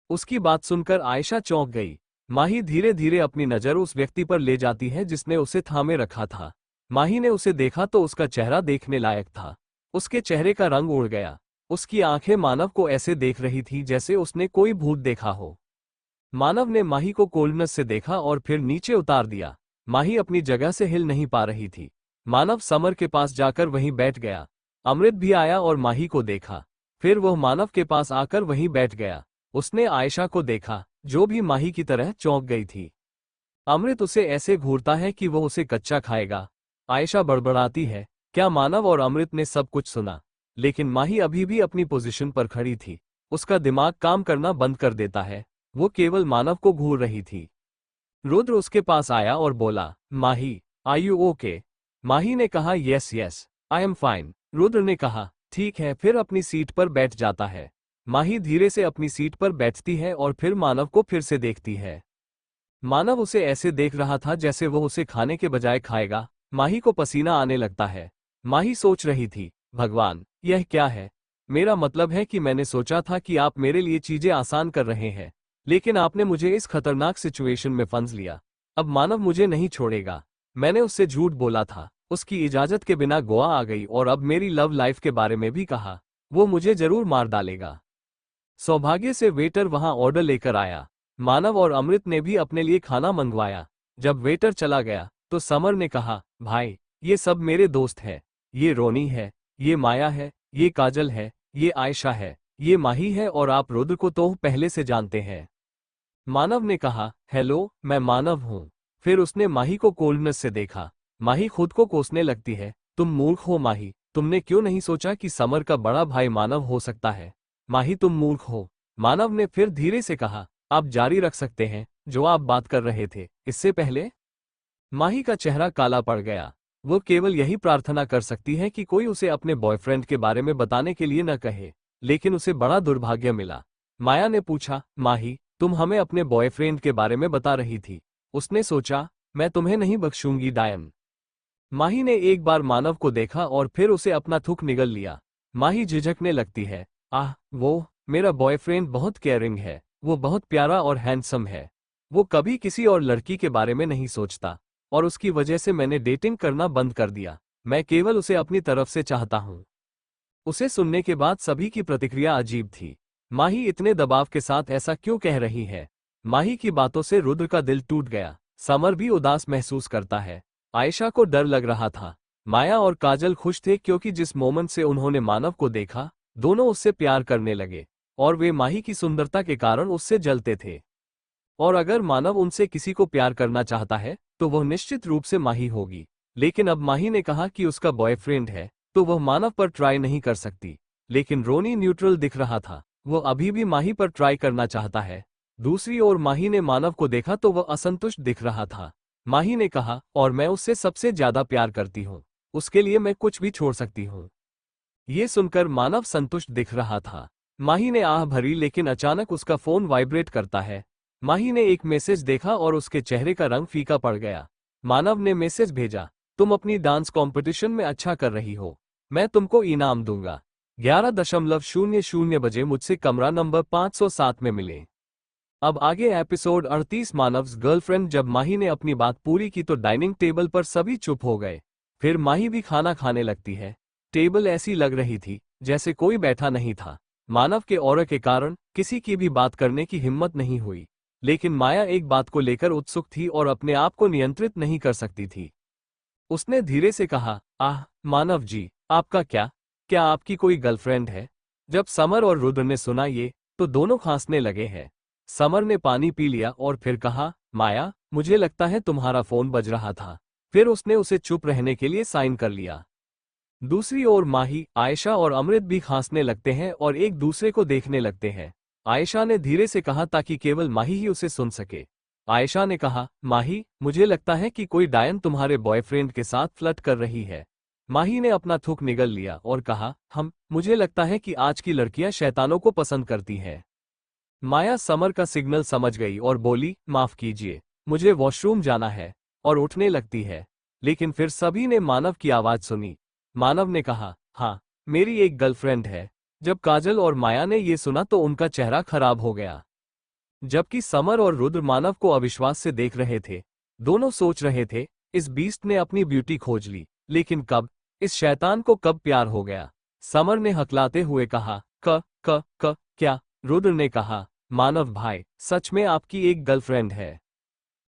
उसकी बात सुनकर आयशा चौंक गई। माही धीरे धीरे अपनी नजर उस व्यक्ति पर ले जाती है जिसने उसे थामे रखा था। माही ने उसे देखा तो उसका चेहरा देखने लायक था। उसके चेहरे का रंग उड़ गया। उसकी आंखें मानव को ऐसे देख रही थी जैसे उसने कोई भूत देखा हो। मानव ने माही को कोल्डनेस से देखा और फिर नीचे उतार दिया। माही अपनी जगह से हिल नहीं पा रही थी। मानव समर के पास जाकर वहीं बैठ गया। अमृत भी आया और माही को देखा। फिर वह मानव के पास आकर वहीं बैठ गया। उसने आयशा को देखा, जो भी माही की तरह चौंक गई थी। अमृत उसे ऐसे घूरता है कि वह उसे कच्चा खाएगा। आयशा बड़बड़ाती है। क्या मानव और अमृत ने सब कुछ सुना? लेकिन माही अभी भी अपनी पोजीशन पर खड़ी थी। उसका दिमाग काम करना बंद कर देता है। वो केवल मानव को घूर रही थी। रुद्र उसके पास आया और बोला, माही, आर यू ओके? माही ने कहा, yes yes, I am fine. Rudra ने कहा, ठीक है, फिर अपनी सीट पर बैठ जाता है। माही धीरे से अपनी सीट पर बैठती है और फिर मानव को फिर से देखती है। मानव उसे ऐसे देख रहा था जैसे वो उसे खाने के बजाय खाएगा। माही को पसीना आने लगता है। माही सोच रही थी, भगवान, यह क्या है? मेरा मतलब है कि मैंने सोचा था कि आप मेरे लिए चीजें आसान कर रहे हैं, लेकिन आपने मुझे इस खतरनाक सिचुएशन में फंस लिया। अब मानव मुझे नहीं छोड़ेगा। मैंने उससे झूठ बोला था, उसकी इजाजत के बिना गोवा आ गई और अब मेरी लव लाइफ के बारे में भी कहा। वो मुझे जरूर मार डालेगा। सौभाग्य से वेटर वहां ऑर्डर लेकर आया। मानव और अमृत ने भी अपने लिए खाना मंगवाया। जब वेटर चला गया तो समर ने कहा, भाई, ये सब मेरे दोस्त हैं। ये रोनी है, ये माया है, ये काजल है, ये आयशा है, ये माही है और आप रुद्र को तो पहले से जानते हैं। मानव ने कहा, हेलो, मैं मानव हूँ। फिर उसने माही को कोल्डनेस से देखा। माही खुद को कोसने लगती है, तुम मूर्ख हो माही, तुमने क्यों नहीं सोचा कि समर का बड़ा भाई मानव हो सकता है? माही, तुम मूर्ख हो। मानव ने फिर धीरे से कहा, आप जारी रख सकते हैं जो आप बात कर रहे थे इससे पहले। माही का चेहरा काला पड़ गया। वो केवल यही प्रार्थना कर सकती है कि कोई उसे अपने बॉयफ्रेंड के बारे में बताने के लिए न कहे, लेकिन उसे बड़ा दुर्भाग्य मिला। माया ने पूछा, माही, तुम हमें अपने बॉयफ्रेंड के बारे में बता रही थी। उसने सोचा, मैं तुम्हें नहीं बख्शूंगी डायन। माही ने एक बार मानव को देखा और फिर उसे अपना थूक निगल लिया। माही झिझकने लगती है। आह, वो मेरा बॉयफ्रेंड बहुत केयरिंग है, वो बहुत प्यारा और हैंडसम है। वो कभी किसी और लड़की के बारे में नहीं सोचता और उसकी वजह से मैंने डेटिंग करना बंद कर दिया। मैं केवल उसे अपनी तरफ से चाहता हूँ। उसे सुनने के बाद सभी की प्रतिक्रिया अजीब थी। माही इतने दबाव के साथ ऐसा क्यों कह रही है? माही की बातों से रुद्र का दिल टूट गया। समर भी उदास महसूस करता है। आयशा को डर लग रहा था। माया और काजल खुश थे क्योंकि जिस मोमेंट से उन्होंने मानव को देखा, दोनों उससे प्यार करने लगे और वे माही की सुंदरता के कारण उससे जलते थे। और अगर मानव उनसे किसी को प्यार करना चाहता है तो वह निश्चित रूप से माही होगी। लेकिन अब माही ने कहा कि उसका बॉयफ्रेंड है तो वह मानव पर ट्राई नहीं कर सकती। लेकिन रोनी न्यूट्रल दिख रहा था, वह अभी भी माही पर ट्राई करना चाहता है। दूसरी ओर माही ने मानव को देखा तो वह असंतुष्ट दिख रहा था। माही ने कहा, और मैं उससे सबसे ज्यादा प्यार करती हूँ, उसके लिए मैं कुछ भी छोड़ सकती हूँ। ये सुनकर मानव संतुष्ट दिख रहा था। माही ने आह भरी लेकिन अचानक उसका फोन वाइब्रेट करता है। माही ने एक मैसेज देखा और उसके चेहरे का रंग फीका पड़ गया। मानव ने मैसेज भेजा, तुम अपनी डांस कंपटीशन में अच्छा कर रही हो, मैं तुमको इनाम दूंगा। 11:00 बजे मुझसे कमरा नंबर 507 में मिले। अब आगे एपिसोड 38 मानव्स गर्लफ्रेंड। जब माही ने अपनी बात पूरी की तो डाइनिंग टेबल पर सभी चुप हो गए। फिर माही भी खाना खाने लगती है। टेबल ऐसी लग रही थी जैसे कोई बैठा नहीं था। मानव के ऑरा के कारण किसी की भी बात करने की हिम्मत नहीं हुई। लेकिन माया एक बात को लेकर उत्सुक थी और अपने आप को नियंत्रित नहीं कर सकती थी। उसने धीरे से कहा, आह मानव जी, आपका क्या आपकी कोई गर्लफ्रेंड है? जब समर और रुद्र ने सुना ये तो दोनों खांसने लगे हैं। समर ने पानी पी लिया और फिर कहा, माया, मुझे लगता है तुम्हारा फोन बज रहा था। फिर उसने उसे चुप रहने के लिए साइन कर लिया। दूसरी ओर माही, आयशा और अमृत भी खांसने लगते हैं और एक दूसरे को देखने लगते हैं। आयशा ने धीरे से कहा ताकि केवल माही ही उसे सुन सके। आयशा ने कहा, माही, मुझे लगता है कि कोई डायन तुम्हारे बॉयफ्रेंड के साथ फ्लर्ट कर रही है। माही ने अपना थूक निगल लिया और कहा, मुझे लगता है कि आज की लड़कियां शैतानों को पसंद करती हैं। माया समर का सिग्नल समझ गई और बोली, माफ कीजिए, मुझे वॉशरूम जाना है, और उठने लगती है। लेकिन फिर सभी ने मानव की आवाज सुनी। मानव ने कहा, हाँ, मेरी एक गर्लफ्रेंड है। जब काजल और माया ने ये सुना तो उनका चेहरा खराब हो गया। जबकि समर और रुद्र मानव को अविश्वास से देख रहे थे। दोनों सोच रहे थे, इस बीस्ट ने अपनी ब्यूटी खोज ली, लेकिन कब? इस शैतान को कब प्यार हो गया? समर ने हकलाते हुए कहा, क्या? रुद्र ने कहा, मानव भाई, सच में आपकी एक गर्लफ्रेंड है?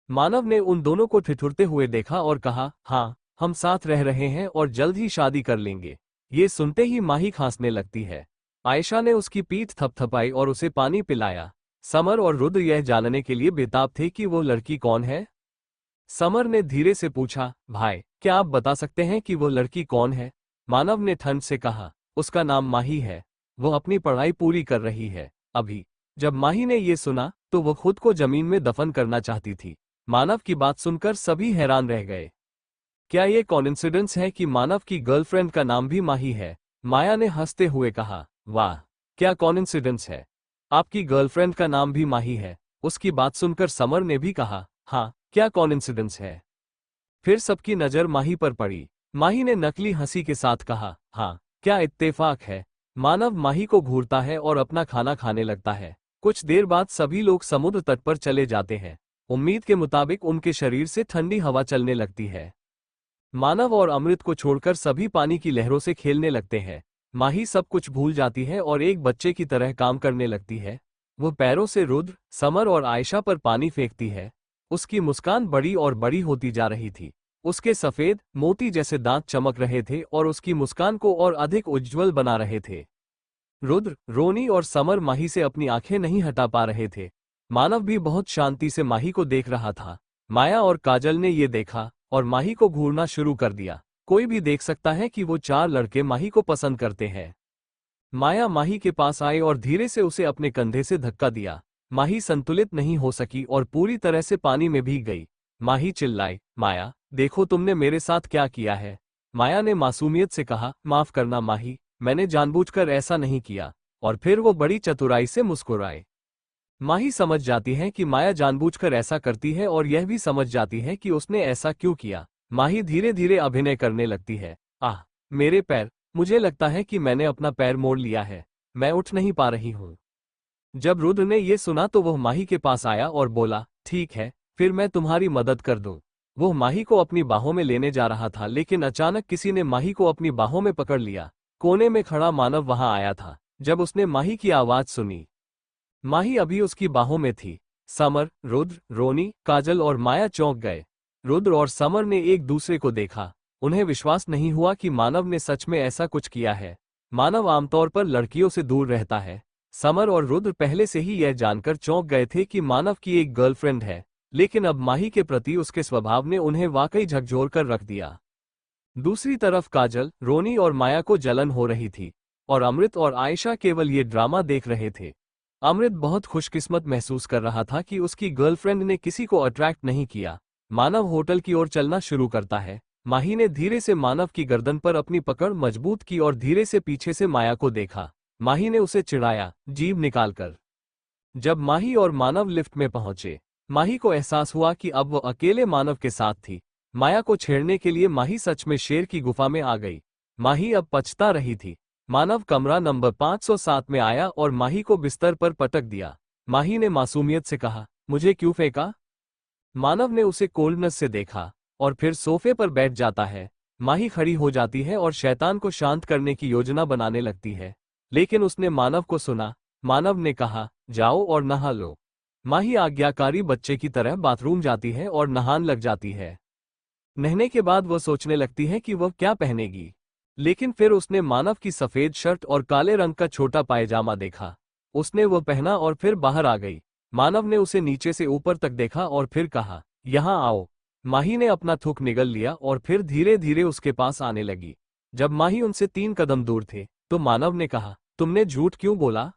मानव ने उन दोनों को ठिठुरते हुए देखा और कहा, हाँ, हम साथ रह रहे हैं और जल्द ही शादी कर लेंगे। ये सुनते ही माही खांसने लगती है। आयशा ने उसकी पीठ थपथपाई और उसे पानी पिलाया। समर और रुद्र यह जानने के लिए बेताब थे कि वो लड़की कौन है। समर ने धीरे से पूछा, भाई, क्या आप बता सकते हैं कि वो लड़की कौन है? मानव ने ठंड से कहा, उसका नाम माही है। वो अपनी पढ़ाई पूरी कर रही है अभी। जब माही ने ये सुना तो वो खुद को जमीन में दफन करना चाहती थी। मानव की बात सुनकर सभी हैरान रह गए। क्या ये कॉइंसिडेंस है कि मानव की गर्लफ्रेंड का नाम भी माही है? माया ने हंसते हुए कहा, वाह, क्या कॉइंसिडेंस है, आपकी गर्लफ्रेंड का नाम भी माही है। उसकी बात सुनकर समर ने भी कहा, हाँ, क्या कॉइंसिडेंस है। फिर सबकी नजर माही पर पड़ी। माही ने नकली हंसी के साथ कहा, हाँ, क्या इत्तेफाक है। मानव माही को घूरता है और अपना खाना खाने लगता है। कुछ देर बाद सभी लोग समुद्र तट पर चले जाते हैं। उम्मीद के मुताबिक उनके शरीर से ठंडी हवा चलने लगती है। मानव और अमृत को छोड़कर सभी पानी की लहरों से खेलने लगते हैं। माही सब कुछ भूल जाती है और एक बच्चे की तरह काम करने लगती है। वो पैरों से रुद्र, समर और आयशा पर पानी फेंकती है। उसकी मुस्कान बड़ी और बड़ी होती जा रही थी। उसके सफेद मोती जैसे दांत चमक रहे थे और उसकी मुस्कान को और अधिक उज्ज्वल बना रहे थे। रुद्र, रोनी और समर माही से अपनी आंखें नहीं हटा पा रहे थे। मानव भी बहुत शांति से माही को देख रहा था। माया और काजल ने ये देखा और माही को घूरना शुरू कर दिया। कोई भी देख सकता है कि वो चार लड़के माही को पसंद करते हैं। माया माही के पास आई और धीरे से उसे अपने कंधे से धक्का दिया। माही संतुलित नहीं हो सकी और पूरी तरह से पानी में भीग गई। माही चिल्लाई, माया, देखो तुमने मेरे साथ क्या किया है। माया ने मासूमियत से कहा, माफ करना माही, मैंने जानबूझकर ऐसा नहीं किया। और फिर वो बड़ी चतुराई से मुस्कुराए। माही समझ जाती है कि माया जानबूझकर ऐसा करती है और यह भी समझ जाती है कि उसने ऐसा क्यों किया। माही धीरे धीरे अभिनय करने लगती है, आह, मेरे पैर, मुझे लगता है कि मैंने अपना पैर मोड़ लिया है। मैं उठ नहीं पा रही हूँ। जब रुद्र ने ये सुना तो वह माही के पास आया और बोला, ठीक है, फिर मैं तुम्हारी मदद कर दूं। वह माही को अपनी बाहों में लेने जा रहा था, लेकिन अचानक किसी ने माही को अपनी बाहों में पकड़ लिया। कोने में खड़ा मानव वहां आया था। जब उसने माही की आवाज सुनी, माही अभी उसकी बाहों में थी। समर, रुद्र, रोनी, काजल और माया चौंक गए। रुद्र और समर ने एक दूसरे को देखा। उन्हें विश्वास नहीं हुआ कि मानव ने सच में ऐसा कुछ किया है। मानव आमतौर पर लड़कियों से दूर रहता है। समर और रुद्र पहले से ही यह जानकर चौंक गए थे कि मानव की एक गर्लफ्रेंड है, लेकिन अब माही के प्रति उसके स्वभाव ने उन्हें वाकई झकझोर कर रख दिया। दूसरी तरफ काजल, रोनी और माया को जलन हो रही थी, और अमृत और आयशा केवल ये ड्रामा देख रहे थे। अमृत बहुत खुशकिस्मत महसूस कर रहा था कि उसकी गर्लफ्रेंड ने किसी को अट्रैक्ट नहीं किया। मानव होटल की ओर चलना शुरू करता है। माही ने धीरे से मानव की गर्दन पर अपनी पकड़ मजबूत की और धीरे से पीछे से माया को देखा। माही ने उसे चिढ़ाया, जीभ निकालकर। जब माही और मानव लिफ्ट में पहुंचे, माही को एहसास हुआ कि अब वो अकेले मानव के साथ थी। माया को छेड़ने के लिए माही सच में शेर की गुफा में आ गई। माही अब पछता रही थी। मानव कमरा नंबर 507 में आया और माही को बिस्तर पर पटक दिया। माही ने मासूमियत से कहा, मुझे क्यों फेंका? मानव ने उसे कोल्डनेस से देखा और फिर सोफे पर बैठ जाता है। माही खड़ी हो जाती है और शैतान को शांत करने की योजना बनाने लगती है, लेकिन उसने मानव को सुना। मानव ने कहा, जाओ और नहा लो। माही आज्ञाकारी बच्चे की तरह बाथरूम जाती है और नहान लग जाती है। नहाने के बाद वह सोचने लगती है कि वह क्या पहनेगी, लेकिन फिर उसने मानव की सफेद शर्ट और काले रंग का छोटा पायजामा देखा। उसने वह पहना और फिर बाहर आ गई। मानव ने उसे नीचे से ऊपर तक देखा और फिर कहा, यहाँ आओ। माही ने अपना थूक निगल लिया और फिर धीरे धीरे उसके पास आने लगी। जब माही उनसे 3 कदम दूर थे तो मानव ने कहा, तुमने झूठ क्यों बोला?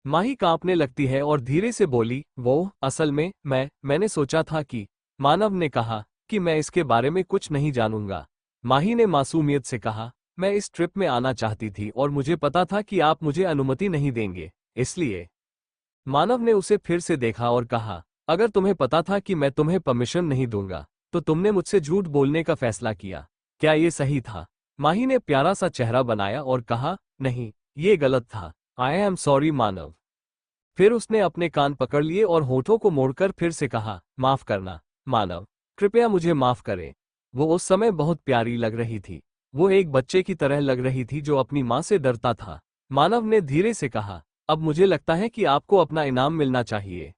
माही कांपने लगती है और धीरे से बोली, वो असल में मैंने सोचा था कि। मानव ने कहा कि मैं इसके बारे में कुछ नहीं जानूंगा। माही ने मासूमियत से कहा, मैं इस ट्रिप में आना चाहती थी और मुझे पता था कि आप मुझे अनुमति नहीं देंगे, इसलिए। मानव ने उसे फिर से देखा और कहा, अगर तुम्हें पता था कि मैं तुम्हें परमिशन नहीं दूंगा तो तुमने मुझसे झूठ बोलने का फैसला किया। क्या ये सही था? माही ने प्यारा सा चेहरा बनाया और कहा, नहीं, ये गलत था। आई एम सॉरी मानव। फिर उसने अपने कान पकड़ लिए और होठों को मोड़कर फिर से कहा, माफ करना मानव, कृपया मुझे माफ करें। वो उस समय बहुत प्यारी लग रही थी। वो एक बच्चे की तरह लग रही थी जो अपनी माँ से डरता था। मानव ने धीरे से कहा, अब मुझे लगता है कि आपको अपना इनाम मिलना चाहिए।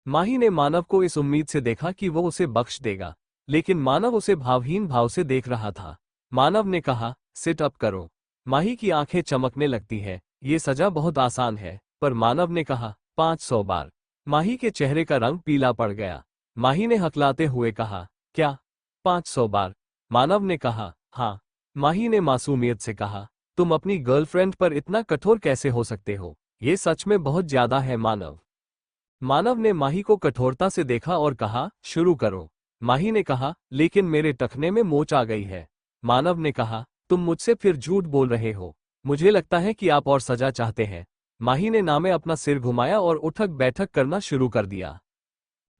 माही ने मानव को इस उम्मीद से देखा कि वो उसे बख्श देगा, लेकिन मानव उसे भावहीन भाव से देख रहा था। मानव ने कहा, सिट अप करो। माही की आंखें चमकने लगती है। ये सजा बहुत आसान है, पर मानव ने कहा, 500 बार। माही के चेहरे का रंग पीला पड़ गया। माही ने हकलाते हुए कहा, क्या 500 बार? मानव ने कहा, हाँ। माही ने मासूमियत से कहा, तुम अपनी गर्लफ्रेंड पर इतना कठोर कैसे हो सकते हो? ये सच में बहुत ज्यादा है मानव। मानव ने माही को कठोरता से देखा और कहा, शुरू करो। माही ने कहा, लेकिन मेरे टखने में मोच आ गई है। मानव ने कहा, तुम मुझसे फिर झूठ बोल रहे हो। मुझे लगता है कि आप और सजा चाहते हैं। माही ने नामे अपना सिर घुमाया और उठक बैठक करना शुरू कर दिया।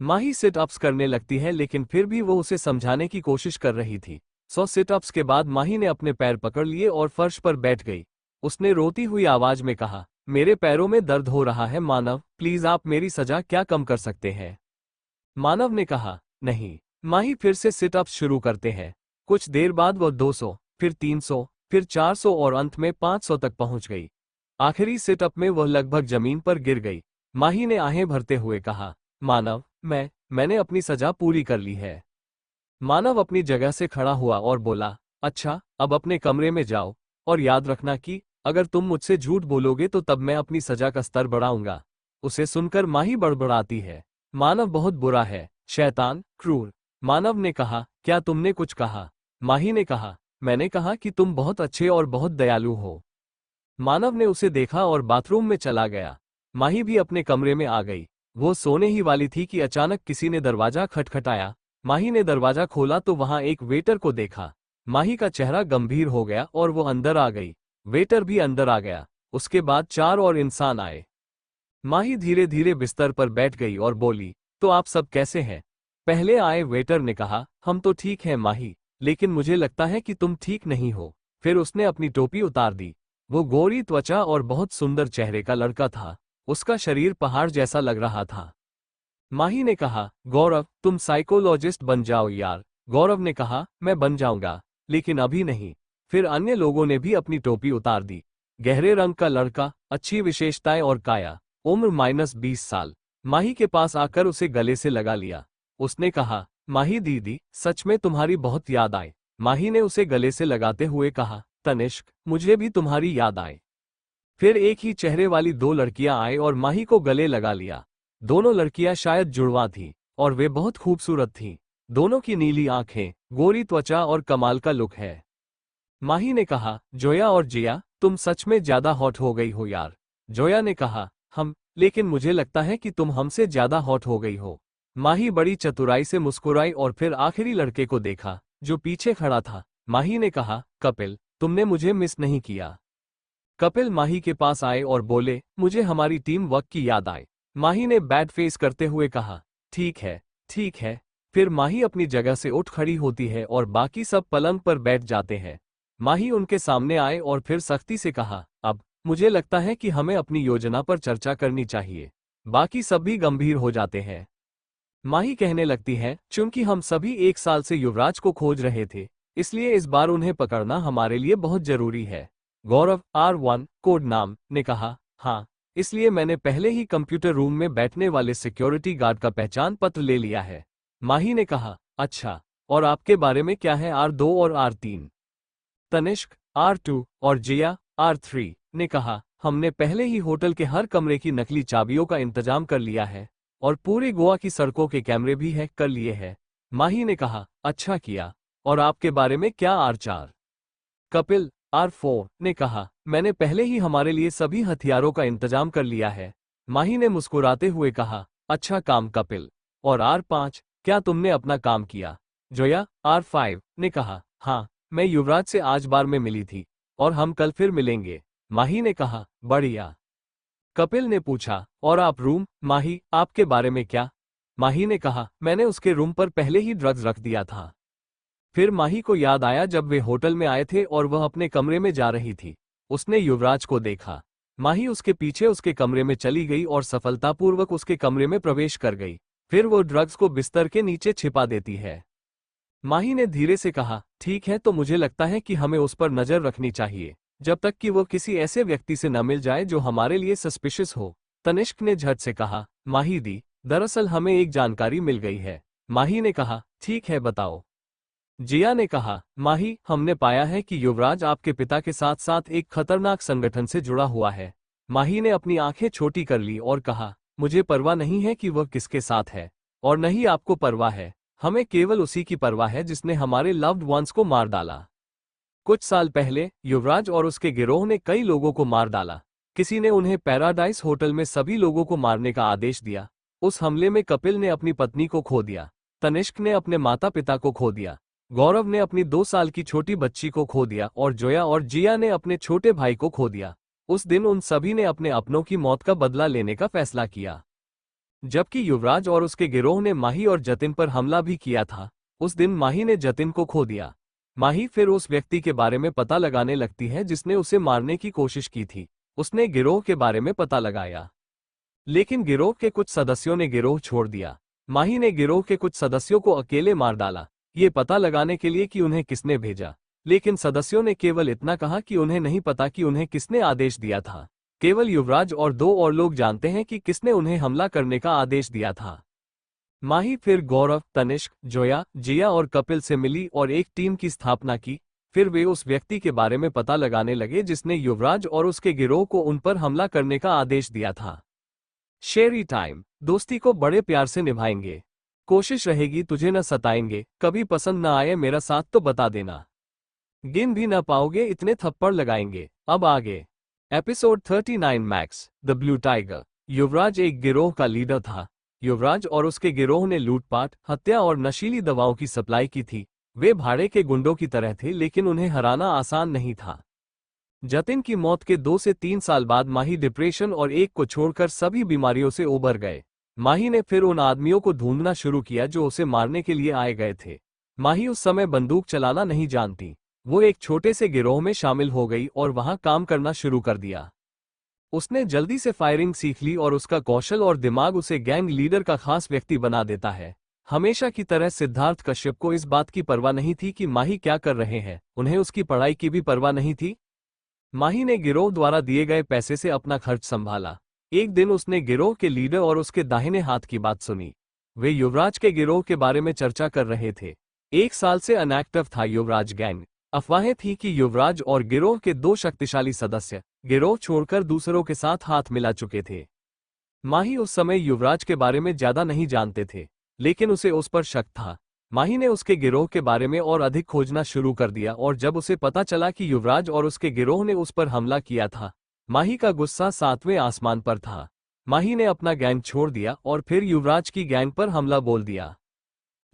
माही सिट अप्स करने लगती है, लेकिन फिर भी वो उसे समझाने की कोशिश कर रही थी। 100 सिट अप्स के बाद माही ने अपने पैर पकड़ लिए और फर्श पर बैठ गई। उसने रोती हुई आवाज में कहा, मेरे पैरों में दर्द हो रहा है मानव, प्लीज आप मेरी सजा क्या कम कर सकते हैं? मानव ने कहा, नहीं। माही फिर से सिट अप्स शुरू करते हैं। कुछ देर बाद वो 200, फिर 300, फिर 400 और अंत में 500 तक पहुंच गई। आखिरी सिटअप में वह लगभग जमीन पर गिर गई। माही ने आहें भरते हुए कहा, मानव, मैंने अपनी सजा पूरी कर ली है। मानव अपनी जगह से खड़ा हुआ और बोला, अच्छा, अब अपने कमरे में जाओ और याद रखना कि अगर तुम मुझसे झूठ बोलोगे तो तब मैं अपनी सजा का स्तर बढ़ाऊंगा। उसे सुनकर माही बड़बड़ाती है, मानव बहुत बुरा है, शैतान, क्रूर। मानव ने कहा, क्या तुमने कुछ कहा? माही ने कहा, मैंने कहा कि तुम बहुत अच्छे और बहुत दयालु हो। मानव ने उसे देखा और बाथरूम में चला गया। माही भी अपने कमरे में आ गई। वो सोने ही वाली थी कि अचानक किसी ने दरवाजा खटखटाया। माही ने दरवाजा खोला तो वहां एक वेटर को देखा। माही का चेहरा गंभीर हो गया और वो अंदर आ गई। वेटर भी अंदर आ गया। उसके बाद 4 और इंसान आए। माही धीरे धीरे बिस्तर पर बैठ गई और बोली, तो आप सब कैसे हैं? पहले आए वेटर ने कहा, हम तो ठीक हैं माही, लेकिन मुझे लगता है कि तुम ठीक नहीं हो। फिर उसने अपनी टोपी उतार दी। वो गोरी त्वचा और बहुत सुंदर चेहरे का लड़का था। उसका शरीर पहाड़ जैसा लग रहा था। माही ने कहा, गौरव तुम साइकोलॉजिस्ट बन जाओ यार। गौरव ने कहा, मैं बन जाऊंगा, लेकिन अभी नहीं। फिर अन्य लोगों ने भी अपनी टोपी उतार दी। गहरे रंग का लड़का, अच्छी विशेषताएं और काया, उम्र -20 साल, माही के पास आकर उसे गले से लगा लिया। उसने कहा, माही दीदी, सच में तुम्हारी बहुत याद आए। माही ने उसे गले से लगाते हुए कहा, तनिष्क, मुझे भी तुम्हारी याद आए। फिर एक ही चेहरे वाली दो लड़कियां आए और माही को गले लगा लिया। दोनों लड़कियां शायद जुड़वा थीं, और वे बहुत खूबसूरत थीं। दोनों की नीली आंखें, गोरी त्वचा और कमाल का लुक है। माही ने कहा, जोया और जिया, तुम सच में ज्यादा हॉट हो गई हो यार। जोया ने कहा, लेकिन मुझे लगता है कि तुम हमसे ज्यादा हॉट हो गई हो। माही बड़ी चतुराई से मुस्कुराई और फिर आखिरी लड़के को देखा, जो पीछे खड़ा था। माही ने कहा, कपिल, तुमने मुझे मिस नहीं किया। कपिल माही के पास आए और बोले, मुझे हमारी टीम वर्क की याद आई। माही ने बैड फेस करते हुए कहा, ठीक है, ठीक है। फिर माही अपनी जगह से उठ खड़ी होती है और बाकी सब पलंग पर बैठ जाते हैं। माही उनके सामने आए और फिर सख्ती से कहा, अब मुझे लगता है कि हमें अपनी योजना पर चर्चा करनी चाहिए। बाकी सब भी गंभीर हो जाते हैं। माही कहने लगती है, चूंकि हम सभी 1 साल से युवराज को खोज रहे थे, इसलिए इस बार उन्हें पकड़ना हमारे लिए बहुत जरूरी है। गौरव, R1 कोड नाम, ने कहा, हाँ, इसलिए मैंने पहले ही कंप्यूटर रूम में बैठने वाले सिक्योरिटी गार्ड का पहचान पत्र ले लिया है। माही ने कहा, अच्छा, और आपके बारे में क्या है R2 और R3? तनिष्क, R2, और जिया, R3, ने कहा, हमने पहले ही होटल के हर कमरे की नकली चाबियों का इंतजाम कर लिया है, और पूरे गोवा की सड़कों के कैमरे भी हैक कर लिए हैं। माही ने कहा, अच्छा किया, और आपके बारे में क्या R4? कपिल, R4, ने कहा, मैंने पहले ही हमारे लिए सभी हथियारों का इंतजाम कर लिया है। माही ने मुस्कुराते हुए कहा, अच्छा काम कपिल। और R5, क्या तुमने अपना काम किया? जोया, R5, ने कहा, हाँ, मैं युवराज से आज बार में मिली थी, और हम कल फिर मिलेंगे। माही ने कहा, बढ़िया। कपिल ने पूछा, और आप रूम? माही, आपके बारे में क्या? माही ने कहा, मैंने उसके रूम पर पहले ही ड्रग्स रख दिया था। फिर माही को याद आया जब वे होटल में आए थे और वह अपने कमरे में जा रही थी। उसने युवराज को देखा। माही उसके पीछे उसके कमरे में चली गई और सफलतापूर्वक उसके कमरे में प्रवेश कर गई। फिर वो ड्रग्स को बिस्तर के नीचे छिपा देती है। माही ने धीरे से कहा, ठीक है, तो मुझे लगता है कि हमें उस पर नजर रखनी चाहिए, जब तक कि वो किसी ऐसे व्यक्ति से न मिल जाए जो हमारे लिए सस्पिशियस हो। तनिष्क ने झट से कहा, माही दी, दरअसल हमें एक जानकारी मिल गई है। माही ने कहा, ठीक है, बताओ। जिया ने कहा, माही, हमने पाया है कि युवराज आपके पिता के साथ साथ एक खतरनाक संगठन से जुड़ा हुआ है। माही ने अपनी आंखें छोटी कर ली और कहा, मुझे परवाह नहीं है कि वह किसके साथ है, और न ही आपको परवाह है। हमें केवल उसी की परवाह है जिसने हमारे लव्ड वंस को मार डाला। कुछ साल पहले युवराज और उसके गिरोह ने कई लोगों को मार डाला। किसी ने उन्हें पैराडाइस होटल में सभी लोगों को मारने का आदेश दिया। उस हमले में कपिल ने अपनी पत्नी को खो दिया, तनिष्क ने अपने माता पिता को खो दिया, गौरव ने अपनी 2 साल की छोटी बच्ची को खो दिया, और जोया और जिया ने अपने छोटे भाई को खो दिया। उस दिन उन सभी ने अपने अपनों की मौत का बदला लेने का फैसला किया। जबकि युवराज और उसके गिरोह ने माही और जतिन पर हमला भी किया था। उस दिन माही ने जतिन को खो दिया। माही फिर उस व्यक्ति के बारे में पता लगाने लगती है जिसने उसे मारने की कोशिश की थी। उसने गिरोह के बारे में पता लगाया, लेकिन गिरोह के कुछ सदस्यों ने गिरोह छोड़ दिया। माही ने गिरोह के कुछ सदस्यों को अकेले मार डाला, ये पता लगाने के लिए कि उन्हें किसने भेजा। लेकिन सदस्यों ने केवल इतना कहा कि उन्हें नहीं पता कि उन्हें किसने आदेश दिया था। केवल युवराज और 2 और लोग जानते हैं कि किसने उन्हें हमला करने का आदेश दिया था। माही फिर गौरव, तनिष्क, जोया, जिया और कपिल से मिली और एक टीम की स्थापना की। फिर वे उस व्यक्ति के बारे में पता लगाने लगे जिसने युवराज और उसके गिरोह को उन पर हमला करने का आदेश दिया था। शेरी टाइम, दोस्ती को बड़े प्यार से निभाएंगे। कोशिश रहेगी तुझे न सताएंगे, कभी पसंद न आए मेरा साथ तो बता देना। गिन भी न पाओगे इतने थप्पड़ लगाएंगे। अब आगे। Episode 39 Max, the blue tiger. Yuvraj एक गिरोह का लीडर था। युवराज और उसके गिरोह ने लूटपाट, हत्या और नशीली दवाओं की सप्लाई की थी। वे भाड़े के गुंडों की तरह थे, लेकिन उन्हें हराना आसान नहीं था। जतिन की मौत के 2 से 3 साल बाद माही डिप्रेशन और एक को छोड़कर सभी बीमारियों से उबर गए। माही ने फिर उन आदमियों को ढूंढना शुरू किया जो उसे मारने के लिए आए गए थे। माही उस समय बंदूक चलाना नहीं जानती। वो एक छोटे से गिरोह में शामिल हो गई और वहां काम करना शुरू कर दिया। उसने जल्दी से फायरिंग सीख ली और उसका कौशल और दिमाग उसे गैंग लीडर का खास व्यक्ति बना देता है। हमेशा की तरह सिद्धार्थ कश्यप को इस बात की परवाह नहीं थी कि माही क्या कर रहे हैं, उन्हें उसकी पढ़ाई की भी परवाह नहीं थी। माही ने गिरोह द्वारा दिए गए पैसे से अपना खर्च संभाला। एक दिन उसने गिरोह के लीडर और उसके दाहिने हाथ की बात सुनी। वे युवराज के गिरोह के बारे में चर्चा कर रहे थे। 1 साल से अनएक्टिव था युवराज गैंग। अफवाहें थी कि युवराज और गिरोह के 2 शक्तिशाली सदस्य गिरोह छोड़कर दूसरों के साथ हाथ मिला चुके थे। माही उस समय युवराज के बारे में ज्यादा नहीं जानते थे, लेकिन उसे उस पर शक था। माही ने उसके गिरोह के बारे में और अधिक खोजना शुरू कर दिया और जब उसे पता चला कि युवराज और उसके गिरोह ने उस पर हमला किया था, माही का गुस्सा 7वें आसमान पर था। माही ने अपना गैंग छोड़ दिया और फिर युवराज की गैंग पर हमला बोल दिया।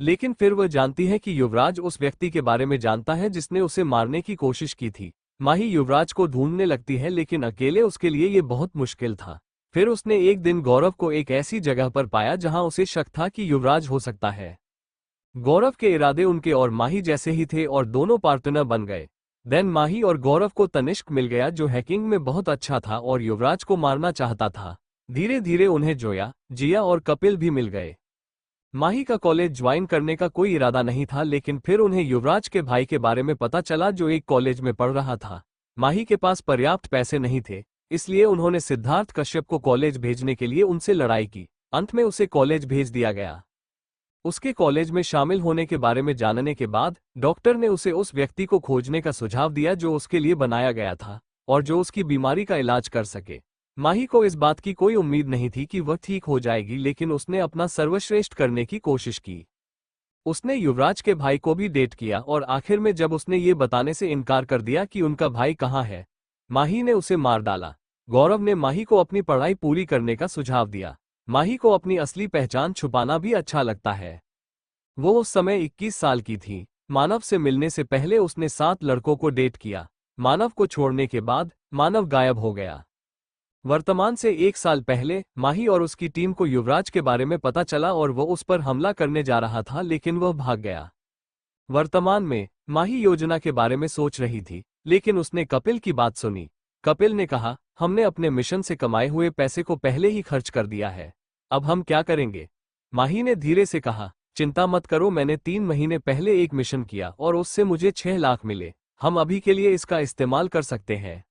लेकिन फिर वह जानती है कि युवराज उस व्यक्ति के बारे में जानता है जिसने उसे मारने की कोशिश की थी। माही युवराज को ढूंढने लगती है, लेकिन अकेले उसके लिए ये बहुत मुश्किल था। फिर उसने एक दिन गौरव को एक ऐसी जगह पर पाया जहां उसे शक था कि युवराज हो सकता है। गौरव के इरादे उनके और माही जैसे ही थे और दोनों पार्टनर बन गए। देन माही और गौरव को तनिष्क मिल गया जो हैकिंग में बहुत अच्छा था और युवराज को मारना चाहता था। धीरे धीरे उन्हें जोया, जिया और कपिल भी मिल गए। माही का कॉलेज ज्वाइन करने का कोई इरादा नहीं था, लेकिन फिर उन्हें युवराज के भाई के बारे में पता चला जो एक कॉलेज में पढ़ रहा था। माही के पास पर्याप्त पैसे नहीं थे, इसलिए उन्होंने सिद्धार्थ कश्यप को कॉलेज भेजने के लिए उनसे लड़ाई की। अंत में उसे कॉलेज भेज दिया गया। उसके कॉलेज में शामिल होने के बारे में जानने के बाद डॉक्टर ने उसे उस व्यक्ति को खोजने का सुझाव दिया जो उसके लिए बनाया गया था और जो उसकी बीमारी का इलाज कर सके। माही को इस बात की कोई उम्मीद नहीं थी कि वह ठीक हो जाएगी, लेकिन उसने अपना सर्वश्रेष्ठ करने की कोशिश की। उसने युवराज के भाई को भी डेट किया और आखिर में जब उसने ये बताने से इनकार कर दिया कि उनका भाई कहाँ है, माही ने उसे मार डाला। गौरव ने माही को अपनी पढ़ाई पूरी करने का सुझाव दिया। माही को अपनी असली पहचान छुपाना भी अच्छा लगता है। वो उस समय 21 साल की थी। मानव से मिलने से पहले उसने 7 लड़कों को डेट किया। मानव को छोड़ने के बाद मानव गायब हो गया। वर्तमान से 1 साल पहले माही और उसकी टीम को युवराज के बारे में पता चला और वो उस पर हमला करने जा रहा था, लेकिन वह भाग गया। वर्तमान में माही योजना के बारे में सोच रही थी, लेकिन उसने कपिल की बात सुनी। कपिल ने कहा, हमने अपने मिशन से कमाए हुए पैसे को पहले ही खर्च कर दिया है, अब हम क्या करेंगे? माही ने धीरे से कहा, चिंता मत करो, मैंने 3 महीने पहले एक मिशन किया और उससे मुझे 6 लाख मिले। हम अभी के लिए इसका इस्तेमाल कर सकते हैं।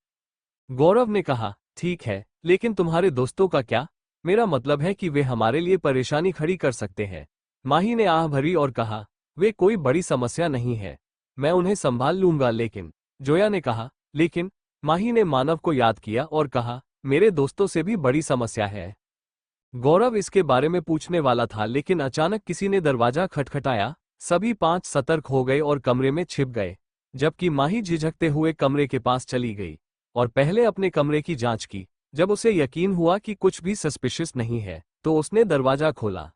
गौरव ने कहा, ठीक है, लेकिन तुम्हारे दोस्तों का क्या? मेरा मतलब है कि वे हमारे लिए परेशानी खड़ी कर सकते हैं। माही ने आह भरी और कहा, वे कोई बड़ी समस्या नहीं है, मैं उन्हें संभाल लूंगा। लेकिन जोया ने कहा, लेकिन माही ने मानव को याद किया और कहा, मेरे दोस्तों से भी बड़ी समस्या है। गौरव इसके बारे में पूछने वाला था, लेकिन अचानक किसी ने दरवाजा खटखटाया। सभी 5 सतर्क हो गए और कमरे में छिप गए, जबकि माही झिझकते हुए कमरे के पास चली गई और पहले अपने कमरे की जांच की। जब उसे यकीन हुआ कि कुछ भी सस्पिशियस नहीं है, तो उसने दरवाजा खोला।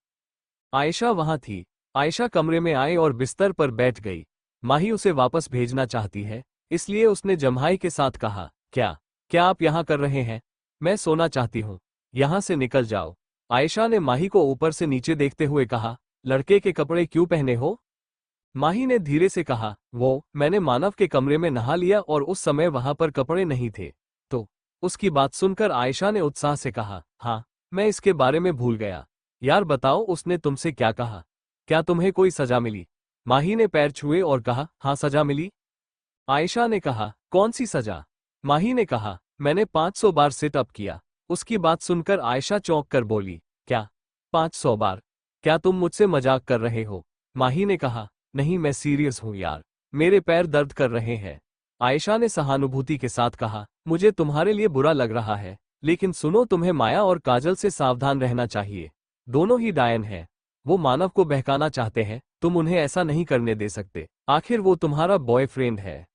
आयशा वहां थी। आयशा कमरे में आई और बिस्तर पर बैठ गई। माही उसे वापस भेजना चाहती है, इसलिए उसने जम्हाई के साथ कहा, क्या क्या आप यहाँ कर रहे हैं? मैं सोना चाहती हूँ, यहाँ से निकल जाओ। आयशा ने माही को ऊपर से नीचे देखते हुए कहा, लड़के के कपड़े क्यों पहने हो? माही ने धीरे से कहा, मैंने मानव के कमरे में नहा लिया और उस समय वहां पर कपड़े नहीं थे। तो उसकी बात सुनकर आयशा ने उत्साह से कहा, हाँ, मैं इसके बारे में भूल गया। यार बताओ, उसने तुमसे क्या कहा? क्या तुम्हें कोई सजा मिली? माही ने पैर छुए और कहा, हाँ, सजा मिली। आयशा ने कहा, कौन सी सजा? माही ने कहा, मैंने 500 बार सिट अप किया। उसकी बात सुनकर आयशा चौंक कर बोली, क्या 500 बार? क्या तुम मुझसे मजाक कर रहे हो? माही ने कहा, नहीं, मैं सीरियस हूं यार, मेरे पैर दर्द कर रहे हैं। आयशा ने सहानुभूति के साथ कहा, मुझे तुम्हारे लिए बुरा लग रहा है, लेकिन सुनो, तुम्हें माया और काजल से सावधान रहना चाहिए। दोनों ही डायन हैं। वो मानव को बहकाना चाहते हैं, तुम उन्हें ऐसा नहीं करने दे सकते, आखिर वो तुम्हारा बॉयफ्रेंड है।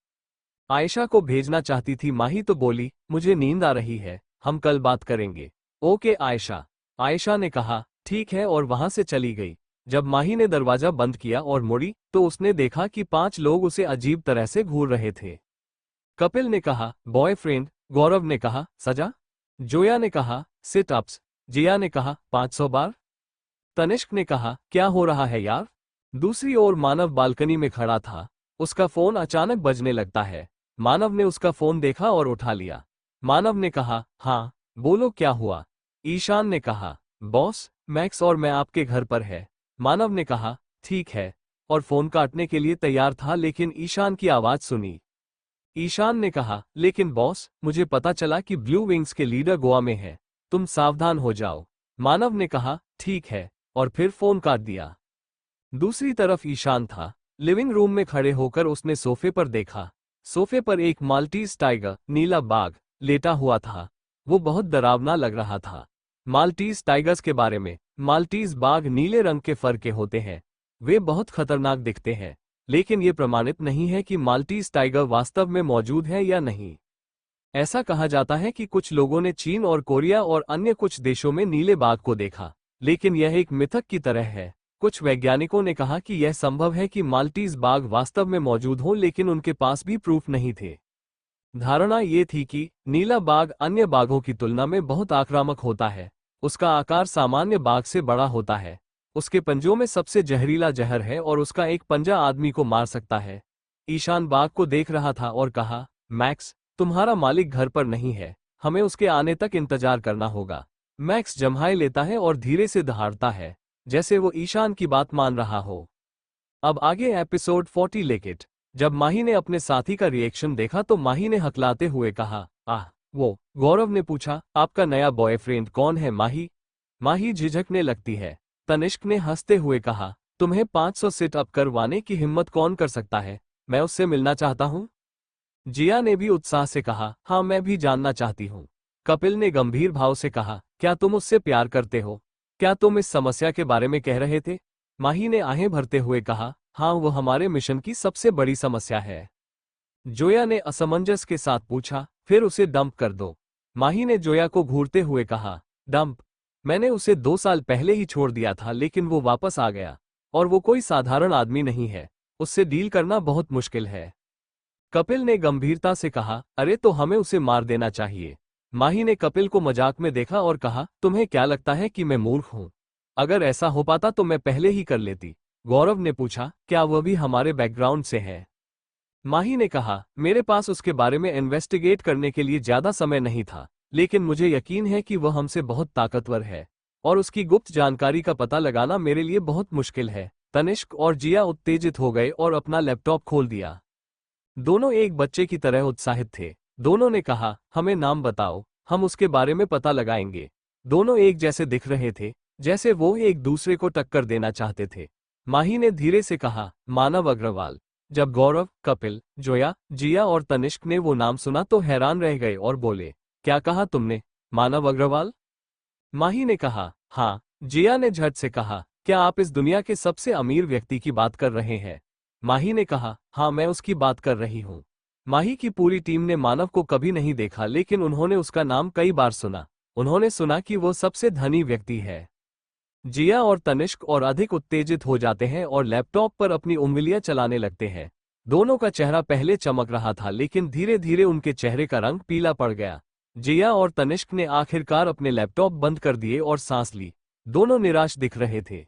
आयशा को भेजना चाहती थी माही तो बोली, मुझे नींद आ रही है, हम कल बात करेंगे। ओके आयशा। आयशा ने कहा, ठीक है, और वहां से चली गई। जब माही ने दरवाजा बंद किया और मुड़ी तो उसने देखा कि 5 लोग उसे अजीब तरह से घूर रहे थे। कपिल ने कहा, बॉयफ्रेंड। गौरव ने कहा, सजा। जोया ने कहा, सिट अप्स। जिया ने कहा, 500 बार। तनिष्क ने कहा, क्या हो रहा है यार? दूसरी ओर मानव बालकनी में खड़ा था। उसका फोन अचानक बजने लगता है। मानव ने उसका फोन देखा और उठा लिया। मानव ने कहा, हाँ बोलो क्या हुआ। ईशान ने कहा, बॉस मैक्स और मैं आपके घर पर है। मानव ने कहा, ठीक है, और फोन काटने के लिए तैयार था लेकिन ईशान की आवाज सुनी। ईशान ने कहा, लेकिन बॉस मुझे पता चला कि ब्लू विंग्स के लीडर गोवा में है, तुम सावधान हो जाओ। मानव ने कहा, ठीक है, और फिर फोन काट दिया। दूसरी तरफ ईशान था। लिविंग रूम में खड़े होकर उसने सोफे पर देखा। सोफे पर एक माल्टीज टाइगर, नीला बाघ, लेटा हुआ था। वो बहुत डरावना लग रहा था। माल्टीज टाइगर्स के बारे में, माल्टीज बाघ नीले रंग के फर के होते हैं। वे बहुत खतरनाक दिखते हैं, लेकिन ये प्रमाणित नहीं है कि माल्टीज टाइगर वास्तव में मौजूद है या नहीं। ऐसा कहा जाता है कि कुछ लोगों ने चीन और कोरिया और अन्य कुछ देशों में नीले बाघ को देखा, लेकिन यह एक मिथक की तरह है। कुछ वैज्ञानिकों ने कहा कि यह संभव है कि माल्टीज बाघ वास्तव में मौजूद हो, लेकिन उनके पास भी प्रूफ नहीं थे। धारणा ये थी कि नीला बाघ अन्य बाघों की तुलना में बहुत आक्रामक होता है। उसका आकार सामान्य बाघ से बड़ा होता है। उसके पंजों में सबसे जहरीला जहर है और उसका एक पंजा आदमी को मार सकता है। ईशान बाघ को देख रहा था और कहा, मैक्स तुम्हारा मालिक घर पर नहीं है, हमें उसके आने तक इंतजार करना होगा। मैक्स जम्हाई लेता है और धीरे से दहाड़ता है, जैसे वो ईशान की बात मान रहा हो। अब आगे एपिसोड 40 लेकिट। जब माही ने अपने साथी का रिएक्शन देखा तो माही ने हकलाते हुए कहा, आह वो। गौरव ने पूछा, आपका नया बॉयफ्रेंड कौन है माही? माही झिझकने लगती है। तनिष्क ने हंसते हुए कहा, तुम्हें 500 सिट अप करवाने की हिम्मत कौन कर सकता है? मैं उससे मिलना चाहता हूँ। जिया ने भी उत्साह से कहा, हाँ मैं भी जानना चाहती हूँ। कपिल ने गंभीर भाव से कहा, क्या तुम उससे प्यार करते हो? क्या तुम इस समस्या के बारे में कह रहे थे? माही ने आहें भरते हुए कहा, हाँ वो हमारे मिशन की सबसे बड़ी समस्या है। जोया ने असमंजस के साथ पूछा, फिर उसे डंप कर दो। माही ने जोया को घूरते हुए कहा, डंप? मैंने उसे 2 साल पहले ही छोड़ दिया था, लेकिन वो वापस आ गया, और वो कोई साधारण आदमी नहीं है। उससे डील करना बहुत मुश्किल है। कपिल ने गंभीरता से कहा, अरे तो हमें उसे मार देना चाहिए। माही ने कपिल को मजाक में देखा और कहा, तुम्हें क्या लगता है कि मैं मूर्ख हूं? अगर ऐसा हो पाता तो मैं पहले ही कर लेती। गौरव ने पूछा, क्या वह भी हमारे बैकग्राउंड से है? माही ने कहा, मेरे पास उसके बारे में इन्वेस्टिगेट करने के लिए ज्यादा समय नहीं था, लेकिन मुझे यकीन है कि वह हमसे बहुत ताकतवर है, और उसकी गुप्त जानकारी का पता लगाना मेरे लिए बहुत मुश्किल है। तनिष्क और जिया उत्तेजित हो गए और अपना लैपटॉप खोल दिया। दोनों एक बच्चे की तरह उत्साहित थे। दोनों ने कहा, हमें नाम बताओ, हम उसके बारे में पता लगाएंगे। दोनों एक जैसे दिख रहे थे, जैसे वो एक दूसरे को टक्कर देना चाहते थे। माही ने धीरे से कहा, मानव अग्रवाल। जब गौरव, कपिल, जोया, जिया और तनिष्क ने वो नाम सुना तो हैरान रह गए और बोले, क्या कहा तुमने? मानव अग्रवाल? माही ने कहा, हाँ। जिया ने झट से कहा, क्या आप इस दुनिया के सबसे अमीर व्यक्ति की बात कर रहे हैं? माही ने कहा, हाँ मैं उसकी बात कर रही हूँ। माही की पूरी टीम ने मानव को कभी नहीं देखा, लेकिन उन्होंने उसका नाम कई बार सुना। उन्होंने सुना कि वो सबसे धनी व्यक्ति है। जिया और तनिष्क और अधिक उत्तेजित हो जाते हैं और लैपटॉप पर अपनी उंगलियां चलाने लगते हैं। दोनों का चेहरा पहले चमक रहा था, लेकिन धीरे धीरे उनके चेहरे का रंग पीला पड़ गया। जिया और तनिष्क ने आखिरकार अपने लैपटॉप बंद कर दिए और सांस ली। दोनों निराश दिख रहे थे।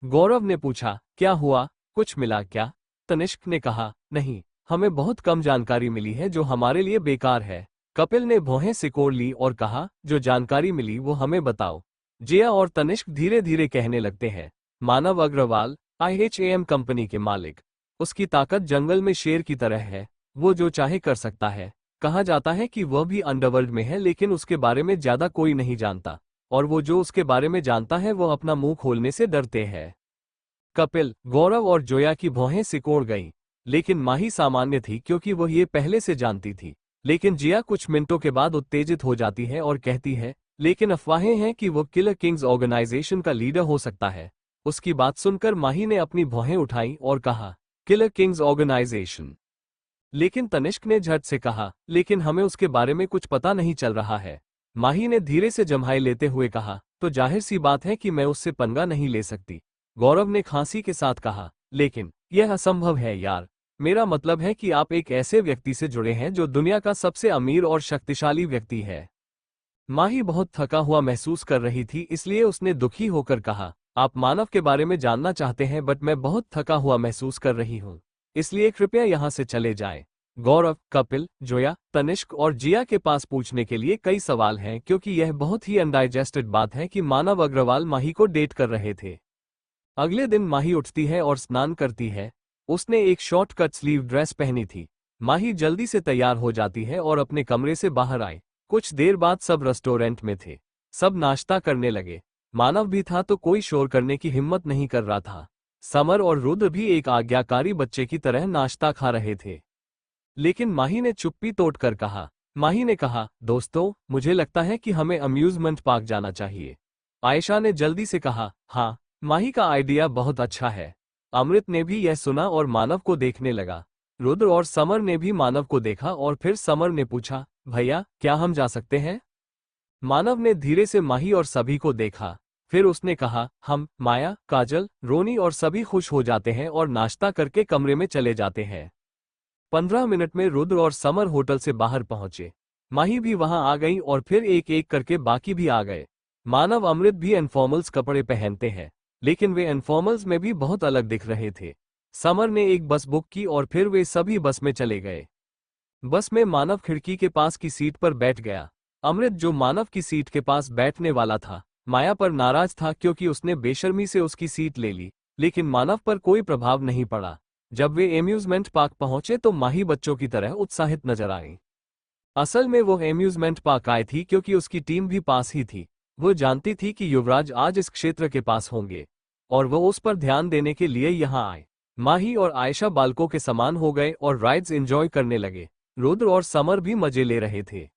गौरव ने पूछा, क्या हुआ, कुछ मिला क्या? तनिष्क ने कहा, नहीं, हमें बहुत कम जानकारी मिली है जो हमारे लिए बेकार है। कपिल ने भौहें सिकोड़ ली और कहा, जो जानकारी मिली वो हमें बताओ। जिया और तनिष्क धीरे धीरे कहने लगते हैं, मानव अग्रवाल, IHAM कंपनी के मालिक। उसकी ताकत जंगल में शेर की तरह है, वो जो चाहे कर सकता है। कहा जाता है कि वह भी अंडरवर्ल्ड में है, लेकिन उसके बारे में ज्यादा कोई नहीं जानता, और वो जो उसके बारे में जानता है वो अपना मुंह खोलने से डरते हैं। कपिल, गौरव और जोया की भौहें सिकोड़ गईं, लेकिन माही सामान्य थी क्योंकि वह ये पहले से जानती थी। लेकिन जिया कुछ मिनटों के बाद उत्तेजित हो जाती है और कहती है, लेकिन अफवाहें हैं कि वह किलर किंग्स ऑर्गेनाइजेशन का लीडर हो सकता है। उसकी बात सुनकर माही ने अपनी भौहें उठाई और कहा, किलर किंग्स ऑर्गेनाइजेशन? लेकिन तनिष्क ने झट से कहा, लेकिन हमें उसके बारे में कुछ पता नहीं चल रहा है। माही ने धीरे से जम्हाई लेते हुए कहा, तो जाहिर सी बात है कि मैं उससे पंगा नहीं ले सकती। गौरव ने खांसी के साथ कहा, लेकिन यह असंभव है यार। मेरा मतलब है कि आप एक ऐसे व्यक्ति से जुड़े हैं जो दुनिया का सबसे अमीर और शक्तिशाली व्यक्ति है। माही बहुत थका हुआ महसूस कर रही थी, इसलिए उसने दुखी होकर कहा, आप मानव के बारे में जानना चाहते हैं, बट मैं बहुत थका हुआ महसूस कर रही हूँ। इसलिए कृपया यहाँ से चले जाएं। गौरव, कपिल, जोया, तनिष्क और जिया के पास पूछने के लिए कई सवाल हैं क्योंकि यह बहुत ही अनडाइजेस्टेड बात है कि मानव अग्रवाल माही को डेट कर रहे थे। अगले दिन माही उठती है और स्नान करती है। उसने एक शॉर्ट कट स्लीव ड्रेस पहनी थी। माही जल्दी से तैयार हो जाती है और अपने कमरे से बाहर आई। कुछ देर बाद सब रेस्टोरेंट में थे। सब नाश्ता करने लगे। मानव भी था तो कोई शोर करने की हिम्मत नहीं कर रहा था। समर और रुद्र भी एक आज्ञाकारी बच्चे की तरह नाश्ता खा रहे थे। लेकिन माही ने चुप्पी तोड़कर कहा। माही ने कहा, दोस्तों, मुझे लगता है कि हमें अम्यूजमेंट पार्क जाना चाहिए। आयशा ने जल्दी से कहा, हाँ, माही का आइडिया बहुत अच्छा है। अमृत ने भी यह सुना और मानव को देखने लगा। रुद्र और समर ने भी मानव को देखा और फिर समर ने पूछा, भैया, क्या हम जा सकते हैं? मानव ने धीरे से माही और सभी को देखा। फिर उसने कहा, हम, माया, काजल, रोनी और सभी खुश हो जाते हैं और नाश्ता करके कमरे में चले जाते हैं। 15 मिनट में रुद्र और समर होटल से बाहर पहुंचे। माही भी वहां आ गई और फिर एक एक करके बाकी भी आ गए। मानव, अमृत भी इनफॉर्मल्स कपड़े पहनते हैं, लेकिन वे इनफॉर्मल्स में भी बहुत अलग दिख रहे थे। समर ने एक बस बुक की और फिर वे सभी बस में चले गए। बस में मानव खिड़की के पास की सीट पर बैठ गया। अमृत, जो मानव की सीट के पास बैठने वाला था, माया पर नाराज था क्योंकि उसने बेशर्मी से उसकी सीट ले ली, लेकिन मानव पर कोई प्रभाव नहीं पड़ा। जब वे एम्यूजमेंट पार्क पहुंचे तो माही बच्चों की तरह उत्साहित नजर आई। असल में वो एम्यूजमेंट पार्क आई थी क्योंकि उसकी टीम भी पास ही थी। वो जानती थी कि युवराज आज इस क्षेत्र के पास होंगे और वो उस पर ध्यान देने के लिए यहाँ आए। माही और आयशा बालकों के समान हो गए और राइड्स एंजॉय करने लगे। रुद्र और समर भी मजे ले रहे थे,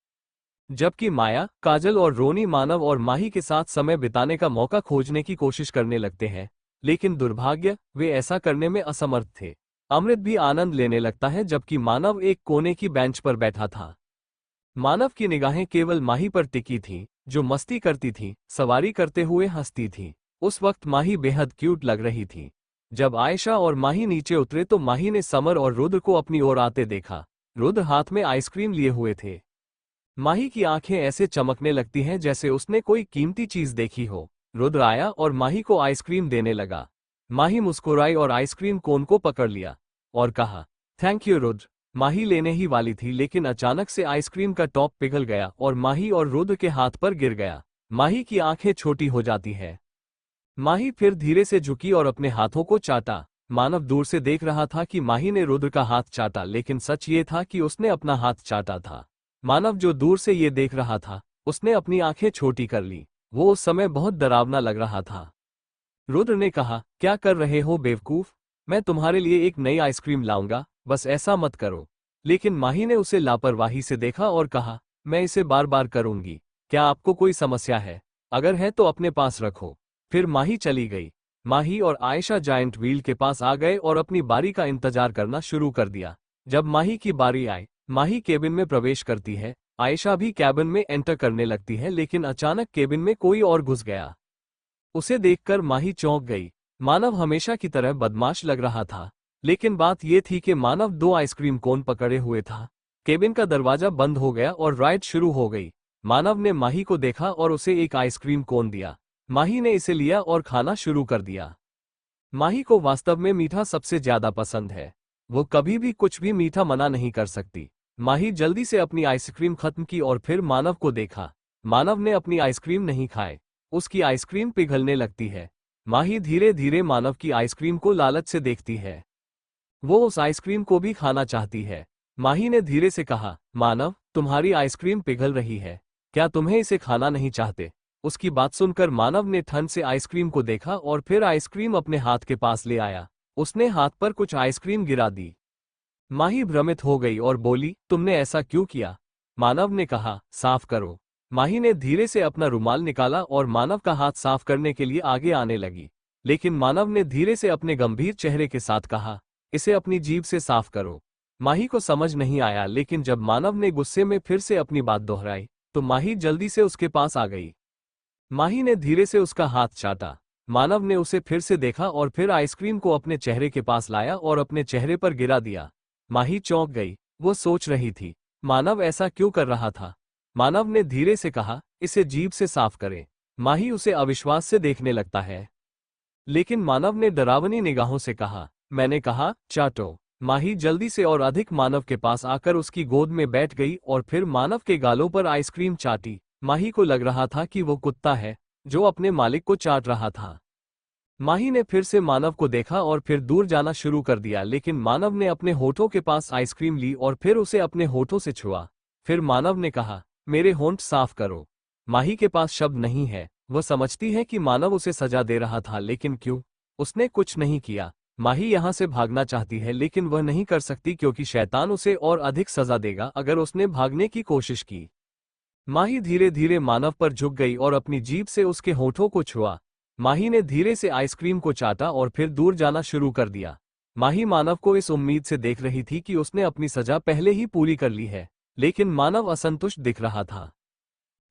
जबकि माया, काजल और रोनी मानव और माही के साथ समय बिताने का मौका खोजने की कोशिश करने लगते हैं, लेकिन दुर्भाग्य, वे ऐसा करने में असमर्थ थे। अमृत भी आनंद लेने लगता है जबकि मानव एक कोने की बेंच पर बैठा था। मानव की निगाहें केवल माही पर टिकी थीं, जो मस्ती करती थी, सवारी करते हुए हंसती थी। उस वक्त माही बेहद क्यूट लग रही थी। जब आयशा और माही नीचे उतरे तो माही ने समर और रुद्र को अपनी ओर आते देखा। रुद्र हाथ में आइसक्रीम लिए हुए थे। माही की आंखें ऐसे चमकने लगती हैं जैसे उसने कोई कीमती चीज देखी हो। रुद्र आया और माही को आइसक्रीम देने लगा। माही मुस्कुराई और आइसक्रीम कोन को पकड़ लिया और कहा, थैंक यू रुद्र। माही लेने ही वाली थी लेकिन अचानक से आइसक्रीम का टॉप पिघल गया और माही और रुद्र के हाथ पर गिर गया। माही की आंखें छोटी हो जाती है। माही फिर धीरे से झुकी और अपने हाथों को चाटा। मानव दूर से देख रहा था कि माही ने रुद्र का हाथ चाटा, लेकिन सच ये था कि उसने अपना हाथ चाटा था। मानव, जो दूर से ये देख रहा था, उसने अपनी आंखें छोटी कर ली। वो उस समय बहुत डरावना लग रहा था। रुद्र ने कहा, क्या कर रहे हो बेवकूफ? मैं तुम्हारे लिए एक नई आइसक्रीम लाऊंगा, बस ऐसा मत करो। लेकिन माही ने उसे लापरवाही से देखा और कहा, मैं इसे बार बार करूंगी। क्या आपको कोई समस्या है? अगर है तो अपने पास रखो। फिर माही चली गई। माही और आयशा जायंट व्हील के पास आ गए और अपनी बारी का इंतजार करना शुरू कर दिया। जब माही की बारी आई, माही केबिन में प्रवेश करती है। आयशा भी कैबिन में एंटर करने लगती है, लेकिन अचानक केबिन में कोई और घुस गया। उसे देखकर माही चौंक गई। मानव हमेशा की तरह बदमाश लग रहा था, लेकिन बात यह थी कि मानव 2 आइसक्रीम कोन पकड़े हुए था। केबिन का दरवाजा बंद हो गया और राइड शुरू हो गई। मानव ने माही को देखा और उसे एक आइसक्रीम कोन दिया। माही ने इसे लिया और खाना शुरू कर दिया। माही को वास्तव में मीठा सबसे ज्यादा पसंद है। वो कभी भी कुछ भी मीठा मना नहीं कर सकती। माही जल्दी से अपनी आइसक्रीम खत्म की और फिर मानव को देखा। मानव ने अपनी आइसक्रीम नहीं खाए। उसकी आइसक्रीम पिघलने लगती है। माही धीरे धीरे मानव की आइसक्रीम को लालच से देखती है। वो उस आइसक्रीम को भी खाना चाहती है। माही ने धीरे से कहा, मानव, तुम्हारी आइसक्रीम पिघल रही है। क्या तुम्हें इसे खाना नहीं चाहते? उसकी बात सुनकर मानव ने ठंड से आइसक्रीम को देखा और फिर आइसक्रीम अपने हाथ के पास ले आया। उसने हाथ पर कुछ आइसक्रीम गिरा दी। माही भ्रमित हो गई और बोली, तुमने ऐसा क्यों किया? मानव ने कहा, साफ करो। माही ने धीरे से अपना रुमाल निकाला और मानव का हाथ साफ करने के लिए आगे आने लगी, लेकिन मानव ने धीरे से अपने गंभीर चेहरे के साथ कहा, इसे अपनी जीभ से साफ करो। माही को समझ नहीं आया, लेकिन जब मानव ने गुस्से में फिर से अपनी बात दोहराई तो माही जल्दी से उसके पास आ गई। माही ने धीरे से उसका हाथ चाटा। मानव ने उसे फिर से देखा और फिर आइसक्रीम को अपने चेहरे के पास लाया और अपने चेहरे पर गिरा दिया। माही चौंक गई। वो सोच रही थी, मानव ऐसा क्यों कर रहा था? मानव ने धीरे से कहा, इसे जीभ से साफ करें। माही उसे अविश्वास से देखने लगता है, लेकिन मानव ने डरावनी निगाहों से कहा, मैंने कहा, चाटो। माही जल्दी से और अधिक मानव के पास आकर उसकी गोद में बैठ गई और फिर मानव के गालों पर आइसक्रीम चाटी। माही को लग रहा था कि वो कुत्ता है जो अपने मालिक को चाट रहा था। माही ने फिर से मानव को देखा और फिर दूर जाना शुरू कर दिया, लेकिन मानव ने अपने होठों के पास आइसक्रीम ली और फिर उसे अपने होठों से छुआ। फिर मानव ने कहा, मेरे होंठ साफ करो। माही के पास शब्द नहीं है। वह समझती है कि मानव उसे सजा दे रहा था, लेकिन क्यों? उसने कुछ नहीं किया। माही यहाँ से भागना चाहती है लेकिन वह नहीं कर सकती क्योंकि शैतान उसे और अधिक सजा देगा अगर उसने भागने की कोशिश की। माही धीरे धीरे मानव पर झुक गई और अपनी जीभ से उसके होठों को छुआ। माही ने धीरे से आइसक्रीम को चाटा और फिर दूर जाना शुरू कर दिया। माही मानव को इस उम्मीद से देख रही थी कि उसने अपनी सजा पहले ही पूरी कर ली है, लेकिन मानव असंतुष्ट दिख रहा था।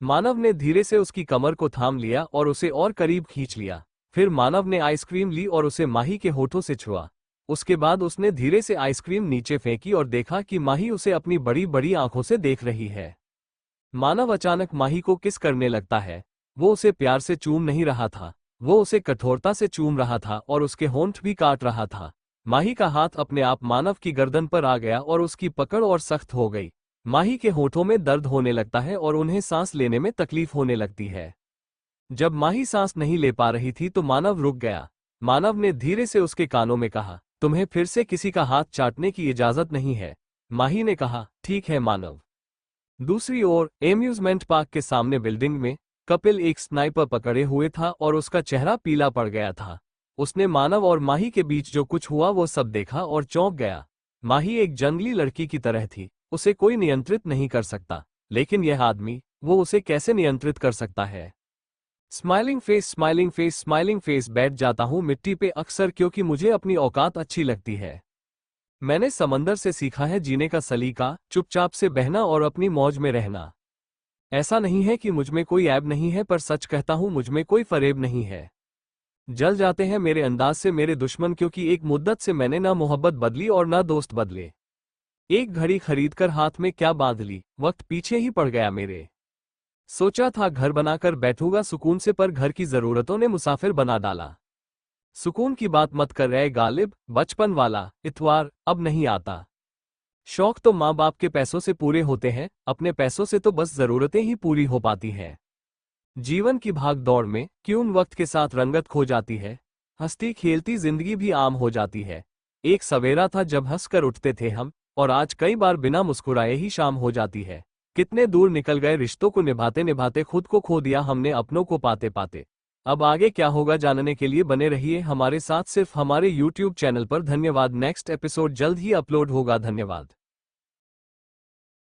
मानव ने धीरे से उसकी कमर को थाम लिया और उसे और करीब खींच लिया। फिर मानव ने आइसक्रीम ली और उसे माही के होठों से छुआ। उसके बाद उसने धीरे से आइसक्रीम नीचे फेंकी और देखा कि माही उसे अपनी बड़ी बड़ी आंखों से देख रही है। मानव अचानक माही को किस करने लगता है। वो उसे प्यार से चूम नहीं रहा था, वो उसे कठोरता से चूम रहा था और उसके होंठ भी काट रहा था। माही का हाथ अपने आप मानव की गर्दन पर आ गया और उसकी पकड़ और सख्त हो गई। माही के होठों में दर्द होने लगता है और उन्हें सांस लेने में तकलीफ होने लगती है। जब माही सांस नहीं ले पा रही थी तो मानव रुक गया। मानव ने धीरे से उसके कानों में कहा, तुम्हें फिर से किसी का हाथ चाटने की इजाजत नहीं है। माही ने कहा, ठीक है मानव। दूसरी ओर एम्यूजमेंट पार्क के सामने बिल्डिंग में कपिल एक स्नाइपर पकड़े हुए था और उसका चेहरा पीला पड़ गया था। उसने मानव और माही के बीच जो कुछ हुआ वो सब देखा और चौंक गया। माही एक जंगली लड़की की तरह थी, उसे कोई नियंत्रित नहीं कर सकता, लेकिन यह आदमी, वो उसे कैसे नियंत्रित कर सकता है? Smiling face smiling face smiling face. बैठ जाता हूँ मिट्टी पे अक्सर क्योंकि मुझे अपनी औकात अच्छी लगती है। मैंने समंदर से सीखा है जीने का सलीका, चुपचाप से बहना और अपनी मौज में रहना। ऐसा नहीं है कि मुझमें कोई ऐब नहीं है, पर सच कहता हूँ मुझमें कोई फरेब नहीं है। जल जाते हैं मेरे अंदाज से मेरे दुश्मन क्योंकि एक मुद्दत से मैंने ना मोहब्बत बदली और ना दोस्त बदले। एक घड़ी खरीदकर हाथ में क्या बांध ली, वक्त पीछे ही पड़ गया मेरे। सोचा था घर बनाकर बैठूंगा सुकून से, पर घर की जरूरतों ने मुसाफिर बना डाला। सुकून की बात मत कर रहे गालिब, बचपन वाला इतवार अब नहीं आता। शौक तो माँ बाप के पैसों से पूरे होते हैं, अपने पैसों से तो बस जरूरतें ही पूरी हो पाती हैं। जीवन की भाग दौड़ में क्यों वक्त के साथ रंगत खो जाती है, हंसती खेलती जिंदगी भी आम हो जाती है। एक सवेरा था जब हंसकर उठते थे हम, और आज कई बार बिना मुस्कुराए ही शाम हो जाती है। कितने दूर निकल गए रिश्तों को निभाते निभाते, खुद को खो दिया हमने अपनों को पाते पाते। अब आगे क्या होगा जानने के लिए बने रहिए हमारे साथ सिर्फ हमारे YouTube चैनल पर। धन्यवाद। नेक्स्ट एपिसोड जल्द ही अपलोड होगा। धन्यवाद।